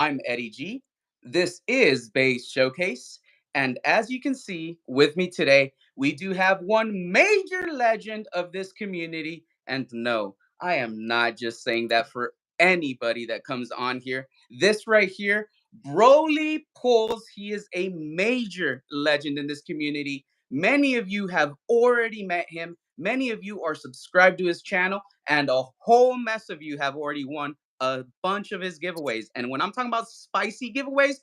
I'm Eddie G. This is Bay's Showcase. And as you can see with me today, we do have one major legend of this community. And no, I am not just saying that for anybody that comes on here. This right here, Broly Pulls, he is a major legend in this community. Many of you have already met him. Many of you are subscribed to his channel, and a whole mess of you have already won a bunch of his giveaways. And when I'm talking about spicy giveaways,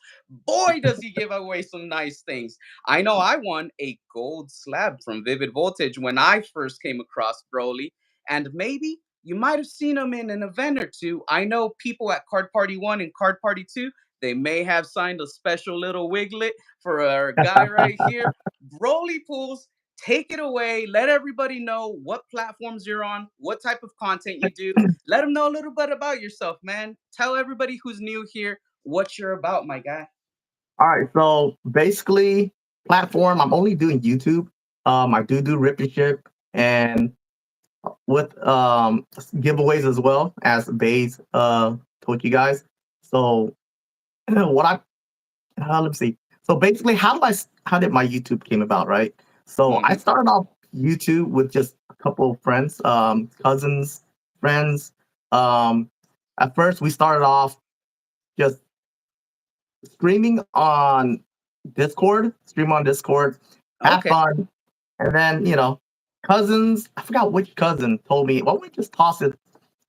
boy, does he give away some nice things. I know I won a gold slab from Vivid Voltage when I first came across Broly. And maybe you might have seen him in an event or two. I know people at Card Party 1 and Card Party 2, they may have signed a special little wiglet for our guy right here. Broly Pools, take it away. Let everybody know what platforms you're on, what type of content you do. Let them know a little bit about yourself, man. Tell everybody who's new here what you're about, my guy. All right, so basically, platform. I'm only doing YouTube. I do rip and ship, and with giveaways as well as Bays told you guys. So what I let's see. So basically, how did my YouTube came about, right? So I Mm-hmm. started off YouTube with just a couple of friends, cousins, friends. Um, at first, we started off just streaming on stream on Discord, have Okay. fun, and then cousins. I forgot which cousin told me, "Why don't we just toss it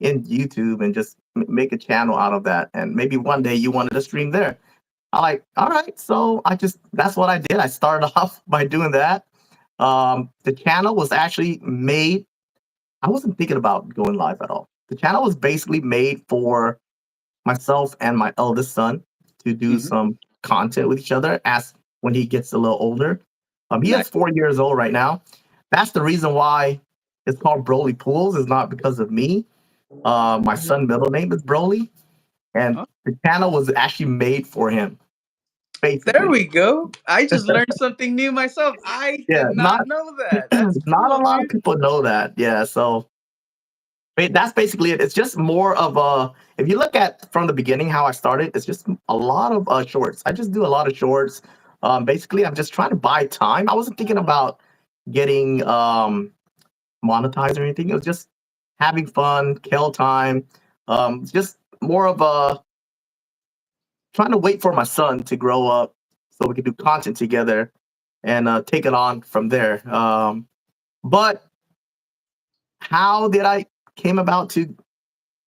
in YouTube and just make a channel out of that, and maybe one day you wanted to stream there." I like, all right, so that's what I did. I started off by doing that. The channel was actually made. I wasn't thinking about going live at all. The channel was basically made for myself and my eldest son to do Mm-hmm. some content with each other as when he gets a little older. He Nice. is 4 years old right now. That's the reason why it's called Broly Pools, is not because of me. My son's middle name is Broly, and Oh, the channel was actually made for him, there basically. we go. I just learned something new myself. I Yeah, did not know that. That's not a cool, lot of dude. people know that. Yeah, so that's basically it. It's just more of a. If you look at from the beginning how I started, it's just a lot of shorts. I just do a lot of shorts. Basically, I'm just trying to buy time. I wasn't thinking about getting monetized or anything. It was just having fun, kill time. Just more of a trying to wait for my son to grow up so we can do content together and take it on from there. But how did I came about to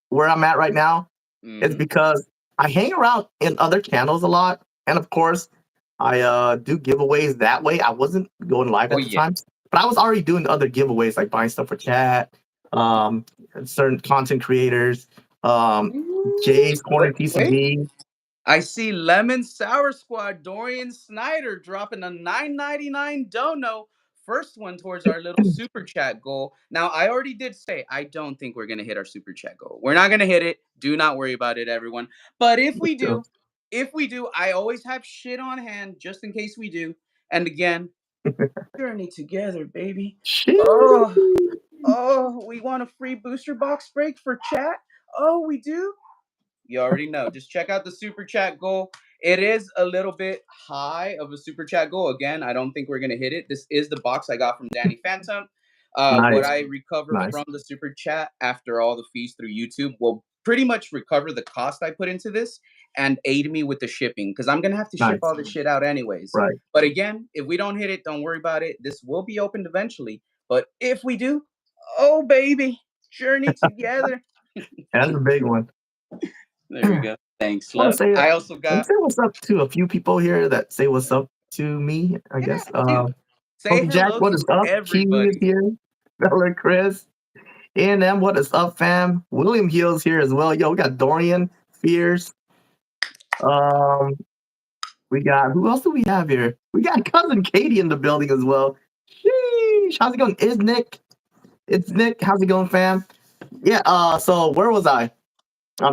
where I'm at right now? It's Mm-hmm. because I hang around in other channels a lot, and of course, I do giveaways that way. I wasn't going live Oh at the yeah. time, but I was already doing other giveaways like buying stuff for chat, um, certain content creators, um, Ooh, Jay's Corner wait. TCG. I see Lemon Sour Squad Dorian Snyder dropping a 9.99 dono. First one towards our little super chat goal. Now, I already did say I don't think we're going to hit our super chat goal. We're not going to hit it. Do not worry about it, everyone. But if we do, I always have shit on hand just in case we do. And again, journey together, baby. Oh, oh, we want a free booster box break for chat? Oh, we do? You already know. Just check out the super chat goal. It is a little bit high of a super chat goal. Again, I don't think we're gonna hit it. This is the box I got from Danny Phantom. What Nice, I recover nice, from the super chat after all the fees through YouTube will pretty much recover the cost I put into this and aid me with the shipping because I'm gonna have to ship nice. all this shit out anyways. Right. But again, if we don't hit it, don't worry about it. This will be opened eventually. But if we do, oh baby, journey together. That's a big one. There we go. Thanks, Want to love. say I also let me got say what's up to a few people here that say what's up to me. I yeah, guess. dude. Say Cody Jack, hello what is to up? Kiwi is everybody. here. Bella Chris. A&M, what is up, fam? William Heels here as well. Yo, we got Dorian, Fierce. Um, we got who else do we have here? We got cousin Katie in the building as well. Sheesh, how's it going? Is Nick? It's Nick. How's it going, fam? Yeah. So where was I?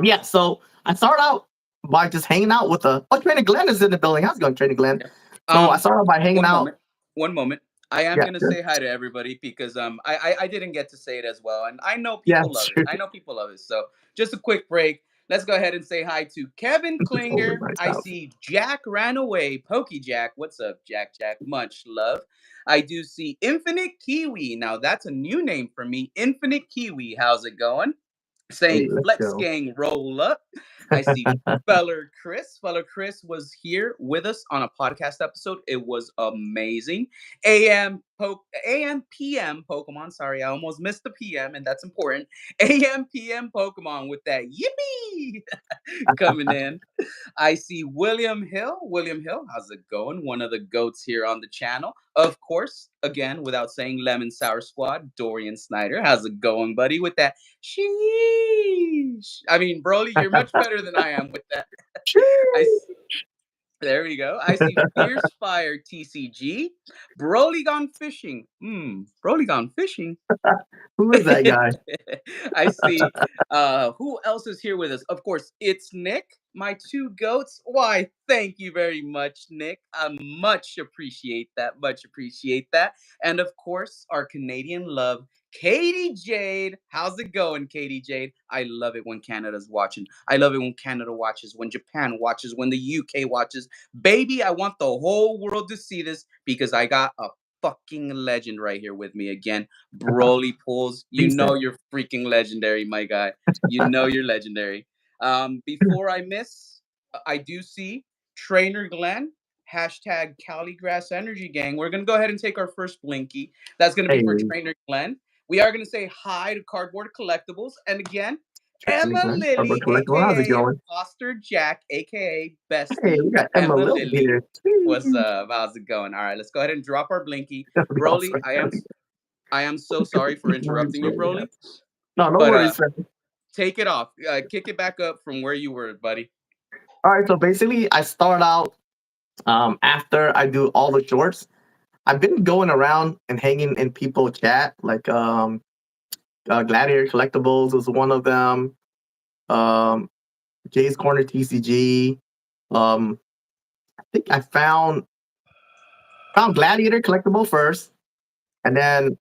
Yeah. So I started out by just hanging out with Trainer Glenn is in the building. How's it going, Trainer Glenn? Yeah. So I started out by hanging One out. moment. One moment. I am Yeah, gonna sure. say hi to everybody because I didn't get to say it as well, and I know Yeah, people love it. sure. I know people love it. So just a quick break. Let's go ahead and say hi to Kevin It's over Klinger. my I house. see Jack ran away. Pokey Jack. What's up, Jack? Jack, much love. I do see Infinite Kiwi. Now, that's a new name for me. Infinite Kiwi. How's it going? Hey, Saying let's Flex go. Gang roll up. I see Feller Chris. Feller Chris was here with us on a podcast episode. It was amazing. AM PM Pokemon. Sorry, I almost missed the PM, and that's important. AM PM Pokemon with that yippee coming in. I see William Hill. William Hill, how's it going? One of the goats here on the channel. Of course, again, without saying Lemon Sour Squad, Dorian Snyder. How's it going, buddy? With that sheesh. I mean, Broly, you're much better than I am with that. I there we go. I see Fierce Fire TCG. Broly gone fishing. Broly gone fishing. Who is that guy? I see. Who else is here with us? Of course, it's Nick, my two goats. Why, thank you very much, Nick. I much appreciate that. Much appreciate that. And of course, our Canadian love, Katie Jade. How's it going, Katie Jade? I love it when Canada's watching. I love it when Canada watches, when Japan watches, when the UK watches. Baby, I want the whole world to see this because I got a fucking legend right here with me again. Broly pulls. You He said, know you're freaking legendary, my guy. You know you're legendary. Before I miss, I do see Trainer Glenn. Hashtag Caligrass Energy Gang. We're gonna go ahead and take our first blinky. That's gonna be hey, for Trainer Glenn. We are gonna say hi to Cardboard Collectibles, and again, Trinity Emma Glenn, Cardboard Lily, Collectible. How's it aka going? Imposter Jack, aka Hey, Bestie we got Emma Emma Lily Lily. here. What's Whee! up? How's it going? All right, let's go ahead and drop our blinky. We Broly, also I am so sorry for interrupting you, yeah. Broly. No, no But worries. Man. take it off. Kick it back up from where you were, buddy. All right, so basically, I start out after I do all the shorts. I've been going around and hanging in people chat, like Gladiator Collectibles was one of them. Um, Jay's Corner TCG. Um, I think I found Gladiator Collectible first, and then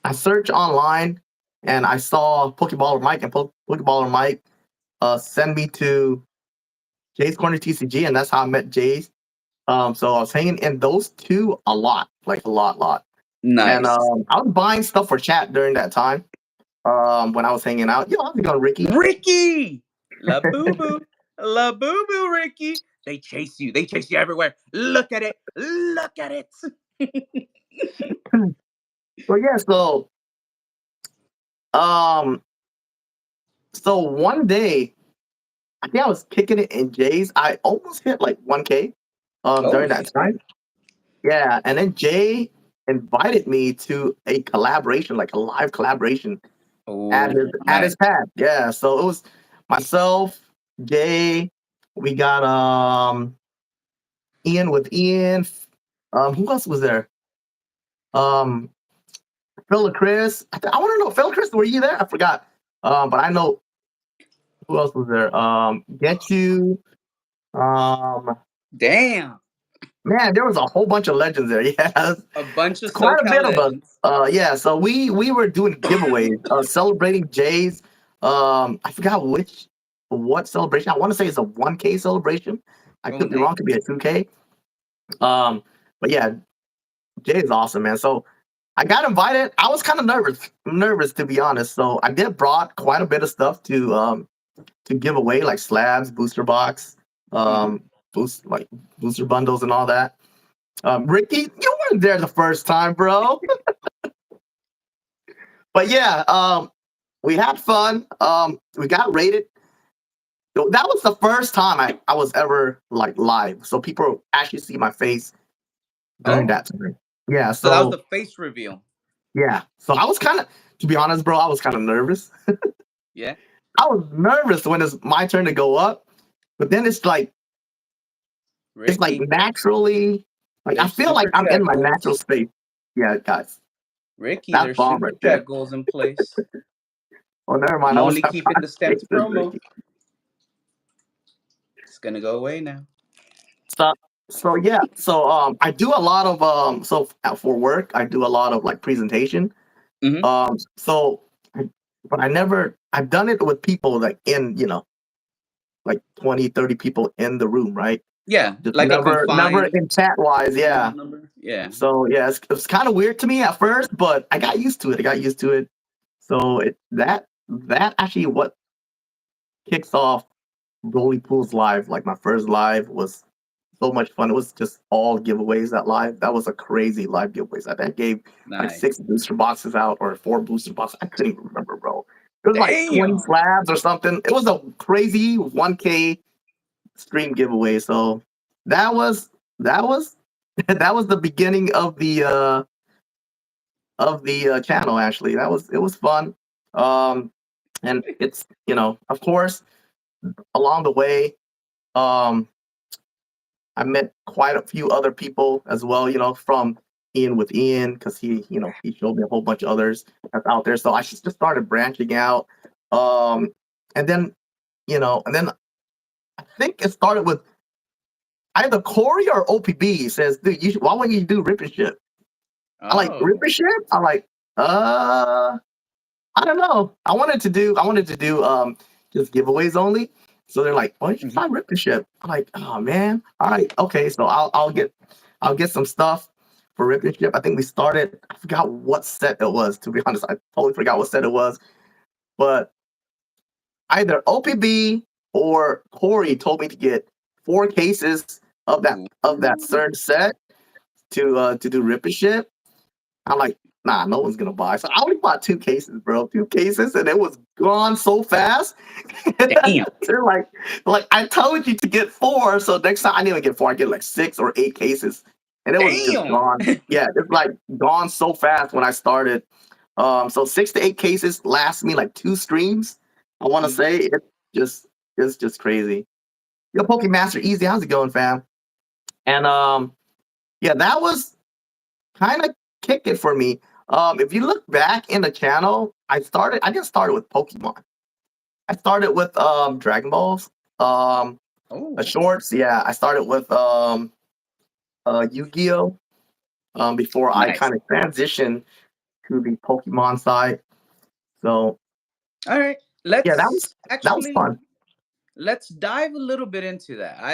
I searched online and I saw Pokeballer Mike, and Pokeballer Mike send me to Jay's Corner TCG, and that's how I met Jay's. So I was hanging in those two a lot, like a lot. And Nice. I was buying stuff for chat during that time. When I was hanging out, yo, how's it going, Ricky? Ricky! La boo boo. La boo boo, Ricky. They chase you. They chase you everywhere. Look at it. Look at it. So yeah, um, so one day I think I was kicking it in Jay's. I almost hit like 1K Oh, during that shit. time. Yeah, and then Jay invited me to a collaboration, like a live collaboration Oh, at nice. his pad. Yeah, so it was myself, Jay. We got Ian with Ian. Who else was there? Um, Phil Chris. I want to know, Phil Chris, were you there? I forgot. But I know who else was there. Get you. Um, Damn. Man, there was a whole bunch of legends there. Yeah, A bunch of it's quite a SoCal bit of us. legends. Yeah, so we were doing giveaways, celebrating Jay's. I forgot what celebration. I want to say it's a 1K celebration. I Oh, could be damn. wrong. Could be a 2K. But yeah, Jay is awesome, man. So I got invited. I was kind of nervous to be honest. So I did brought quite a bit of stuff to give away, like slabs, booster box, Hmm. um, like booster bundles and all that. Ricky, you weren't there the first time, bro. But yeah, we had fun. We got rated. That was the first time I was ever like live, so people actually see my face during Oh, that time. Yeah, so that was so the face reveal. yeah, so I was kind of, to be honest, bro, I was kind of nervous. Yeah. I was nervous when it's my turn to go up, but then it's like Ricky, naturally, like I there's feel like super I'm in chat my natural goals. space. Yeah, guys, Ricky, that's there's bomb super right there. chat goals in place. Oh, never mind. I'm I was only at keeping the five stamped faces, promo. Ricky. It's gonna go away now. So so yeah, so I do a lot of for work I do a lot of like presentation. Hmm. So but I've done it with people like like 20, 30 people in the room, right? Yeah, Just like a never confined in chat wise, yeah. number. Yeah, So yeah, it was kind of weird to me at first, but I got used to it. I got used to it. So that actually what kicks off Rolly Pools live. Like my first live was so much fun. It was just all giveaways that live. That was a crazy live giveaways. I think I gave like nice. 6 booster boxes out or 4 booster boxes. I couldn't even remember, bro. It was like 20 Damn. slabs or something. It was a crazy 1K stream giveaway. So that was that was the beginning of the channel. Actually, it was fun. Um, and it's of course along the way, um, I met quite a few other people as well. From Ian with Ian because he showed me a whole bunch of others that's out there. So I just started branching out. Um, and then and then I think it started with either Corey or OPB says, dude, why wouldn't you do Rip and Ship? I like Rip Oh. and Ship. I'm like, I don't know. I wanted to do just giveaways only. So they're like, why don't you Mhm. try Rip and Ship? I'm like, oh man. All right, okay. So I'll get some stuff for Rip and Ship. I think we started, I forgot what set it was, to be honest. I totally forgot what set it was. But either OPB or Corey told me to get 4 cases of that Ooh. certain set to do Rip and Ship. I'm like, nah, no one's gonna buy. So I only bought 2 cases, bro. 2 cases, and it was gone so fast. Damn. They're like I told you to get 4, so next time I didn't even get 4. I get like 6 or 8 cases, and it was just Damn. gone. Yeah, it's like gone so fast when I started. So 6 to 8 cases last me like 2 streams. I want to Mhm. say just it's just crazy. Yo, Pokemaster Easy, how's it going, fam? And yeah, that was kind of kicked it for me. If you look back in the channel, I didn't start with Pokemon. I started with Dragon Balls. The Oh, shorts, yeah. I started with Yu-Gi-Oh! Before I nice. kind of transitioned to the Pokemon side. So All right. yeah, Let's that was actually fun. let's dive a little bit into that. Sure,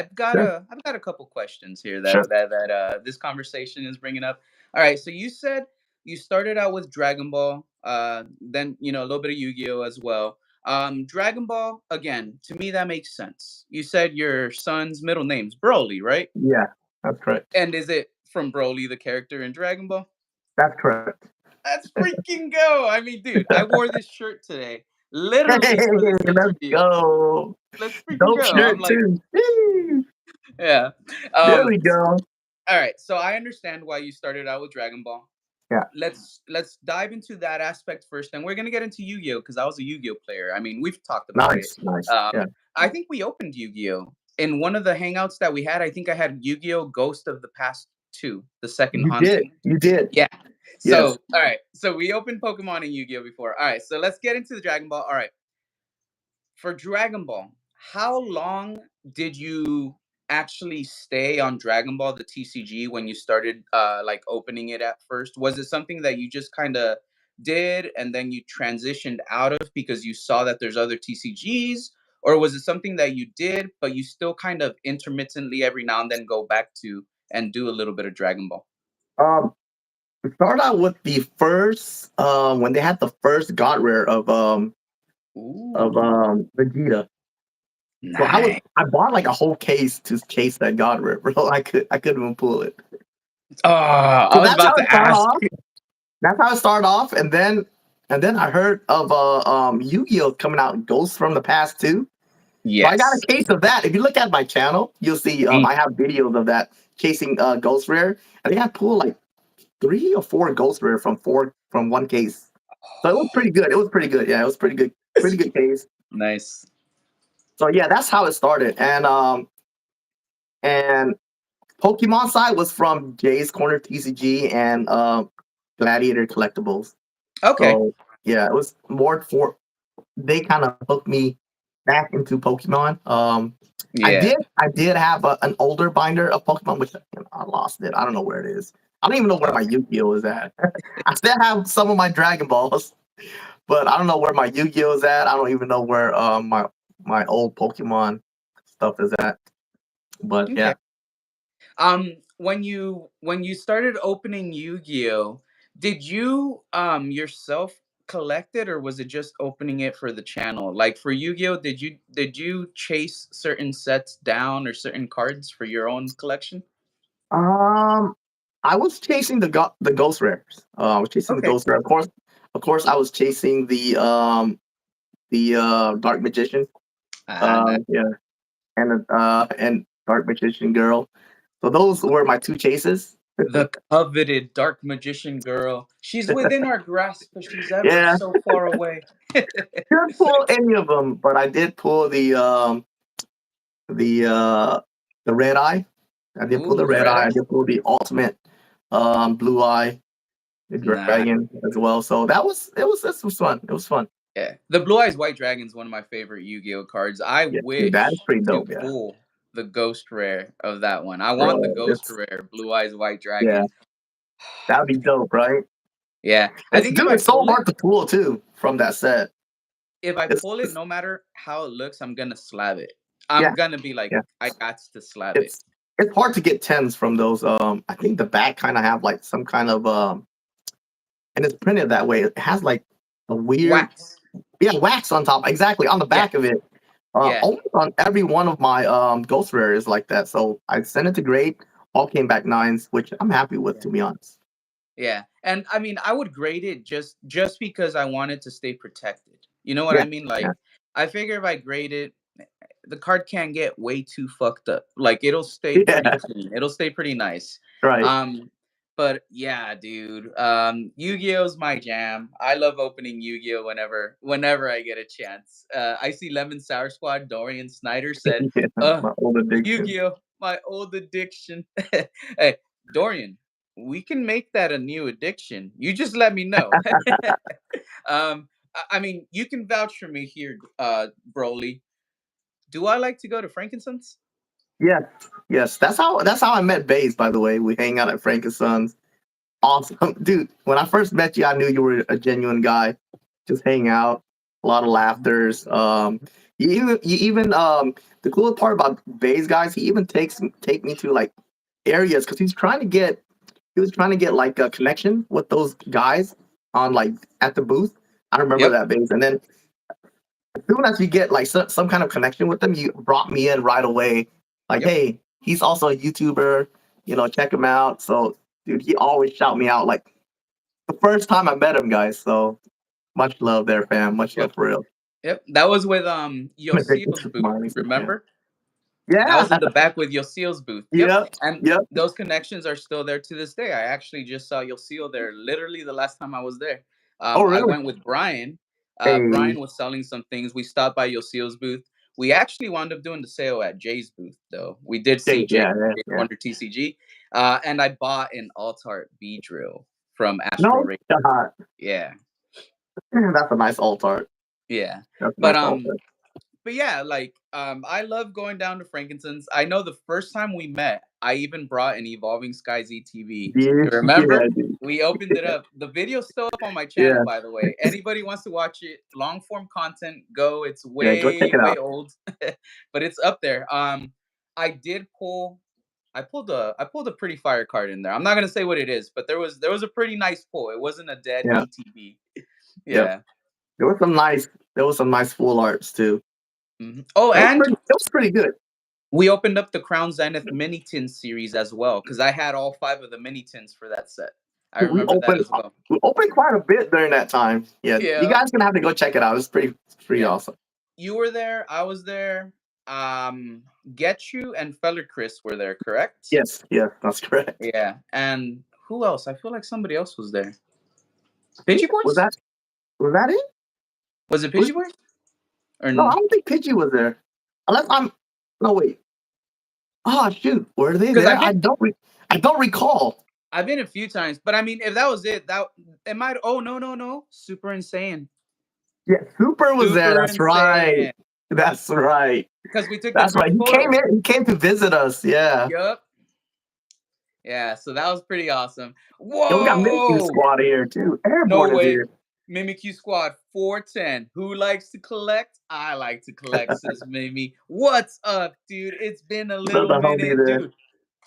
I've got a couple questions here sure. that this conversation is bringing up. All right, so you said you started out with Dragon Ball, then a little bit of Yu-Gi-Oh as well. Dragon Ball again, to me that makes sense. You said your son's middle name's Broly, right? Yeah, that's correct. And is it from Broly, the character in Dragon Ball? That's correct. Let's freaking go! I mean, dude, I wore this shirt today Hey, literally for this let's interview. go. Let's freaking Dope go! I'm shirt like, too. Whee! yeah. There Um, we go. all right, so I understand why you started out with Dragon Ball. Yeah. Let's dive into that aspect first, and we're gonna get into Yu-Gi-Oh because I was a Yu-Gi-Oh player. I mean, we've talked about it. Nice, nice. Yeah. Um, I think we opened Yu-Gi-Oh in one of the hangouts that we had. I think I had Yu-Gi-Oh Ghost of the Past Two, the second You did. haunting. You did. Yeah. Yes. So all right, so we opened Pokemon and Yu-Gi-Oh before. All right, so let's get into the Dragon Ball. All right, for Dragon Ball, how long did you actually stay on Dragon Ball the TCG when you started like opening it at first? Was it something that you just kind of did and then you transitioned out of because you saw that there's other TCGs, or was it something that you did but you still kind of intermittently every now and then go back to and do a little bit of Dragon Ball? Um, we start out with the first when they had the first God rare of Ooh, Vegeta. So nice. I bought like a whole case to chase that God rare, bro. I couldn't even pull it. Oh, So I was that's about how it to started ask. off. That's how it started off, and then I heard of Yu-Gi-Oh coming out, Ghosts from the Past too. So I got a Yes. case of that. If you look at my channel, you'll see Mm. I have videos of that chasing Ghost Rare. I think I pulled like 3 or 4 Ghost Rare from 1 case. So it was pretty good. It was pretty good. Yeah, it was pretty good case. Nice. So yeah, that's how it started. And Pokemon side was from Jay's Corner TCG and Gladiator Collectibles. Okay. So yeah, it was more for they kind of hooked me back into Pokemon. Yeah. I did have an older binder of Pokemon, which I lost it. I don't know where it is. I don't even know where my Okay. Yu-Gi-Oh is at. I still have some of my Dragon Balls, but I don't know where my Yu-Gi-Oh is at. I don't even know where my old Pokemon stuff is at. But Okay. yeah. When you started opening Yu-Gi-Oh, did you yourself collect it, or was it just opening it for the channel? Like for Yu-Gi-Oh, did you chase certain sets down or certain cards for your own collection? Um, I was chasing the ghost rares. I was chasing the Okay. ghost rare. Of course, I was chasing the dark magician. Ah, nice. Yeah, and dark magician girl. So those were my two chases. The coveted dark magician girl. She's within our grasp, but she's ever Yeah, so far away. didn't pull any of them, but I did pull the uh the red eye. I did pull Ooh, the the red red eye. I eye. did pull the ultimate blue eye, the Nah. dragon as well. So this was fun. It was fun. Yeah, the Blue Eyes White Dragon's one of my favorite Yu-Gi-Oh cards. I Yeah, dude, that is wish pretty to dope. Yeah, pull the Ghost Rare of that one. I want the bro, Ghost it's Rare Blue Eyes White yeah, Dragon. that'd be dope, right? Yeah, I think if I It's so pull it, hard to pull too from that set. no matter how it looks, I'm gonna slab it. Yeah, I'm gonna be like, yeah. I got to slab it. It's it's hard to get tens from those. I think the back kind of have like some kind of and it's printed that way. It has like a weird, Wax. yeah, wax on top. Exactly on the Yeah, back of it. yeah, Almost on every one of my ghost rare is like that. So I sent it to grade. All came back nines, which I'm happy with, yeah. to be honest. Yeah, and I mean, I would grade it just because I wanted to stay protected. You know what Yeah, I mean? yeah, Like, I figure if I grade it, the card can't get way too fucked up. Like, it'll stay pretty yeah. clean. It'll stay pretty nice. Right. Um, but yeah, dude, Yu-Gi-Oh's my jam. I love opening Yu-Gi-Oh whenever I get a chance. I see Lemon Sour Squad Dorian Snyder said, Yeah, my old addiction. Yu-Gi-Oh, my old addiction." Hey, Dorian, we can make that a new addiction. You just let me know. I mean, you can vouch for me here, Broly. Do I like to go to Frankincense? Yes, yes. That's how I met Baze. By the way, we hang out at Frank and Sons. Awesome, dude. When I first met you, I knew you were a genuine guy. Just hang out, a lot of laughters. The coolest part about Baze guys, he even take me to like areas because he was trying to get like a connection with those guys on like at the booth. I remember Yep. that Baze, and then as soon as you get like some kind of connection with them, you brought me in right away. Like, Yep. hey, he's also a YouTuber. Check him out. So, dude, he always shout me out like the first time I met him, guys. So much love there, fam. Much love Yep. for real. Yep. That was with I'm addicted Yoseel's to booth. smiling, so yeah. Remember? That was Yeah. in the back with Yoseel's booth. Yep. Yep. And Yep. those connections are still there to this day. I actually just saw Yoseel there literally the last time I was there. Oh, I really? went with Brian. Hey. Brian was selling some things. We stopped by Yoseel's booth. We actually wound up doing the sale at Jay's booth, though. We did see Hey. Jay Yeah. Yeah. Yeah. Wonder TCG. And I bought an Altart B drill from Astro No. Ray. God. Yeah. That's a nice alt art. Yeah. That's a But nice alt art. yeah, like I love going down to Frankincense. I know the first time we met, I even brought an Evolving Skies ETV. Yeah. You Yeah, remember? dude. We opened it up. The video's still up on my channel, Yeah. by the way. Anybody wants to watch it, long form content, go. It's Yeah. Go check way, it way out. old, but it's up there. I did pull. I pulled a pretty fire card in there. I'm not gonna say what it is, but there was a pretty nice pull. It wasn't a dead Yeah. ETB. Yep. Yeah. There was some nice full arts too. Oh, and It was pretty good. we opened up the Crown Zenith mini tin series as well because I had all five of the mini tins for that set. I We remember that opened as well. we opened quite a bit during that time. Yeah, you Yeah, guys gonna have to go check it out. It's pretty yeah. awesome. You were there. I was there. Get You and Feller Chris were there, correct? Yes, yes, that's correct. Yeah. And who else? I feel like somebody else was there. I think Pidgey was Boys? that it? Was it Was, Pidgey Boys? Or no, I don't think Pidgey was there. Unless I'm no wait. Oh shoot, were they because there? I don't recall. I've been a few times, but I mean, if that was it, that it might. Oh no, no, no! Super insane. Yeah, Super was there. Super That's right. insane. That's right. Because we took the That's group right. He came photo. in. He came to visit us. Yeah. Yup. Yeah, so that was pretty awesome. Yeah, we got Minion Whoa! Squad here too. No Airborne is way. here. Mimikyu Squad 410. Who likes to collect? I like to collect, says Mimi. What's up, dude? It's been a So little the homie minute, there. dude.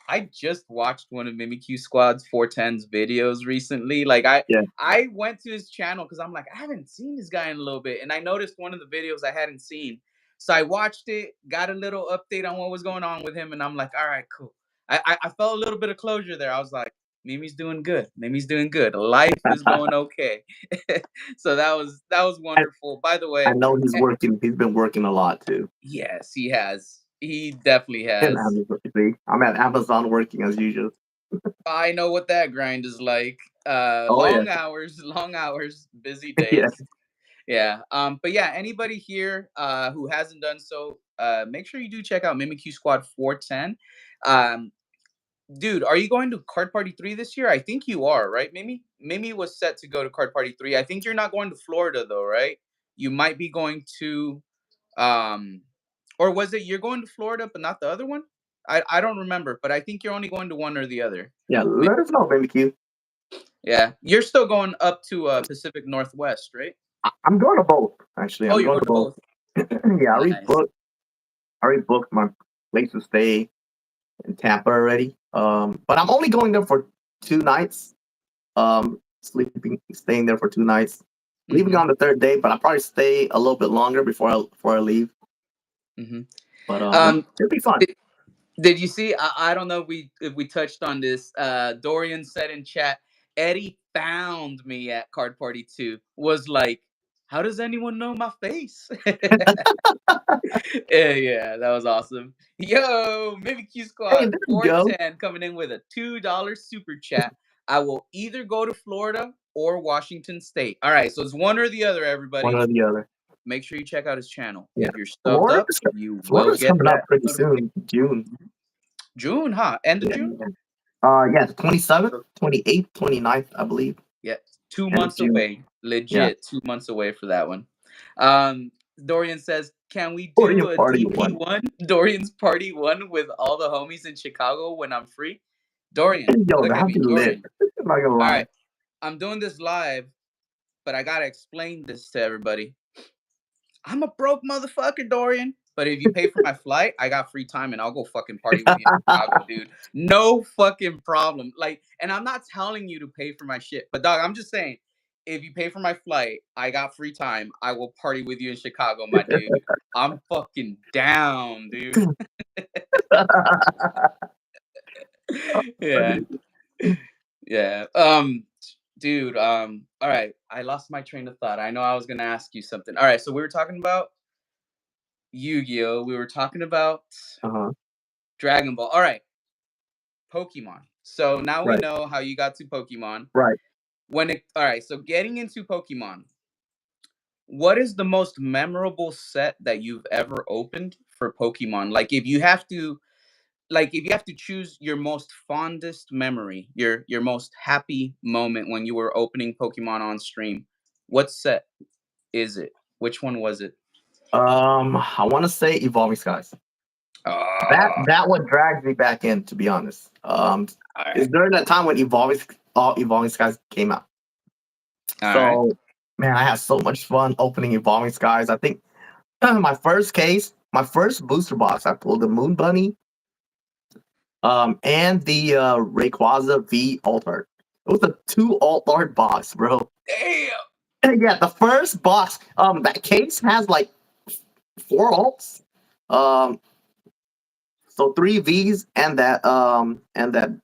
I just watched one of Mimikyu Squad's 410's videos recently. Like I Yeah. I went to his channel because I'm like, I haven't seen this guy in a little bit. And I noticed one of the videos I hadn't seen. So I watched it, got a little update on what was going on with him, and I'm like, all right, cool. I felt a little bit of closure there. I was like, Mimi's doing good. Mimi's doing good. Life is going okay. So that was I, wonderful. By the I way, know he's eh, working. He's been working a lot too. yes, he has. He definitely And has. Amazon, see, I'm at Amazon working as usual. I know what that grind is like. Oh yeah, Long hours, busy yeah. days. Yeah. But yeah, anybody here who hasn't done so, make sure you do check out Mimikyu Squad 410. Um, dude, are you going to Card Party 3 this year? I think you are, right, Mimi? Mimi was set to go to Card Party 3. I think you're not going to Florida though, right? You might be going to um or was it you're going to Florida but not the other one? I don't remember, but I think you're only going to one or the other. Yeah, let us know, baby Q. Yeah, you're still going up to Pacific Northwest, right? I'm going to both. Actually, Oh, I'm you're going going to to both. both. Yeah, Nice. I already booked my place to stay in Tampa already. But I'm only going there for 2 nights. Staying there for 2 nights. Leaving Mhm. on the third day, but I'll probably stay a little bit longer before I leave. Mhm. But Um, it'll be fun. did, did you see? I don't know if we touched on this. Dorian said in chat, Eddie found me at Card Party 2. Was like, how does anyone know my face? Yeah, that was awesome. Yo, Mimikyu Hey, Squad there you go. 410 coming in with a $2 super chat. I will either go to Florida or Washington State. All right, so it's one or the other, One everybody. or the other. Make sure you check out his channel. Yeah. If you're subbed up, Florida's you will Florida's get coming up that pretty notification. soon, June. June, huh? End of Yeah. June? Yeah, 27th, 28th, 29th, I believe. Yeah, two End of months June. away. Yeah. Legit, 2 months away for that one. Dorian says, "Can we do Korean a party DP one. one? Dorian's party one with all the homies in Chicago when I'm free." Dorian, Yo, look at that'd me, be lit. Dorian. I'm not gonna All lie. right, I'm doing this live, but I gotta explain this to everybody. I'm a broke motherfucker, Dorian. But if you pay for my flight, I got free time and I'll go fucking party with you in Chicago, dude. No fucking problem. Like, and I'm not telling you to pay for my shit, but dog, I'm just saying, if you pay for my flight, I got free time. I will party with you in Chicago, my dude. I'm fucking down, dude. Yeah. Yeah. Dude, all right. I lost my train of thought. I know I was gonna ask you something. All right, so we were talking about Yu-Gi-Oh! We were talking about Uh-huh. Dragon Ball. All right, Pokemon. So now we Right. know how you got to Pokemon. Right. All right, so getting into Pokemon, what is the most memorable set that you've ever opened for Pokemon? If you have to choose your most fondest memory, your most happy moment when you were opening Pokemon on stream, what set is it? Which one was it? I want to say Evolving Skies. That Oh, that what drags me back in, to be honest. all Is right, during that time when Evolving Skies came out. all right. So man, I had so much fun opening Evolving Skies. I think my first booster box, I pulled the Moon Bunny, and the Rayquaza V alt art. It was a two alt art box, bro. Damn. And yeah, the first box, that case has like four alts. Um, so three Vs and that Umbreon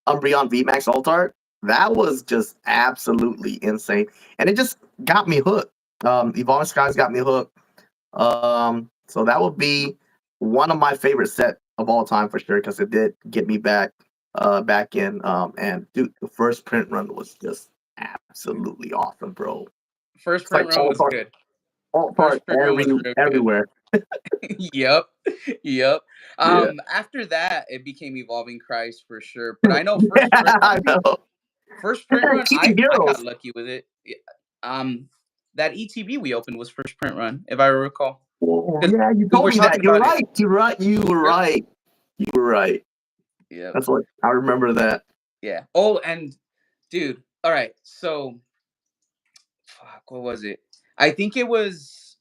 VMAX alt art. That was just absolutely insane. And it just got me hooked. Evolving Skies got me hooked. So that would be one of my favorite set of all time for sure, because it did get me back in. And dude, the first print run was just absolutely awesome, bro. First It's like print run was good. alt art First print run was real good. everywhere. Yep. Yep. Yeah. After that, it became Evolving Christ for sure. But I know first print I run, know. first And print then run, Team I got Heroes. lucky with it. Um, that ETB we opened was first print run, if I recall, Oh because yeah, you we told were me talking that. You're about it. right. You're right. You were Yep. right. You were right. Yep. That's what I remember that. Yeah. Oh, and dude, all right. So fuck, what was it? I think it was.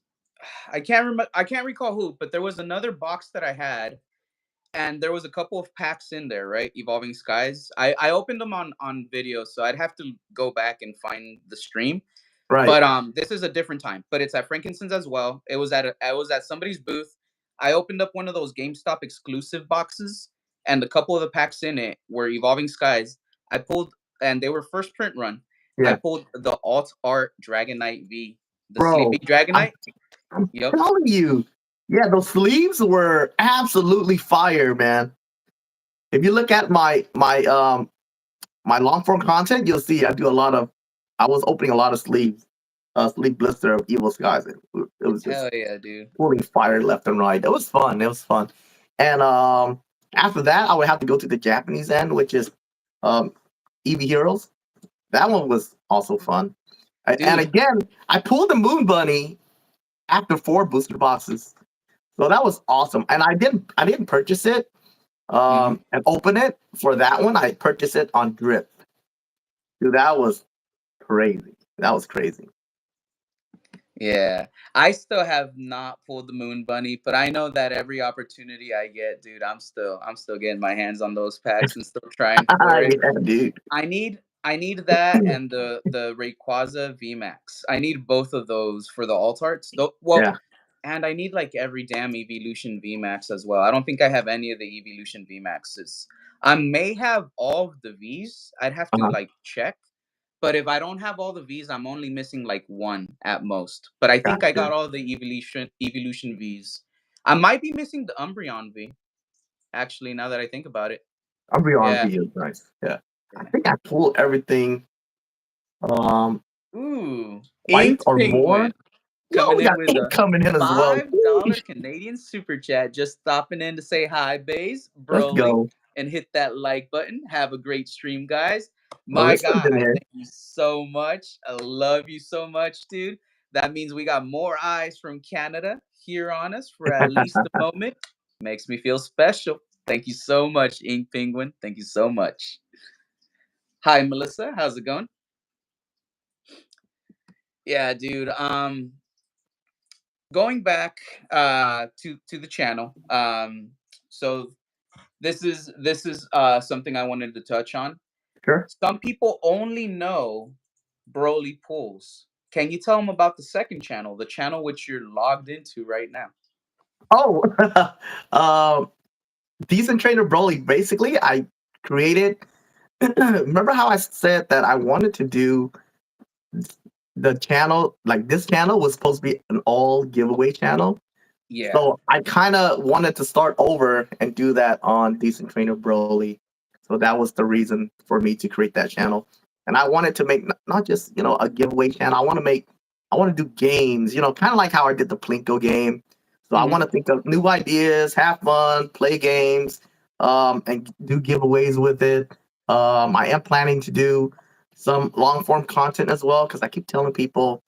I can't remember. I can't recall who, but there was another box that I had, and there was a couple of packs in there, right? Evolving Skies. I opened them on video, so I'd have to go back and find the stream. Right. But this is a different time. But it's at Frankincense as well. I was at somebody's booth. I opened up one of those GameStop exclusive boxes, and a couple of the packs in it were Evolving Skies. I pulled, and they were first print run. I Yeah. pulled the alt art Dragon Knight V, the Bro, Sleeping Dragon I'm Knight. I'm Yep. telling you. Yeah, those sleeves were absolutely fire, man. If you look at my long form content, you'll see I was opening a lot of sleeves, sleeve blister of Evil Skies. It was just Hell yeah, dude. pulling fire left and right. It was fun. It was fun. And after that, I would have to go to the Japanese end, which is um, Eevee Heroes. That one was also fun. And Dude. again, I pulled the Moon Bunny after 4 booster boxes, so that was awesome. And I didn't purchase it Mhm. and open it for that one. I purchased it on Drip. Dude, that was crazy. That was crazy. Yeah. I still have not pulled the Moon Bunny, but I know that every opportunity I get, dude, I'm still getting my hands on those packs and still trying for it. Yeah, dude. I need that and the Rayquaza VMAX. I need both of those for the alt arts. Though, well, Yeah. and I need like every damn Evolution VMAX as well. I don't think I have any of the Evolution VMAXs. I may have all of the Vs. I'd have to Uh-huh. like check. But if I don't have all the Vs, I'm only missing like one at most. But I think I got Gotcha. all the Evolution Vs. I might be missing the Umbreon V. Actually, now that I think about it, Umbreon yeah, V is nice. Yeah. I yeah. think I pulled everything um Ooh, twice Inked or more. Penguin Yo, coming we in got with ink a coming in as well. $5 Sheesh. Canadian super chat. Just stopping in to say hi, Bays, Let's Broly, go. and hit that like button. Have a great stream, guys. My Melissa's in guy, here. thank you so much. I love you so much, dude. That means we got more eyes from Canada here on us for at least a moment. Makes me feel special. Thank you so much, Ink Penguin. Thank you so much. Hi, Melissa. How's it going? Yeah, dude. Going back to the channel. So this is something I wanted to touch on. Sure. Some people only know Broly pulls. Can you tell them about the second channel, the channel which you're logged into right now? Oh, um, Decent Trainer Broly. Basically, I created. Remember how I said that I wanted to do the channel, like this channel was supposed to be an all giveaway channel. Yeah. So I kind of wanted to start over and do that on Decent Trainer Broly. So that was the reason for me to create that channel. And I wanted to make not just, a giveaway channel. I want to do games, kind of like how I did the Plinko game. So I Hmm. want to think of new ideas, have fun, play games, and do giveaways with it. I am planning to do some long form content as well because I keep telling people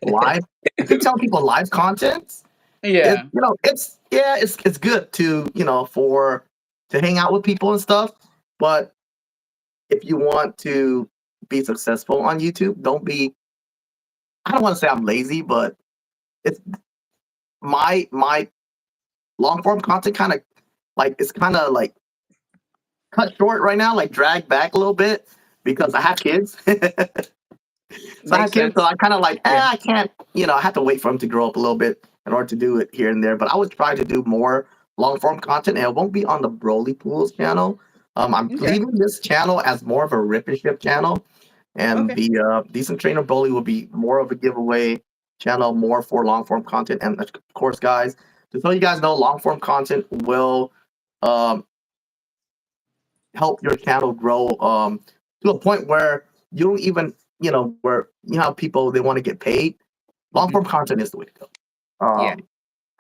live. I keep telling people live content Yeah. it's good to for to hang out with people and stuff, but if you want to be successful on YouTube, don't be, I don't want to say I'm lazy, but it's my long form content kind of like it's kind of like cut short right now, like dragged back a little bit because I have kids. So I have Makes kids, so sense. I kind of like, Yeah. I can't, I have to wait for them to grow up a little bit in order to do it here and there. But I would try to do more long form content, and it won't be on the Broly Pools channel. I'm Okay. leaving this channel as more of a rip and ship channel, and Okay. the Decent Trainer Broly will be more of a giveaway channel, more for long form content. And of course, guys, just so you guys know, long form content will um, help your channel grow to a point where you don't even where how people they want to get paid. Long Hmm. form content is the way to go. Yeah.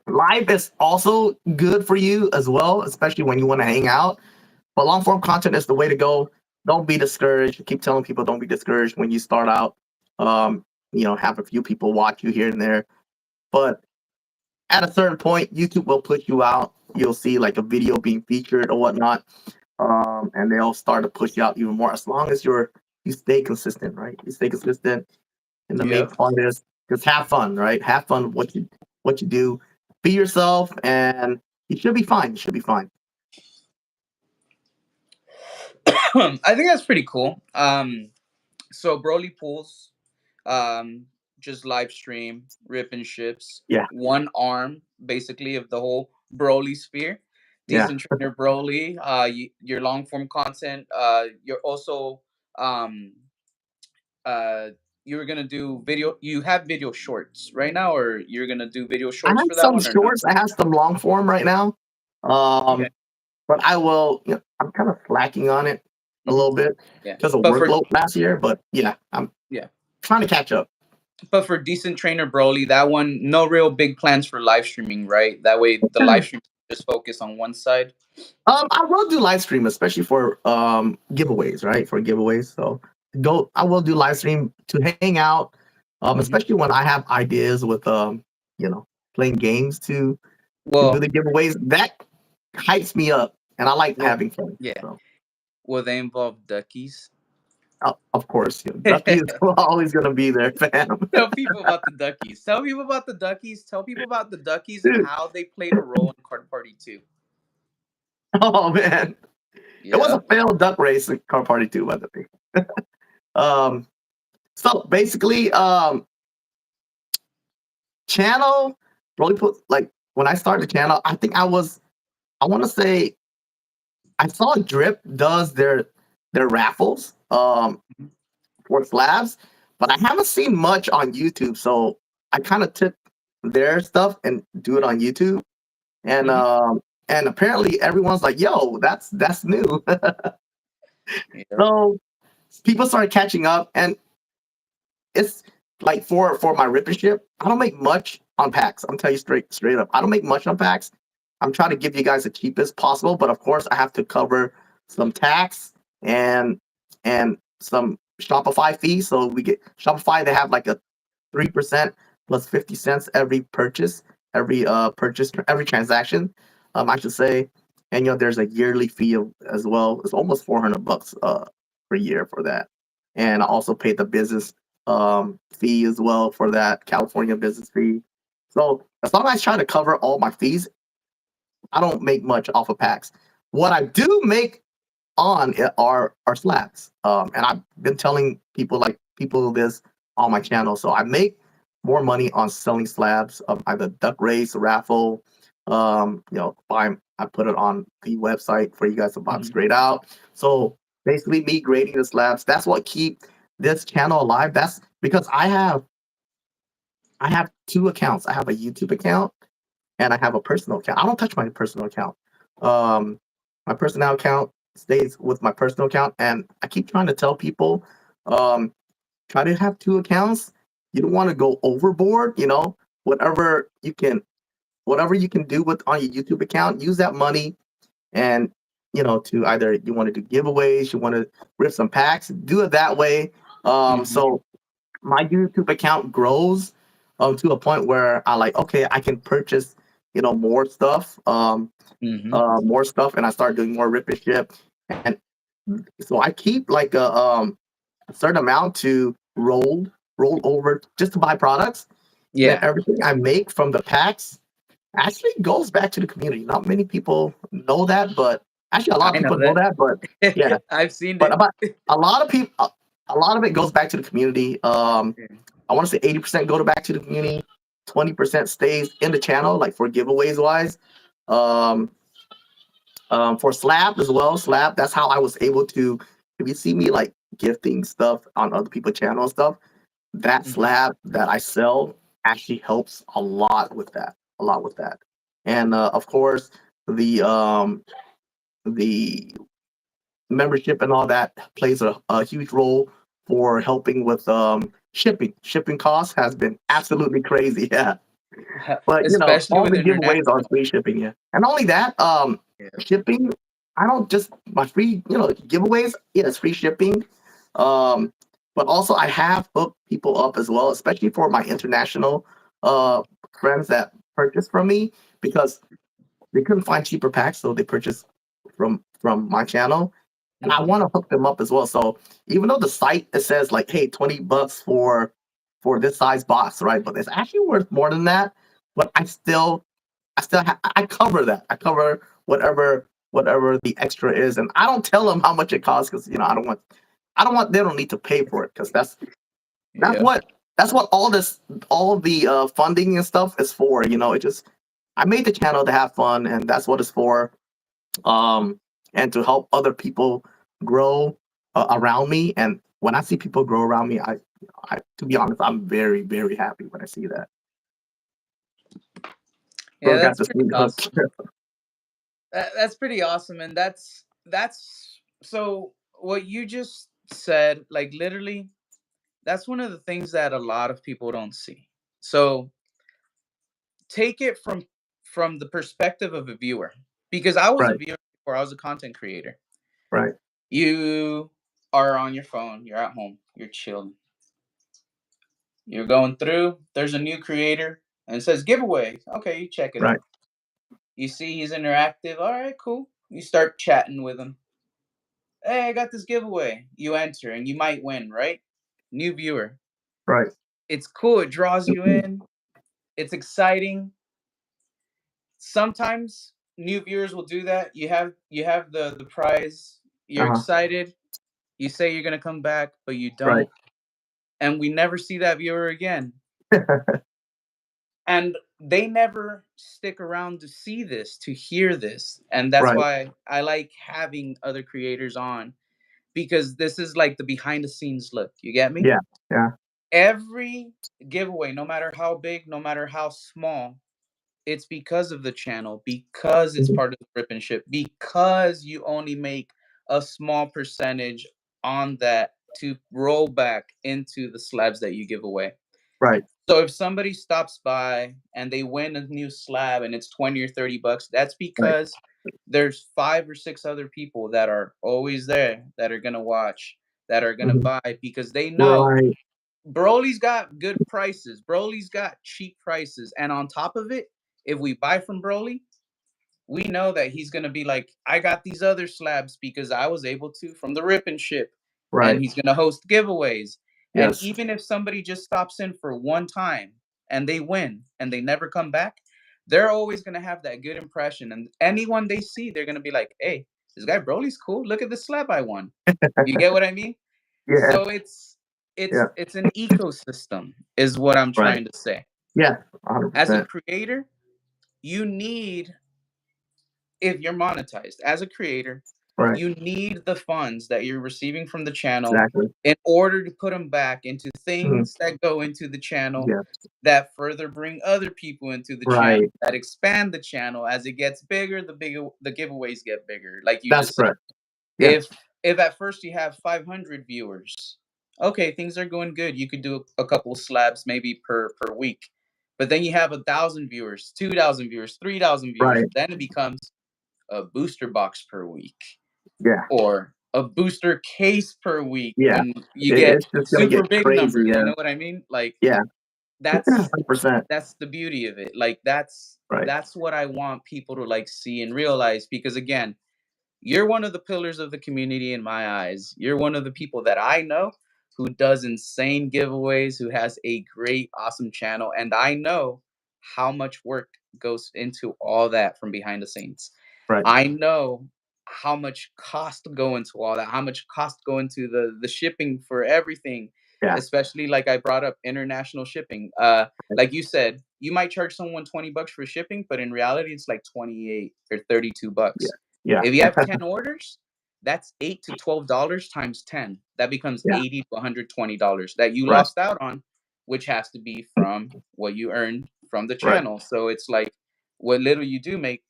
Live is also good for you as well, especially when you want to hang out, but long form content is the way to go. Don't be discouraged. Keep telling people don't be discouraged when you start out. um have a few people watch you here and there, but at a certain point YouTube will put you out. You'll see like a video being featured or whatnot, and they'll start to push you out even more as long as you stay consistent, right? You stay consistent. And the main Yep. part is just have fun, right? Have fun with what you do. Be yourself, and you should be fine. You should be fine. I think that's pretty cool. So Broly pools, just live stream, ripping ships, Yeah, one arm basically of the whole Broly sphere. yeah. Decent trainer Broly, your long form content. You're also um uh you were gonna do video. You have video shorts right now, or you're gonna do video I shorts have for that some one, or no? shorts. I have some long form right now. Okay. But I will. I'm kind of slacking on it a Hmm. little bit Yeah, because of but for workload last year. But yeah, I'm yeah, trying to catch up. but for decent trainer Broly, that one, no real big plans for live streaming, right? That way the live stream just focus on one side. I will do live stream, especially for giveaways, right? For giveaways, so go. I will do live stream to hang out, Hmm. especially when I have ideas with you know, playing games to do Well, the giveaways. That hypes me up, and I like well, having fun. yeah. So, Will they involve duckies? of course, Ducky is always gonna be there, fam. Tell people about the duckies. Tell people about the duckies. Tell people about the duckies and Dude, how they played a role in Card Party 2. oh man, it was a Yeah. failed duck race in Car Party 2, by the way. Um, so basically, channel really put like when I started the channel, I think I want to say I saw Drip does their raffles Mhm. for slabs, but I haven't seen much on YouTube. So I kind of took their stuff and do it on YouTube, and Mhm. um and apparently everyone's like, "Yo, that's new." Yep. So people started catching up, and it's like for my ripping ship, I don't make much on packs. I'm telling you straight up, I don't make much on packs. I'm trying to give you guys the cheapest possible, but of course I have to cover some tax and some Shopify fees. So we get Shopify. They have like a 3% plus 50 cents every purchase, every transaction. I should say, and there's a yearly fee as well. It's almost $400 per year for that, and I also paid the business fee as well for that California business fee. So as long as I try to cover all my fees, I don't make much off of packs. What I do make on it are slabs. And I've been telling people this on my channel. So I make more money on selling slabs of either duck race, raffle. I put it on the website for you guys to buy them Mhm. straight out. So basically, me grading the slabs. That's what keep this channel alive. That's because I have two accounts. I have a YouTube account and I have a personal account. I don't touch my personal account. Um, my personal account stays with my personal account, and I keep trying to tell people, um, try to have two accounts. You don't want to go overboard. Whatever you can, whatever you can do with on your YouTube account, use that money and to either you want to do giveaways, you want to rip some packs, do it that way. Mhm. So my YouTube account grows to a point where I like, okay, I can purchase, more stuff, Mhm. and I start doing more rip and ship. And so I keep like a certain amount to roll over just to buy products. And then Yeah. everything I make from the packs actually goes back to the community. Not many people know that, but actually a lot of I people know know that. But yeah, that. I've seen but it. about a lot of people, a lot of it goes back to the community. Yeah. I want to say 80% go to back to the community, 20% stays in the channel, like for giveaways wise. Um, for Slab as well, Slab, that's how I was able to. If you see me like gifting stuff on other people's channel and stuff, that Mhm. slab that I sell actually helps a lot with that. A lot with that. And of course, the um, the membership and all that plays a huge role for helping with shipping. Shipping costs has been absolutely crazy. Yeah. But Especially all with the giveaways are international. free shipping, yeah. And not only that, Yeah. shipping, I don't just my free, giveaways, yeah, it's free shipping. Um, but also I have hooked people up as well, especially for my international uh friends that purchase from me because they couldn't find cheaper packs, so they purchased from my channel. And I Mhm. want to hook them up as well. So even though the site it says like, hey, $20 for for this size box, right? But it's actually worth more than that. But I cover that. I cover whatever the extra is, and I don't tell them how much it costs because I don't want they don't need to pay for it because that's Yeah. what that's what all the funding and stuff is for. It just I made the channel to have fun, and that's what it's for. Um, and to help other people grow around me. And when I see people grow around me, I to be honest, I'm very very happy when I see that. Yeah, Bro got that's the pretty sweet hook. awesome. That's pretty awesome, and that's so what you just said. Like literally, that's one of the things that a lot of people don't see. So take it from the perspective of a viewer, because I was a Right, viewer before I was a content creator. right, You are on your phone, you're at home, you're chilling, you're going through. There's a new creator, and it says giveaway. Okay, you check it right, out. You see he's interactive. All right, cool. You start chatting with him. Hey, I got this giveaway. You enter and you might win, right? New viewer. right. It's cool. It draws you in. It's exciting. Sometimes new viewers will do that. You have the prize. You're Uh-huh. excited. You say you're gonna come back, but you Right, don't, and we never see that viewer again. And they never stick around to see this, to hear this, and that's right. why I like having other creators on, because this is like the behind the scenes look. You get me? Yeah, yeah. Every giveaway, no matter how big, no matter how small, it's because of the channel, because it's Mhm. part of the rip and ship, because you only make a small percentage on that to roll back into the slabs that you give away. Right. So if somebody stops by and they win a new slab and it's 20 or 30 bucks, that's Right. because there's 5 or 6 other people that are always there that are going to watch, that are going to Mhm. buy, because they know Right. Broly's got good prices. Broly's got cheap prices. And on top of it, if we buy from Broly, we know that he's going to be like, I got these other slabs because I was able to from the rip and ship. And Right. he's going to host giveaways. And Yes. even if somebody just stops in for one time and they win and they never come back, they're always going to have that good impression. And anyone they see, they're going to be like, hey, this guy Broly's cool. Look at the slab I won. You get what I mean? Yeah. So it's it's Yeah. it's an ecosystem is what I'm Right. trying to say. Yeah. As a 100%. creator, you need, if you're monetized as a creator, Right. you need the funds that you're receiving from the channel Exactly. in order to put them back into Mhm. things that go into the channel, Yeah. that further bring other people into the channel, Right. that expand the channel. As it gets bigger, the bigger the giveaways get bigger. Like you That's just said, correct. Yeah. if if at first you have 500 viewers, okay, things are going good. You could do a couple slabs maybe per week. But then you have 1,000 viewers, 2,000 viewers, 3,000 viewers. Right. Then it becomes a booster box per week, Yeah. or a booster case per week Yeah. when you get It's just gonna super get big crazy. numbers. You Yeah. know what I mean? Like Yeah. that's 100%. that's the beauty of it. Like that's Right. that's what I want people to like see and realize, because again, you're one of the pillars of the community in my eyes. You're one of the people that I know who does insane giveaways, who has a great, awesome channel. And I know how much work goes into all that from behind the scenes. Right. I know how much cost go into all that, how much cost go into the shipping for everything, Yeah. especially like I brought up international shipping. Right. Like you said, you might charge someone 20 bucks for shipping, but in reality it's like 28 or 32 Yeah. bucks. Yeah. If you have 10 orders, that's $8 to $12 times 10. That becomes Yeah. $80 to $120 that you Right. lost out on, which has to be from what you earned from the Right. channel. So it's like what little you do make,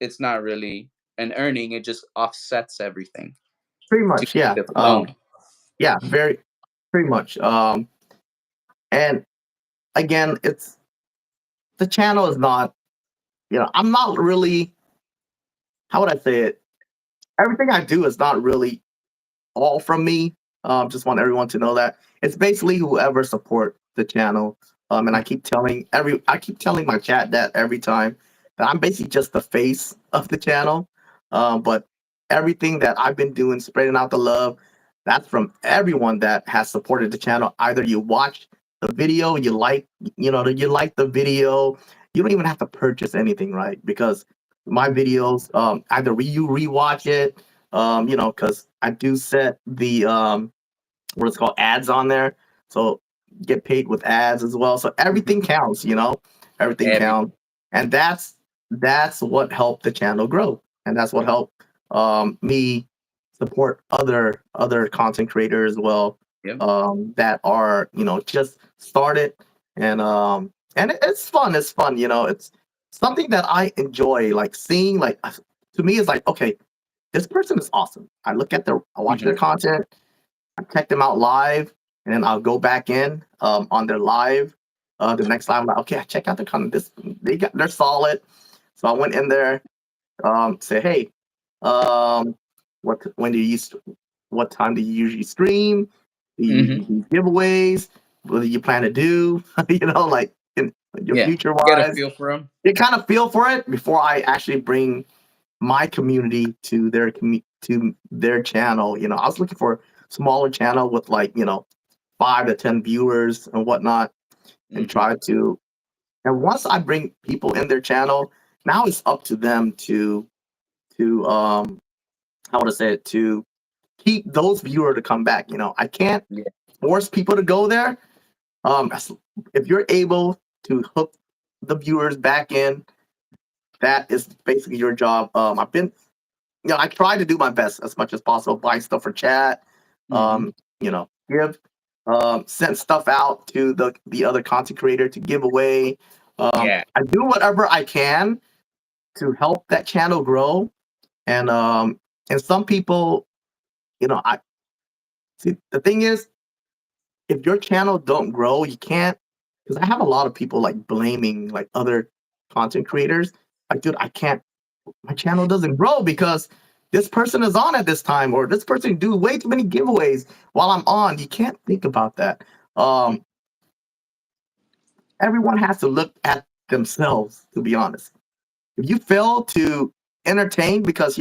it's not really an earning, it just offsets everything Pretty to much. keep Yeah. it flowing. Yeah. Very. Pretty much. And again, it's the channel is not. I'm not really. How would I say it? Everything I do is not really all from me. Just want everyone to know that it's basically whoever support the channel. And Mm. I keep telling my chat that every time that I'm basically just the face of the channel. But everything that I've been doing, spreading out the love, that's from everyone that has supported the channel. Either you watch the video, you like, you like the video, you don't even have to purchase anything, right? Because my videos, either you rewatch it, because I do set the what it's called ads on there, so get paid with ads as well. So Mhm. everything counts, everything Everything. counts, and that's what helped the channel grow, and that's what helped me support other content creators as well, Yep. that are just started, and it's fun. It's fun. It's something that I enjoy, like seeing. Like to me, it's like, okay, this person is awesome. I watch their Mhm. content, I check them out live, and then I'll go back in on their live. The next live, I'm like, okay, I check out the content. They're solid. So I went in there, say, hey, um, when do you what time do you usually stream? Do you Mhm. usually do giveaways? What do you plan to do? Like in your Yeah. future Get a wise. feel for them. You kind of feel for it before I actually bring my community to their channel. I was looking for a smaller channel with like 5 to 10 viewers and whatnot, and Mhm. try to. And once I bring people in their channel, now it's up to them to how would I say it, to keep those viewers to come back. I can't Yeah. force people to go there. If you're able to hook the viewers back in, that is basically your job. I try to do my best as much as possible, buy stuff for chat, Mhm. give, send stuff out to the other content creator to give away. Yeah. I do whatever I can to help that channel grow, and some people, I see. The thing is, if your channel don't grow, you can't. Because I have a lot of people like blaming like other content creators. Like, dude, I can't. My channel doesn't grow because this person is on at this time, or this person do way too many giveaways while I'm on. You can't think about that. Mm. Um, Everyone has to look at themselves, to be honest. If you fail to entertain, because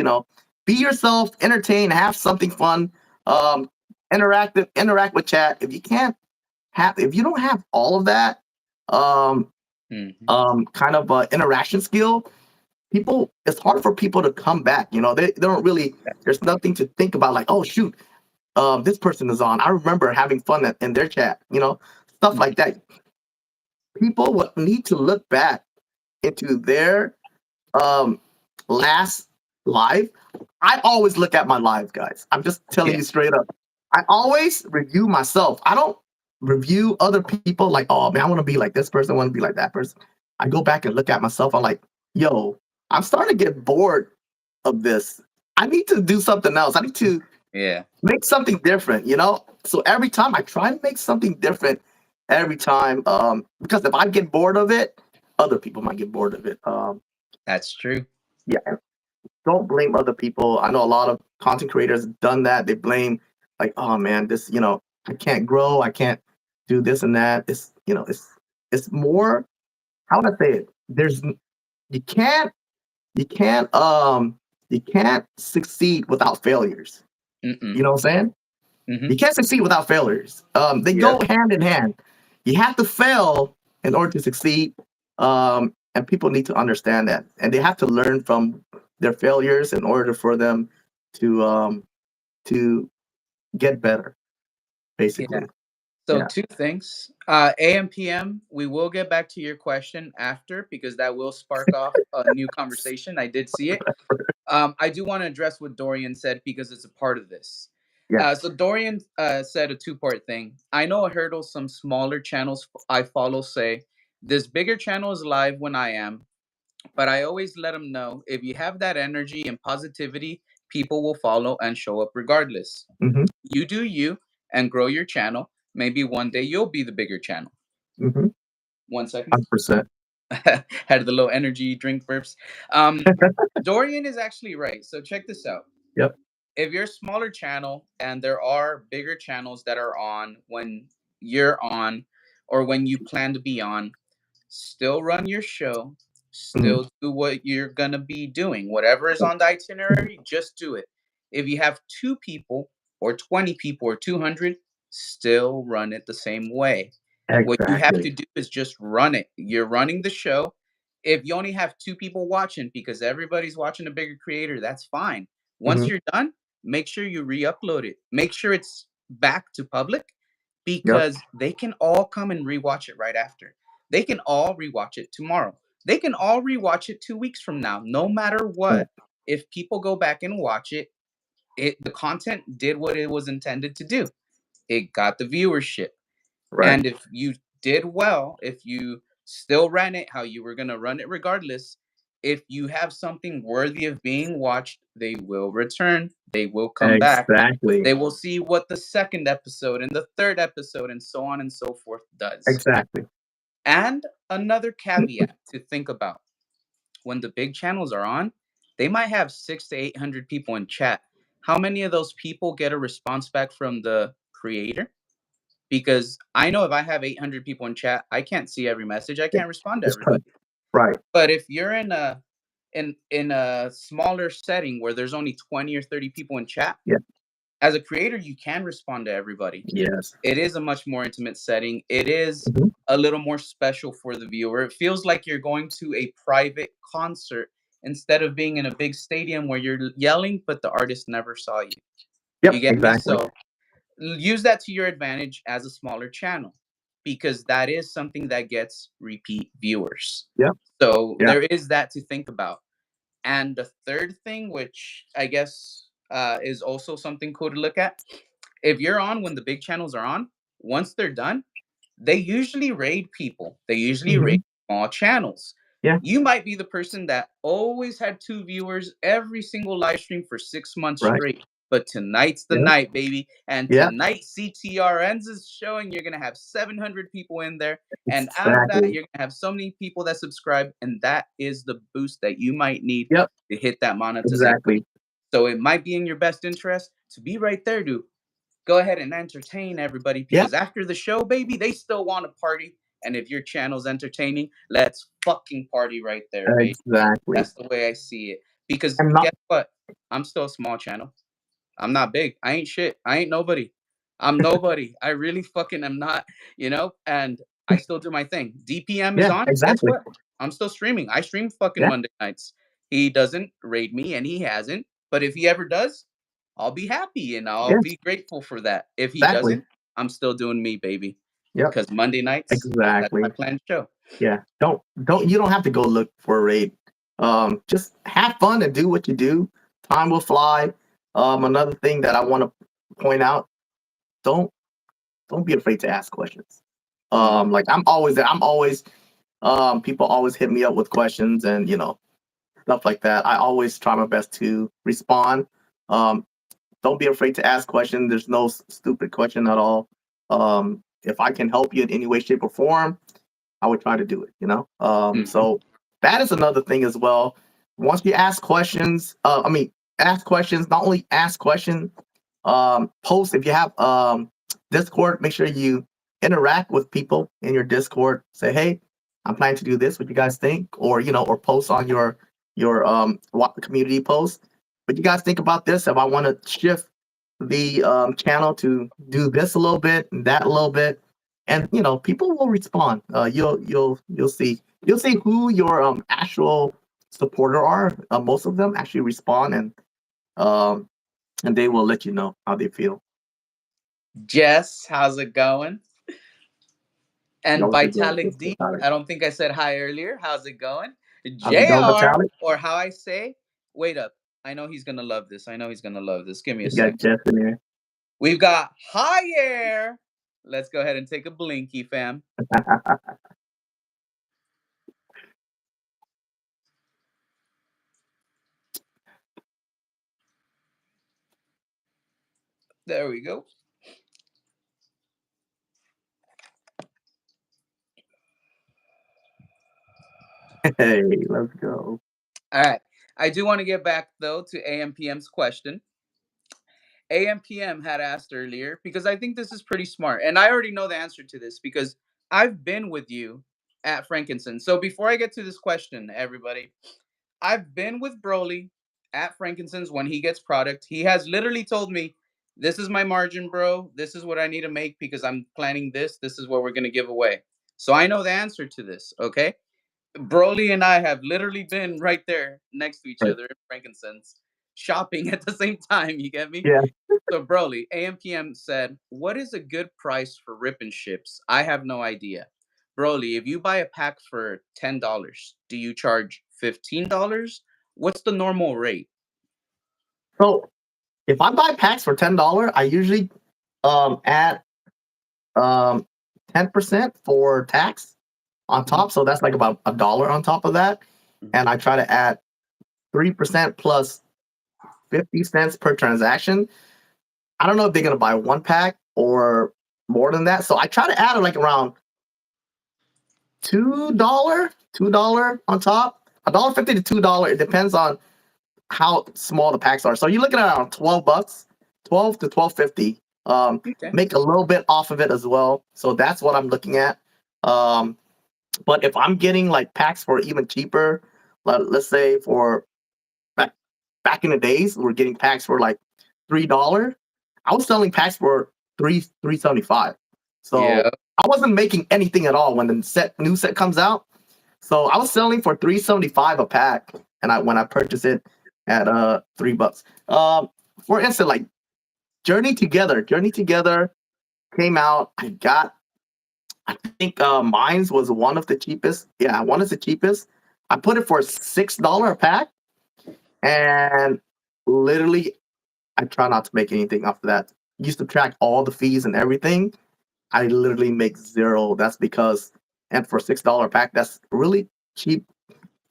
be yourself, entertain, have something fun, um, interact with chat. If you don't have all of that, um, Mhm. kind of interaction skill, people it's hard for people to come back. They don't really. There's nothing to think about. Like, oh shoot, this person is on. I remember having fun in their chat. Stuff Mhm. like that. People would need to look back into their um last live. I always look at my live, guys. I'm just telling Yeah. you straight up. I always review myself. I don't review other people like, oh man, I want to be like this person, I want to be like that person. I go back and look at myself. I'm like, yo, I'm starting to get bored of this. I need to do something else. I need to Yeah. make something different. So every time I try to make something different every time, because if I get bored of it, other people might get bored of it. That's true. Yeah, don't blame other people. I know a lot of content creators have done that. They blame like, oh man, this, I can't grow, I can't do this and that. It's more, how would I say it? You can't you can't you can't succeed without failures. Mm-mm. You know what I'm saying? You Mhm. can't succeed without failures. They Yep. go hand in hand. You have to fail in order to succeed, and people need to understand that, and they have to learn from their failures in order for them to um, to get better. Yeah. Basically, So yeah. two things. AM PM, we will get back to your question after because that will spark off a new conversation. I did see it. I do want to address what Dorian said because it's a part of this. Yeah. So Dorian said a two-part thing. I know a hurdle some smaller channels I follow say this bigger channel is live when I am, but I always let them know if you have that energy and positivity, people will follow and show up regardless. Mm-hmm. You do you and grow your channel. Maybe one day you'll be the bigger channel. Mm-hmm. 1 second. 100%. Had the little energy drink burps. Um, Dorian is actually right. So check this out. Yep. If you're a smaller channel and there are bigger channels that are on when you're on or when you plan to be on, still run your show, Mm-hmm. still do what you're going to be doing. Whatever is on the itinerary, just do it. If you have 2 people or 20 people or 200, still run it the same way. What you have Exactly. to do is just run it. You're running the show. If you only have 2 people watching because everybody's watching a bigger creator, that's fine. Once Hmm. you're done, make sure you re-upload it. Make sure it's back to public Yep. because they can all come and rewatch it right after. They can all rewatch it tomorrow. They can all rewatch it 2 weeks from now, no matter Right. what. If people go back and watch it, the content did what it was intended to do. It got the viewership. Right. And if you did well, if you still ran it how you were going to run it regardless, if you have something worthy of being watched, they will return. They will come back. Exactly. They will see what the second episode and the third episode and so on and so forth does. Exactly. And another caveat to think about when the big channels are on, they might have 6 to 800 people in chat. How many of those people get a response back from the creator? Because I know if I have 800 people in chat, I can't see every message. I Yeah. can't respond to It's tough. everybody. Right. But if you're in a smaller setting where there's only 20 or 30 people in chat, Yeah. as a creator, you can respond to everybody. Yes. It is a much more intimate setting. It is Hmm. a little more special for the viewer. It feels like you're going to a private concert instead of being in a big stadium where you're yelling, but the artist never saw you. You Yep. get me? Exactly. So use that to your advantage as a smaller channel because that is something that gets repeat viewers. Yep. So Yeah. there is that to think about. And the third thing, which I guess is also something cool to look at, if you're on when the big channels are on, once they're done, they usually raid people. They usually raid Hmm. small channels. Yeah. You might be the person that always had 2 viewers every single live stream for 6 months Right. straight. But tonight's the Yeah. night, baby. And Yeah. tonight, CTRNs is showing you're going to have 700 people in there. And out of that, Exactly. you're going to have so many people that subscribe. And that is the boost that you might need Yep. to hit that monetization. Exactly. So it might be in your best interest to be right there, dude. Go ahead and entertain everybody Yep. because after the show, baby, they still want to party. And if your channel's entertaining, let's fucking party right there, baby. Exactly. That's the way I see it. Because And not. guess what? I'm still a small channel. I'm not big. I ain't shit. I ain't nobody. I'm nobody. I really fucking am not, and I still do my thing. DPM is Yeah. on. Guess Exactly. what? I'm still streaming. I stream fucking Yeah. Monday nights. He doesn't raid me and he hasn't. But if he ever does, I'll be happy and I'll Yes. be grateful for that. If he Exactly. doesn't, I'm still doing me, baby. Yep. Because Monday nights, that's my Exactly. planned show. Yeah. Don't you don't have to go look for a raid. Just have fun and do what you do. Time will fly. Another thing that I want to point out, don't don't be afraid to ask questions. Mhm. Like I'm always people always hit me up with questions and stuff like that. I always try my best to respond. Um, don't be afraid to ask questions. There's no stupid question at all. If I can help you in any way, shape, or form, I would try to do it. Mhm. So that is another thing as well. Once you ask questions, ask questions. Not only ask questions, post if you have Discord. Make sure you interact with people in your Discord. Say, hey, I'm planning to do this. What you guys think? Or post on your community post. What you guys think about this? If I want to shift the channel to do this a little bit and that a little bit, and people will respond. You'll see who your actual supporter are. Most of them actually respond, um, and they will let you know how they feel. Jess, how's it going? That And was a good, Vitalik good D, topic. I don't think I said hi earlier. How's it going? How's it going, JR, Vitalik? or how I say, wait up. I know he's gonna love this. I know he's gonna love this. Give me a You got second. Jess in there. We've got Higher. Let's go ahead and take a blinky, fam. There we go. Hey, let's go. All right. I do want to get back though to AMPM's question. AMPM had asked earlier because I think this is pretty smart, and I already know the answer to this because I've been with you at Frankinson. So before I get to this question, everybody, I've been with Broly at Frankinson's when he gets product. He has literally told me, This is my margin, bro. This is what I need to make because I'm planning this. This is what we're going to give away. So I know the answer to this. Okay. Broly and I have literally been right there next to each Right. other in frankincense, shopping at the same time. You get me? Yeah. So Broly, AMPM said, "What is a good price for ripping ships? I have no idea." Broly, if you buy a pack for $10, do you charge $15? What's the normal rate? So if I buy packs for $10, I usually add um 10% for tax on Mhm. top. So that's like about $1 on top of that. Mhm. And I try to add 3% plus 50 cents per transaction. I don't know if they're gonna buy one pack or more than that. So I try to add like around $2 on top. $1.50 to $2. It depends on how small the packs are. So you're looking at around $12, 12 to 12.50. Okay. Make a little bit off of it as well. So that's what I'm looking at. Um, but if I'm getting like packs for even cheaper, let's say for back back in the days, we're getting packs for like $3. I was selling packs for three 3.75. Yeah. So I wasn't making anything at all when the new set comes out. So I was selling for 3.75 a pack, and I when I purchased it at $3. For instance, like Journey Together came out. I think mine's was one of the cheapest. Yeah, one is the cheapest. I put it for $6 a pack, and literally I try not to make anything off of that. You subtract all the fees and everything, I literally make zero. That's because, and for $6 pack, that's really cheap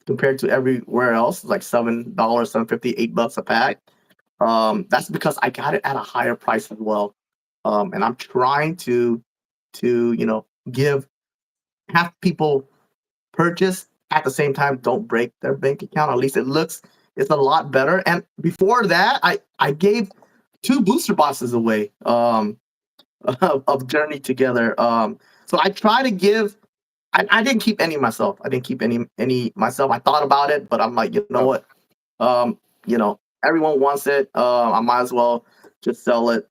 compared to everywhere else, like $7, 7.50, $8 a pack. That's because I got it at a higher price as well. And I'm trying to give have people purchase at the same time, don't break their bank account. At least it's a lot better. And before that, I gave two booster boxes away of Journey Together. So I try to give. I didn't keep any myself. I didn't keep any myself. I thought about it, but I'm like, you know Oh, what? Um, Everyone wants it. I might as well just sell it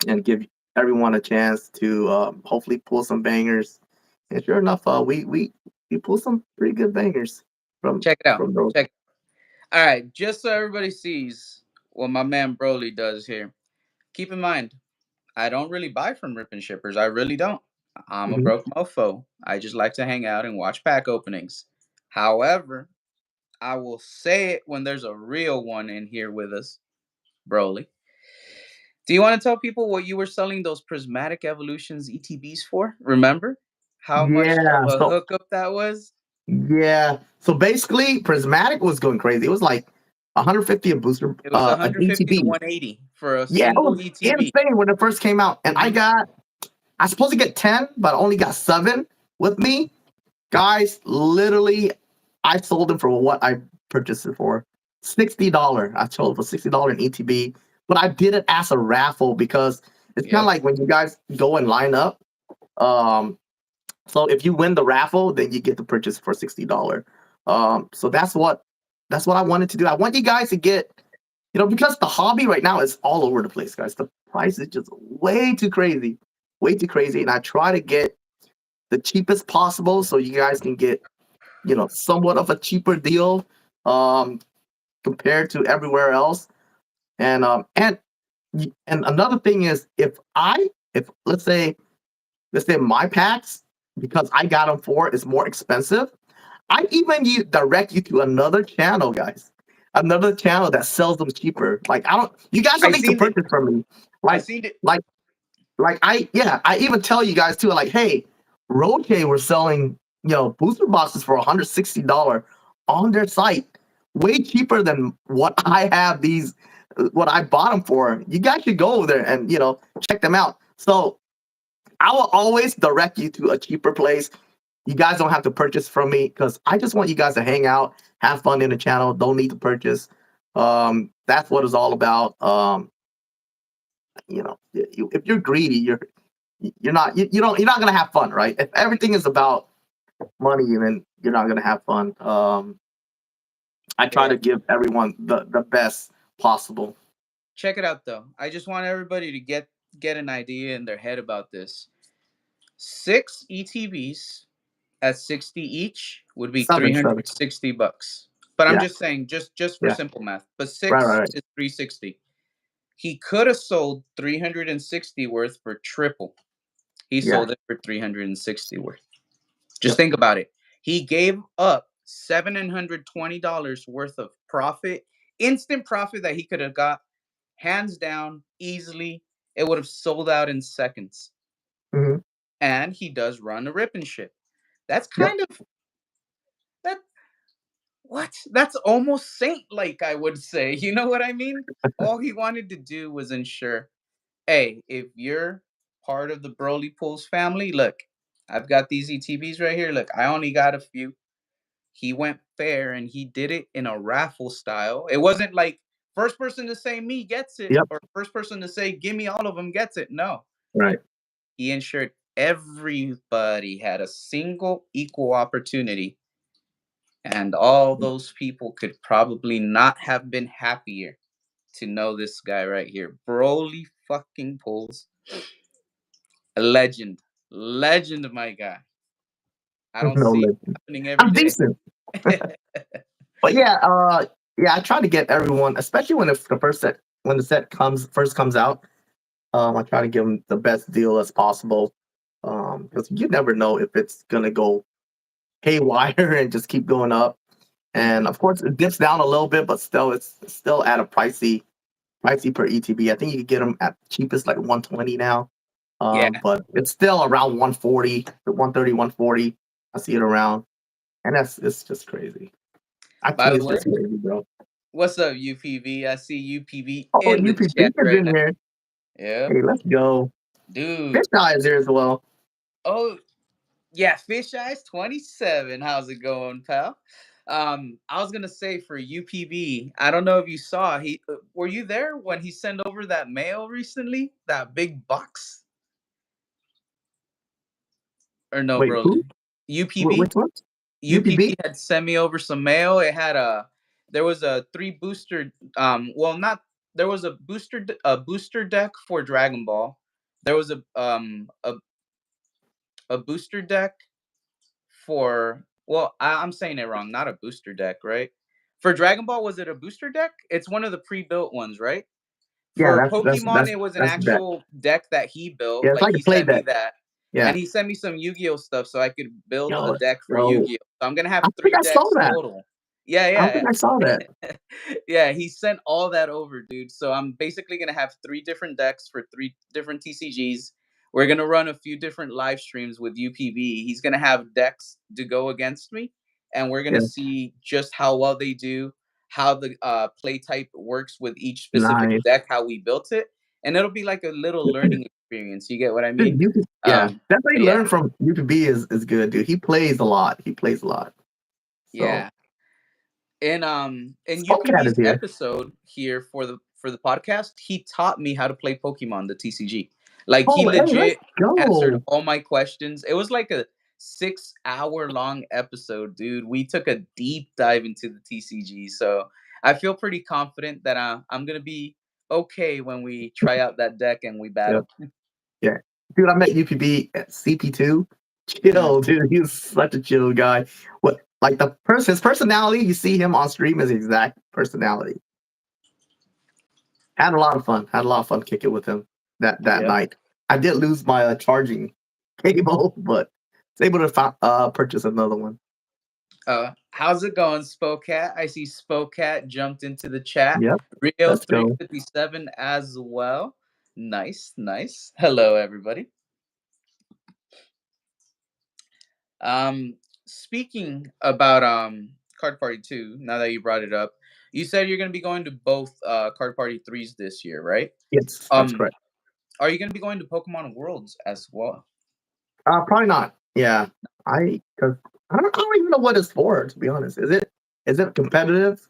and give everyone a chance to hopefully pull some bangers. And sure enough, we pull some pretty good bangers check it out. from those. Check. All right. Just so everybody sees what my man Broly does here. Keep in mind, I don't really buy from ripping shippers. I really don't. I'm a Mhm. broke mofo. I just like to hang out and watch pack openings. However, I will say it when there's a real one in here with us, Broly. Do you want to tell people what you were selling those prismatic evolutions ETBs for? Remember how much of Yeah. a So hookup that was? yeah. So basically, Prismatic was going crazy. It was like 150 a booster, It was an 150 to ETB. 180 for a Yeah, it single was ETB. insane when it first came out. And Hmm. I was supposed to get 10, but I only got 7 with me. Guys, literally, I sold them for what I purchased it for. $60. I sold it for $60 in ETB. But I did it as a raffle because it's kind of Yep. like when you guys go and line up. Um, so if you win the raffle, then you get to purchase for $60. So that's what I wanted to do. I want you guys to get, because the hobby right now is all over the place, guys. The price is just way too crazy, and I try to get the cheapest possible so you guys can get, somewhat of a cheaper deal um, compared to everywhere else. And another thing is, if let's say my packs, because I got them for is more expensive, I even direct you to another channel, guys. Another channel that sells them cheaper. Like I don't, you guys I don't need to seen it. purchase from me. I Like, seen it. like, I even tell you guys too. Like, hey, Roche were selling, booster boxes for $160 on their site, way cheaper than what I bought them for. You guys should go over there and check them out. So I will always direct you to a cheaper place. You guys don't have to purchase from me because I just want you guys to hang out, have fun in the channel. Don't need to purchase. That's what it's all about. If you're greedy, you're not gonna have fun, right? If everything is about money, then you're not gonna have fun. I try Yeah. to give everyone the best possible. check it out though. I just want everybody to get an idea in their head about this. Six ETBs at 60 each would be Seven, seven. 360 bucks. But I'm Yeah, just saying, just for yeah. simple math. But Right, right, six right. is 360. He could have sold 360 worth for triple. He Yeah. sold it for 360 worth. Just Yep. think about it. He gave up $720 worth of profit, instant profit that he could have got hands down easily. It would have sold out in seconds. Hmm. And he does run a rip and ship. That's Yep. kind of that what? That's almost saint like, I would say. You know what I mean? All he wanted to do was ensure, hey, if you're part of the Broly Pools family, look, I've got these ETBs right here. Look, I only got a few. He went fair and he did it in a raffle style. It wasn't like first person to say me gets it Yep. or first person to say give me all of them gets it. No, Right. he ensured everybody had a single equal opportunity. And all those people could probably not have been happier to know this guy right here. Broly fucking Pulls. A legend. Legend, my guy. I don't No see it legend. happening every I'm day. decent. But yeah, I try to get everyone, especially when the first set when the set first comes out. I try to give them the best deal as possible. Because you never know if it's gonna go haywire and just keep going up. And of course, it dips down a little bit, but still, it's still at a pricey per ETB. I think you can get them at cheapest like 120 now. Yeah. But it's still around 140, 130, 140. I see it around, and it's just crazy. By Actually, the it's way, just crazy, bro. what's up, UPV? I see UPV Oh, in the UPP chat is right in now. here. Yep. Hey, let's go. Fish Dude. Eye is here as well. Oh, yeah, Fish Eyes 27. How's it going, pal? I was gonna say for UPV, I don't know if you saw were you there when he sent over that mail recently? That big box? Or no, Wait, who? Broly? UPV? Which one? UPV UPB? had sent me over some mail. It had there was a three booster well not there was a booster deck for Dragon Ball. There was a booster deck for well, I'm saying it wrong, not a booster deck, right? For Dragon Ball, was it a booster deck? It's one of the pre-built ones, right? Yeah, For that's that's Pokemon, that's it was an that's the bet. actual deck that he built. Yeah, it's Like like a he play sent me deck. that, and Yeah. he sent me some Yu-Gi-Oh stuff so I could build a Yo, deck for yo, Yu-Gi-Oh. So I'm gonna have I think three I saw decks that. total. Yeah, I don't think I saw yeah, that. yeah. He sent all that over, dude. So I'm basically gonna have three different decks for three different TCGs. We're gonna run a few different live streams with UPV. He's gonna have decks to go against me, and we're gonna Yeah, see just how well they do, how the play type works with each specific nice. deck, how we built it, and it'll be like a little learning experience. You get what I Dude, mean? yeah, definitely But yeah, learn from UPB is good, dude. He plays a lot. He plays a lot. So yeah. In Skullcat is UPV's here. episode here for the podcast, he taught me how to play Pokemon the TCG. Like he Oh, hey, let's legit answered go. all my questions. It was like a 6 hour long episode, dude. We took a deep dive into the TCG. So I feel pretty confident that I'm gonna be okay when we try out that deck and we Yeah, battle. yeah. Dude, I met UPB at CP2. Mm. Chill, dude. He's such a chill guy. What like his personality, you see him on stream is exact personality. Had a lot of fun. Had a lot of fun kicking with him that Yep. night. I did lose my charging cable, but was able to purchase another one. How's it going, Spocat? I see Spocat jumped into the chat. Yep. Rio Let's go. 357 as well. Nice, nice. Hello, everybody. Um, Speaking about Card Party 2, now that you brought it up, you said you're gonna be going to both Card Party 3s this year, right? Yes, that's Um, correct. are you gonna be going to Pokemon Worlds as well? Probably not. Yeah, because I don't even know what it's for. To be honest, is it competitive?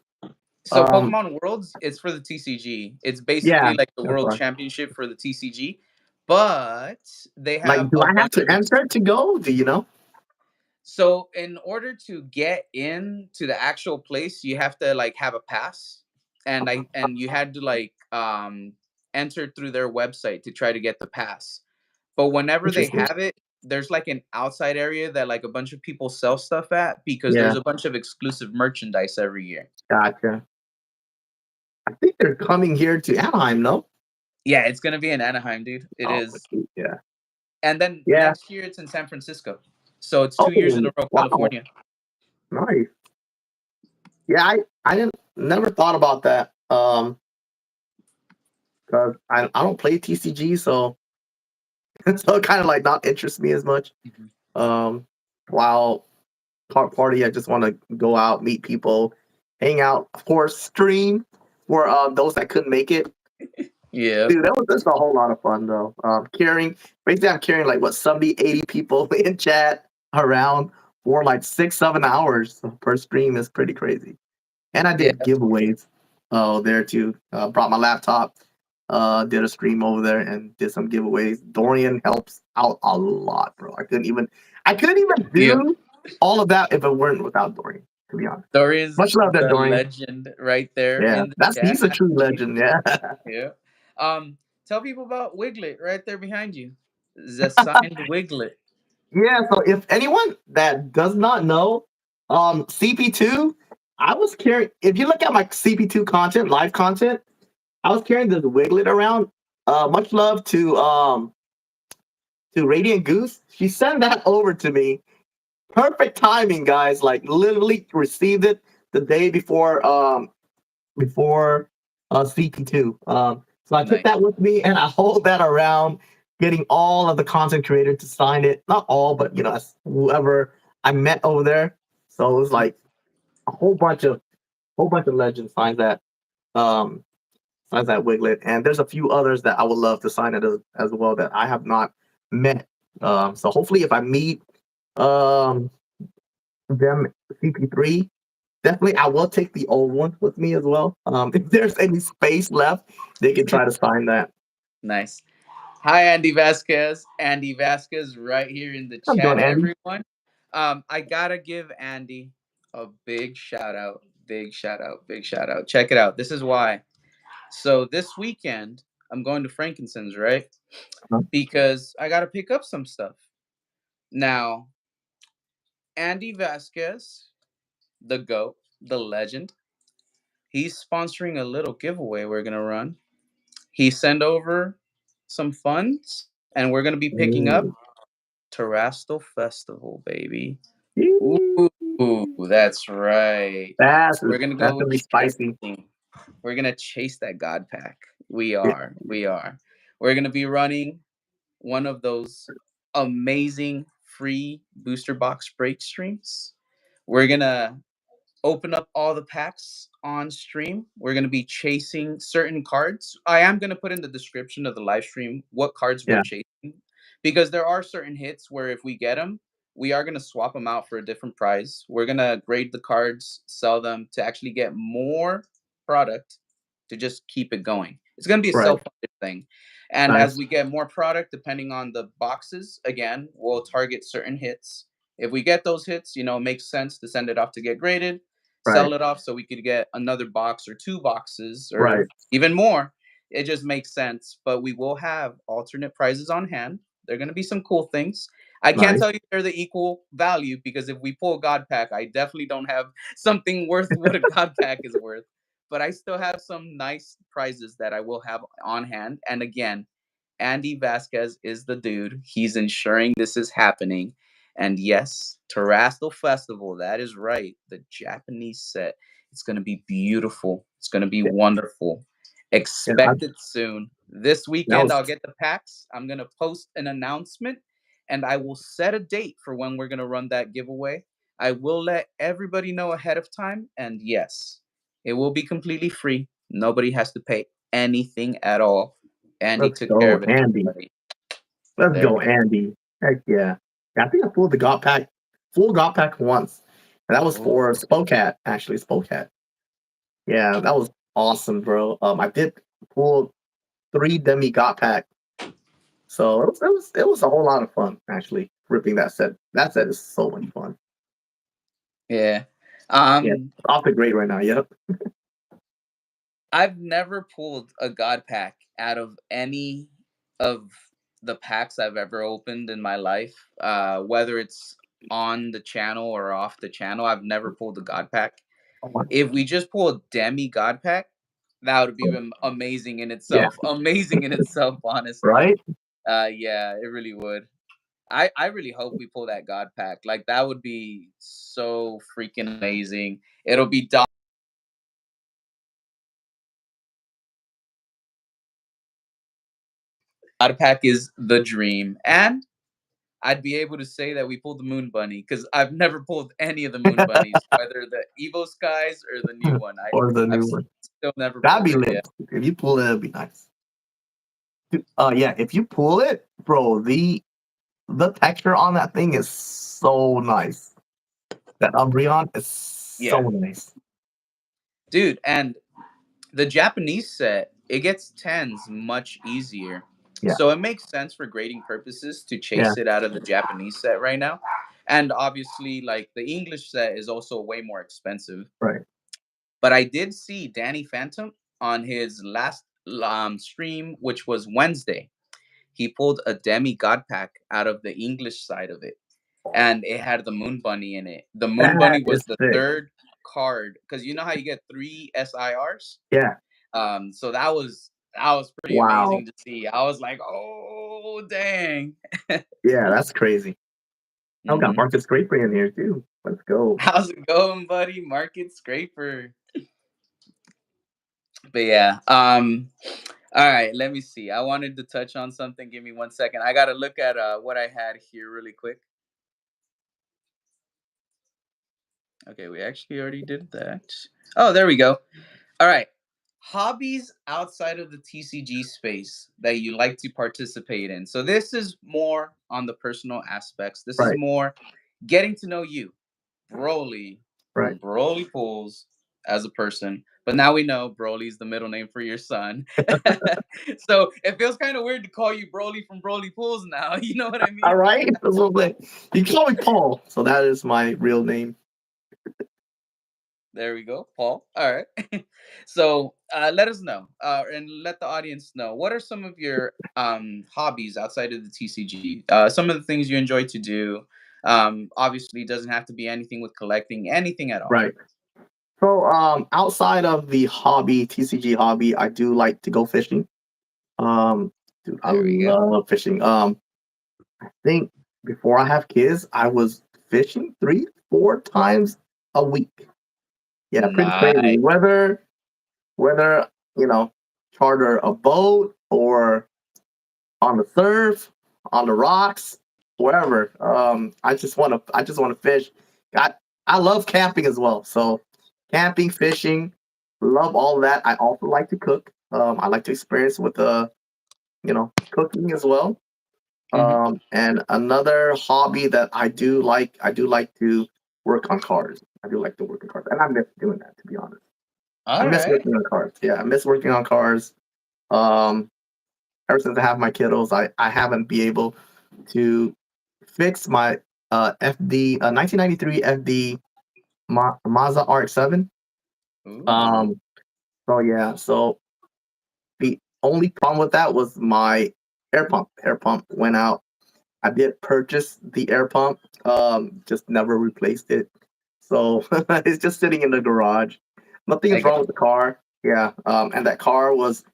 So Um, Pokemon Worlds, it's for the TCG. It's yeah, basically like the that's World right. Championship for the TCG, but they Like, have do a I have bunch to of enter to go? Do you know? so in order to get in to the actual place, you have to like have a pass. and you had to like enter through their website to try to get the pass. But whenever they Interesting. have it, there's like an outside area that like a bunch of people sell stuff at because there's Yeah, a bunch of exclusive merchandise every year. gotcha. I think they're coming here to Anaheim, no? Yeah, it's gonna be in Anaheim, dude. It Oh, is. yeah. And then Yeah. next year it's in San Francisco. So it's 2 years in a Oh, row, wow. California. Nice. Yeah, I didn't never thought about that. Because I don't play TCG, so so it kind of like not interests me as much. Mhm. Um, while party, I just want to go out, meet people, hang out, of course, stream for those that couldn't make it. Yeah. Dude, that's a whole lot of fun though. Carrying basically I'm carrying like what 70, 80 people in chat around for like 6, 7 hours per stream is pretty crazy. And I Yeah. did giveaways there too. Brought my laptop, did a stream over there and did some giveaways. Dorian helps out a lot, bro. I couldn't even Yeah. do all of that if it weren't without Dorian, to be honest. Dorian's Much love there, the Dorian. legend right there Yeah. in the He's chat. a true legend, yeah. Yeah. Tell people about Wiglet right there behind you. The signed Wiglet. Yeah, so if anyone that does not know, CP2, I was carrying if you look at my CP2 content, live content, I was carrying this Wiglet around. Much love to Radiant Goose. She sent that over to me. Perfect timing, guys. Like literally received it the day before CP2. So I took Nice. that with me and I hold that around, getting all of the content creators to sign it. Not all, but that's whoever I met over there. So it was like a whole bunch of legends um signs that Wiglet. And there's a few others that I would love to sign it as well that I have not met. So hopefully if I meet um them CP3, definitely I will take the old one with me as well. If there's any space left, they can try to sign that. Nice. Hi, Andy Vasquez. Andy Vasquez, right here in the I'm doing chat, Andy. everyone. I gotta give Andy a big shout out. Big shout out. Big shout out. Check it out. This is why. So this weekend, I'm going to Frankincense, right? Huh? Because I gotta pick up some stuff. Now, Andy Vasquez, the GOAT, the legend, he's sponsoring a little giveaway we're gonna run. He sent over some funds, and we're gonna be picking up Ooh. Terastal Festival, baby. Yee. Ooh, that's right. We're gonna That's go gonna be spicy. chasing. We're gonna chase that God pack. We Yeah, are. We are. We're gonna be running one of those amazing free booster box break streams. We're gonna open up all the packs on stream. We're going to be chasing certain cards. I am going to put in the description of the live stream what cards we're yeah, chasing because there are certain hits where if we get them, we are going to swap them out for a different price. We're going to grade the cards, sell them to actually get more product to just keep it going. It's going to be a right. self-funded thing. And as Nice. we get more product, depending on the boxes, again, we'll target certain hits. If we get those hits, it makes sense to send it off to get graded, Right. sell it off so we could get another box or two boxes or Right. even more. It just makes sense. But we will have alternate prizes on hand. There are going to be some cool things. I can't Nice. tell you they're the equal value because if we pull a God Pack, I definitely don't have something worth what a God Pack is worth. But I still have some nice prizes that I will have on hand. And again, Andy Vasquez is the dude. He's ensuring this is happening. And yes, Terastal Festival, that is right. The Japanese set. It's going to be beautiful. It's going to be Yeah, wonderful. yeah, Expect it soon. This that weekend, was I'll get the packs. I'm going to post an announcement and I will set a date for when we're going to run that giveaway. I will let everybody know ahead of time. And yes, it will be completely free. Nobody has to pay anything at all. Andy let's took care go, of it, Andy. everybody. Let's There go, we Andy. Heck yeah. Yeah, I think I pulled the full got pack once. And that was go. for Spokat, actually. Spokat. Yeah, that was awesome, bro. I did pull 3 demi got pack. So it was a whole lot of fun, actually, ripping that set. That set is so much fun. Yeah. Yeah, Um, off the grade right now. Yep. I've never pulled a God pack out of any of the packs I've ever opened in my life. Whether it's on the channel or off the channel, I've never pulled a God pack. If we just pull a demi God pack, that would be amazing in Yeah, itself. Amazing in itself, honestly. right. Yeah, it really would. I really hope we pull that God pack. Like that would be so freaking amazing. It'll be God pack is the dream, and I'd be able to say that we pulled the Moon Bunny because I've never pulled any of the Moon Bunnies, whether the Evo Skies or the new one. Or the I've new one. still never That'd pulled be it yet. lit. If you pull it, it'd be nice. Yeah, if you pull it, bro, the texture on that thing is so nice. That Umbreon is so Yeah, nice. dude, and the Japanese set, it gets tens much easier. Yeah, So it makes sense for grading purposes to yeah, chase it out of the Japanese set right now. And obviously, like the English set is also way more expensive. right. But I did see Danny Phantom on his last stream, which was Wednesday. He pulled a demi god pack out of the English side of it, and it had the Moon Bunny in it. The Moon That Bunny was is the sick. third card because you know how you get three SIRs. Yeah. So that was pretty Wow. amazing to see. I was like, oh dang. Yeah, that's crazy. I got Hmm. Marcus Scraper in here too. Let's go. How's it going, buddy? Market scraper. But yeah, all right, let me see. I wanted to touch on something. Give me 1 second. I gotta look at what I had here really quick. Okay, we actually already did that. Oh, there we go. All right. Hobbies outside of the TCG space that you like to participate in. So this is more on the personal aspects. This is Right, more getting to know you, Broly, right. from Broly Pools as a person. But now we know Broly's the middle name for your son. So it feels kind of weird to call you Broly from Broly Pools now. You know what I All mean? right. A little bit. You can call me Paul. So that is my real name. There we go, Paul. All right. So let us know and let the audience know what are some of your hobbies outside of the TCG. Some of the things you enjoy to do. Obviously, it doesn't have to be anything with collecting, anything at all. Right. So outside of the hobby, TCG hobby, I do like to go fishing. Um dude, I There we go. love fishing. I think before I have kids, I was fishing 3, 4 times a week. Yeah, pretty crazy. Nice. Whether you know, charter a boat or on the surf, on the rocks, wherever. I just want to fish. I I love camping as well. So camping, fishing, love all that. I also like to cook. I like to experience with cooking as well. Hmm. And another hobby that I do like to work on cars. I do like to work on cars, and I miss doing that, to be honest. I All miss right. working on cars. Yeah, I miss working on cars. Um, Ever since I have my kiddos, I haven't been able to fix my FD 1993 FD Mazda RX-7. Ooh. Um, so yeah, so the only problem with that was my air pump. Air pump went out. I did purchase the air pump, just never replaced it. So it's just sitting in the garage. Nothing I is wrong got. with the car. Yeah, and that car was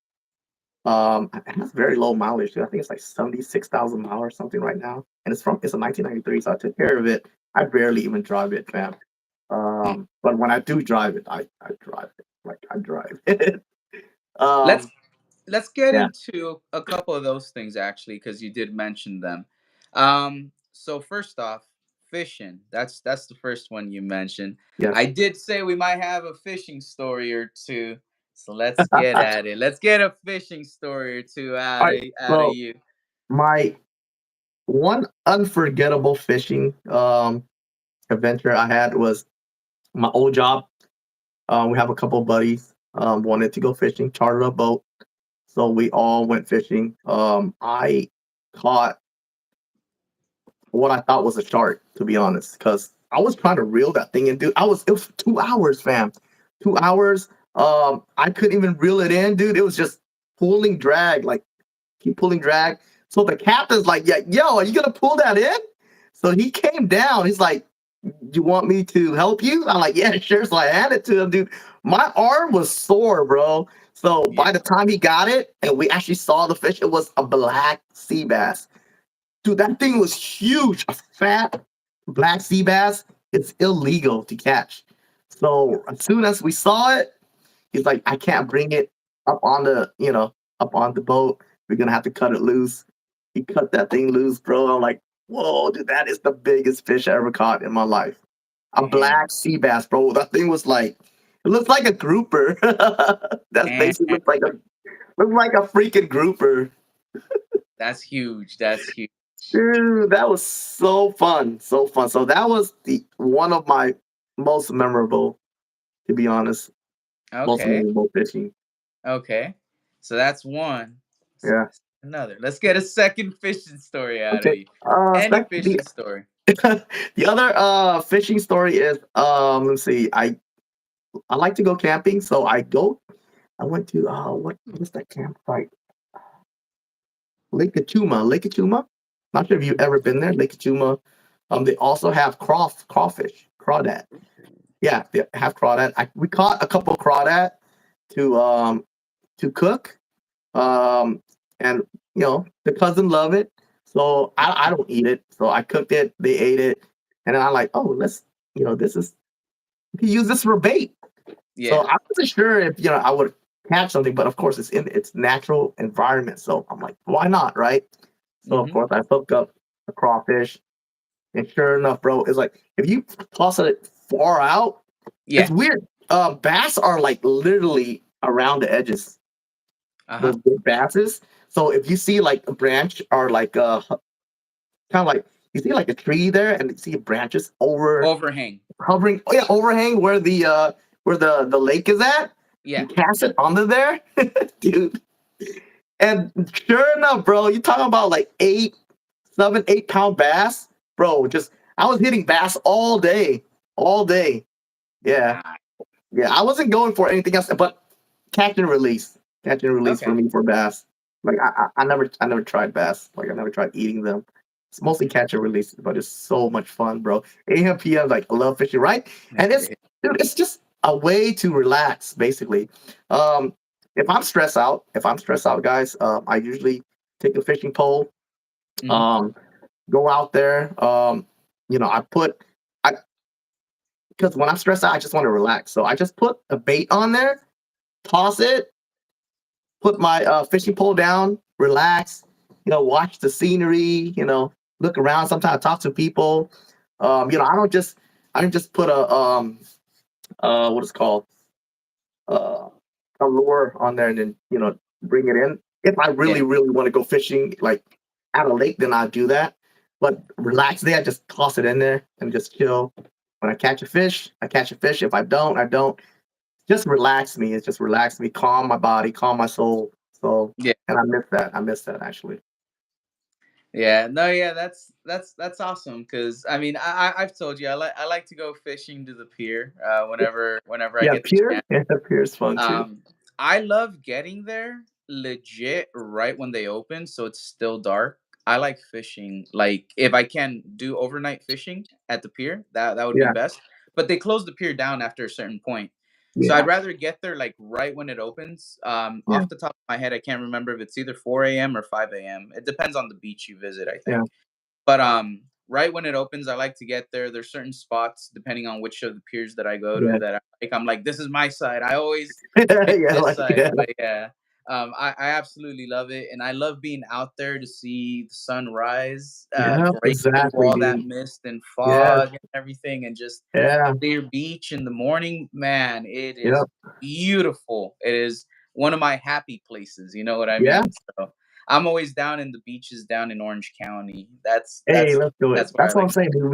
it has very low mileage. Too. I think it's like 76,000 miles or something right now, and it's a 1993. So I took care of it. I barely even drive it, fam. Mm. But when I do drive it, I drive it like I drive it. Let's um, let's get yeah, into a couple of those things actually because you did mention them. So first off, fishing. That's the first one you mentioned. yes. I did say we might have a fishing story or two. So let's get at it. Let's get a fishing story or two All out of right. out of So you. my one unforgettable fishing adventure I had was my old job. We have a couple of buddies wanted to go fishing, chartered a boat, so we all went fishing. I caught what I thought was a shark, to be honest, because I was trying to reel that thing in. Dude, it was 2 hours, fam, 2 hours. I couldn't even reel it in, dude. It was just pulling drag, like keep pulling drag. So the captain's like, yeah, yo, are you gonna pull that in? So he came down. He's like, you want me to help you? I'm like, yeah, sure. So I handed it to him, dude. My arm was sore, bro. So Yeah. by the time he got it and we actually saw the fish, it was a black sea bass. Dude, that thing was huge. A fat black sea bass. It's illegal to catch. So as soon as we saw it, he's like, I can't bring it up on the, up on the boat. We're gonna have to cut it loose. He cut that thing loose, bro. I'm like, whoa, dude, that is the biggest fish I ever caught in my life. A Damn. black sea bass, bro. That thing was like, it looks like a grouper. That's Damn. basically looks like a freaking grouper. That's huge. That's huge. Dude, that was so fun, so fun. So that was the one of my most memorable, to be honest, most Okay. memorable fishing. Okay. So that's one. Yeah. Another. Let's get a second fishing story out of Okay. you. Any The fishing story. the other fishing story is let's see. I like to go camping, so I went to what is that campsite? Lake Kachuma. Lake Kachuma. Not sure if you've ever been there. Lake Kachuma. They also have crawfish, crawdad. Yeah, they have crawdad. We caught a couple crawdad to to cook. Um, and the cousin love it, so I don't eat it. So I cooked it. They ate it, and then I'm like, oh, let's this is we can use this for bait. So Yeah. I wasn't sure if I would catch something, but of course it's in its natural environment. So I'm like, why not, right? So of Mm-hmm. course I hooked up a crawfish, and sure enough, bro, it's like if you toss it far out, it's Yeah. weird. Bass are like literally around the edges. Uh-huh. Those big basses. So if you see like a branch or like kind of like you see like a tree there and you see branches over Overhang. hovering, oh yeah, overhang where the lake is at, you Yeah. cast it onto there, dude. And sure enough, bro, you talking about like 8 7 8 pound bass, bro. Just I was hitting bass all day, all day. Yeah, Nah. yeah. I wasn't going for anything else, but catch and release for Okay. me for bass. Like I never tried bass. Like I never tried eating them. It's mostly catch and release, but it's so much fun, bro. AM PM, like I love fishing, right? And it's dude, it's just a way to relax, basically. Um, if I'm stressed out, guys, I usually take a fishing pole, Mm-hmm. um, go out there. I because when I'm stressed out, I just want to relax. So I just put a bait on there, toss it, put my fishing pole down, relax, watch the scenery, look around. Sometimes talk to people. I don't just put what is called uh, a lure on there and then bring it in. If I Yeah. really really want to go fishing like at a lake, then I do that. But relax day, I just toss it in there and just chill. When I catch a fish, I catch a fish. If I don't, I don't. Just relax me. It's just relax me, calm my body, calm my soul. So, Yeah. and I miss that. I miss that actually. Yeah, no, yeah, that's awesome. Because I mean, I've told you I like to go fishing to the pier whenever I Yeah, get the Pier. chance. Yeah, Pier's fun too. Um, I love getting there legit right when they open, so it's still dark. I like fishing. Like if I can do overnight fishing at the pier, that would be Yeah, best. But they close the pier down after a certain point. So I'd yeah, rather get there like right when it opens. yeah, Off the top of my head, I can't remember if it's either 4 a.m. or 5 a.m. It depends on the beach you visit, I yeah, think. But right when it opens, I like to get there. There's certain spots depending on which of the piers that I go to yeah, that I'm like, this is my side. I always pick yeah, this like side. yeah, But yeah, I absolutely love it, and I love being out there to see the sunrise, yeah, break through exactly, all that dude. mist and Yeah, fog and everything, and just yeah, clear beach in the morning. Man, it yeah, is beautiful. It is one of my happy places. You know what I yeah. mean? So I'm always down in the beaches down in Orange County. That's Hey, that's let's do it. that's where I That's what I'm like. saying, dude.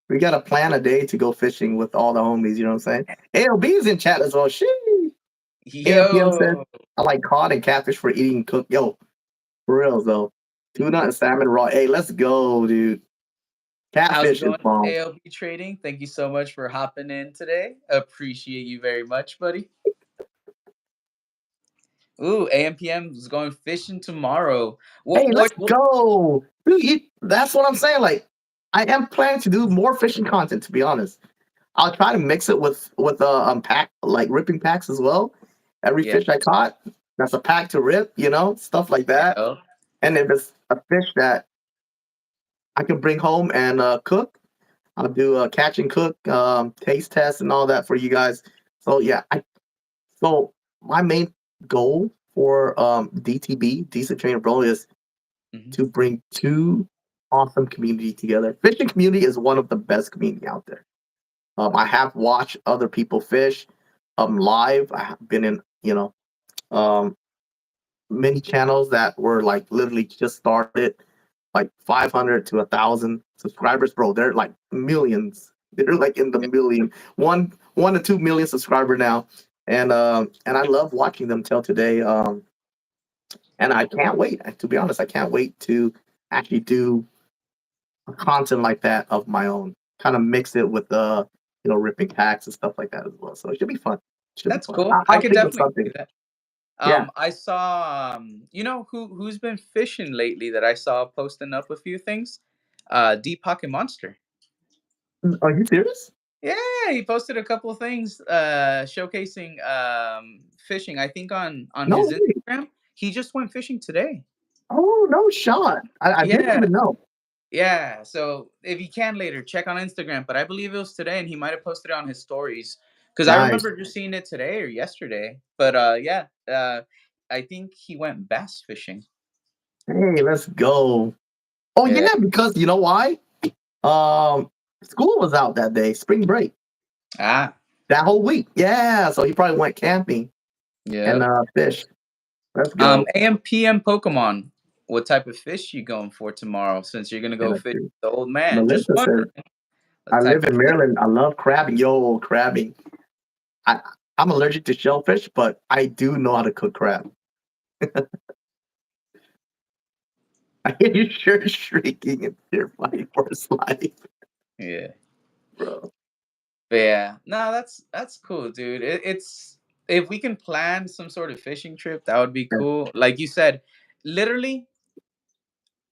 We gotta plan a day to go fishing with all the homies. You know what I'm saying? ALB is in chat as well. She AMPM says Yo, I like cod and catfish for eating cooked. Yo, for real though. Tuna and salmon raw. Hey, let's go, dude. how's it Catfish is going, bomb. ALB Trading? Thank you so much for hopping in today. Appreciate you very much, buddy. Ooh, AM PM is going fishing tomorrow. Hey, let's What go. Dude, that's what I'm saying. Like, I am planning to do more fishing content, to be honest. I'll try to mix it with pack like ripping packs as well. Every yeah. fish I caught, that's a pack to rip, stuff like that. Yeah. And if it's a fish that I can bring home and cook, I'll do a catch and cook taste test and all that for you guys. So yeah, so my main goal for DTB, Decent Trainer Bro, is Mhm. to bring two awesome community together. Fishing community is one of the best community out there. I have watched other people fish live. I have been in, um, many channels that were like literally just started, like 500 to 1,000 subscribers, bro. They're like millions. They're like in the Yeah, million, 1 to 2 million subscriber now, and I love watching them till today. And I can't wait. To be honest, I can't wait to actually do content like that of my own. Kind of mix it with ripping packs and stuff like that as well. So it should be fun. Should be that's fun. cool. I I'll could think of definitely something. do that. Yeah. I saw who's been fishing lately that I saw posting up a few things? Deep Pocket Monster. Are you serious? Yeah, he posted a couple of things showcasing fishing. I think on No his way. Instagram. He just went fishing today. Oh, no shot. I didn't Yeah. even know. Yeah, so if you can later, check on Instagram. But I believe it was today, and he might have posted it on his stories because I Nice. remember just seeing it today or yesterday. But yeah, I think he went bass fishing. Hey, let's go. Oh Yeah. yeah, because you know why? Um, School was out that day, spring break, Ah. that whole week. Yeah, so he probably went camping and Yep. fished. Let's go. AM PM Pokemon. What type of fish you going for tomorrow? Since you're gonna And go let's fish see. with the old man. Just Melissa says, wondering what "I type live of in fish. Maryland. I love crabbing. Yo, crabbing. I I'm allergic to shellfish, but I do know how to cook crab. I hear your shirt shrieking and you're fighting for his life, Yeah. bro. But yeah, no, that's cool, dude. It's if we can plan some sort of fishing trip, that would be Yeah. cool. Like you said, literally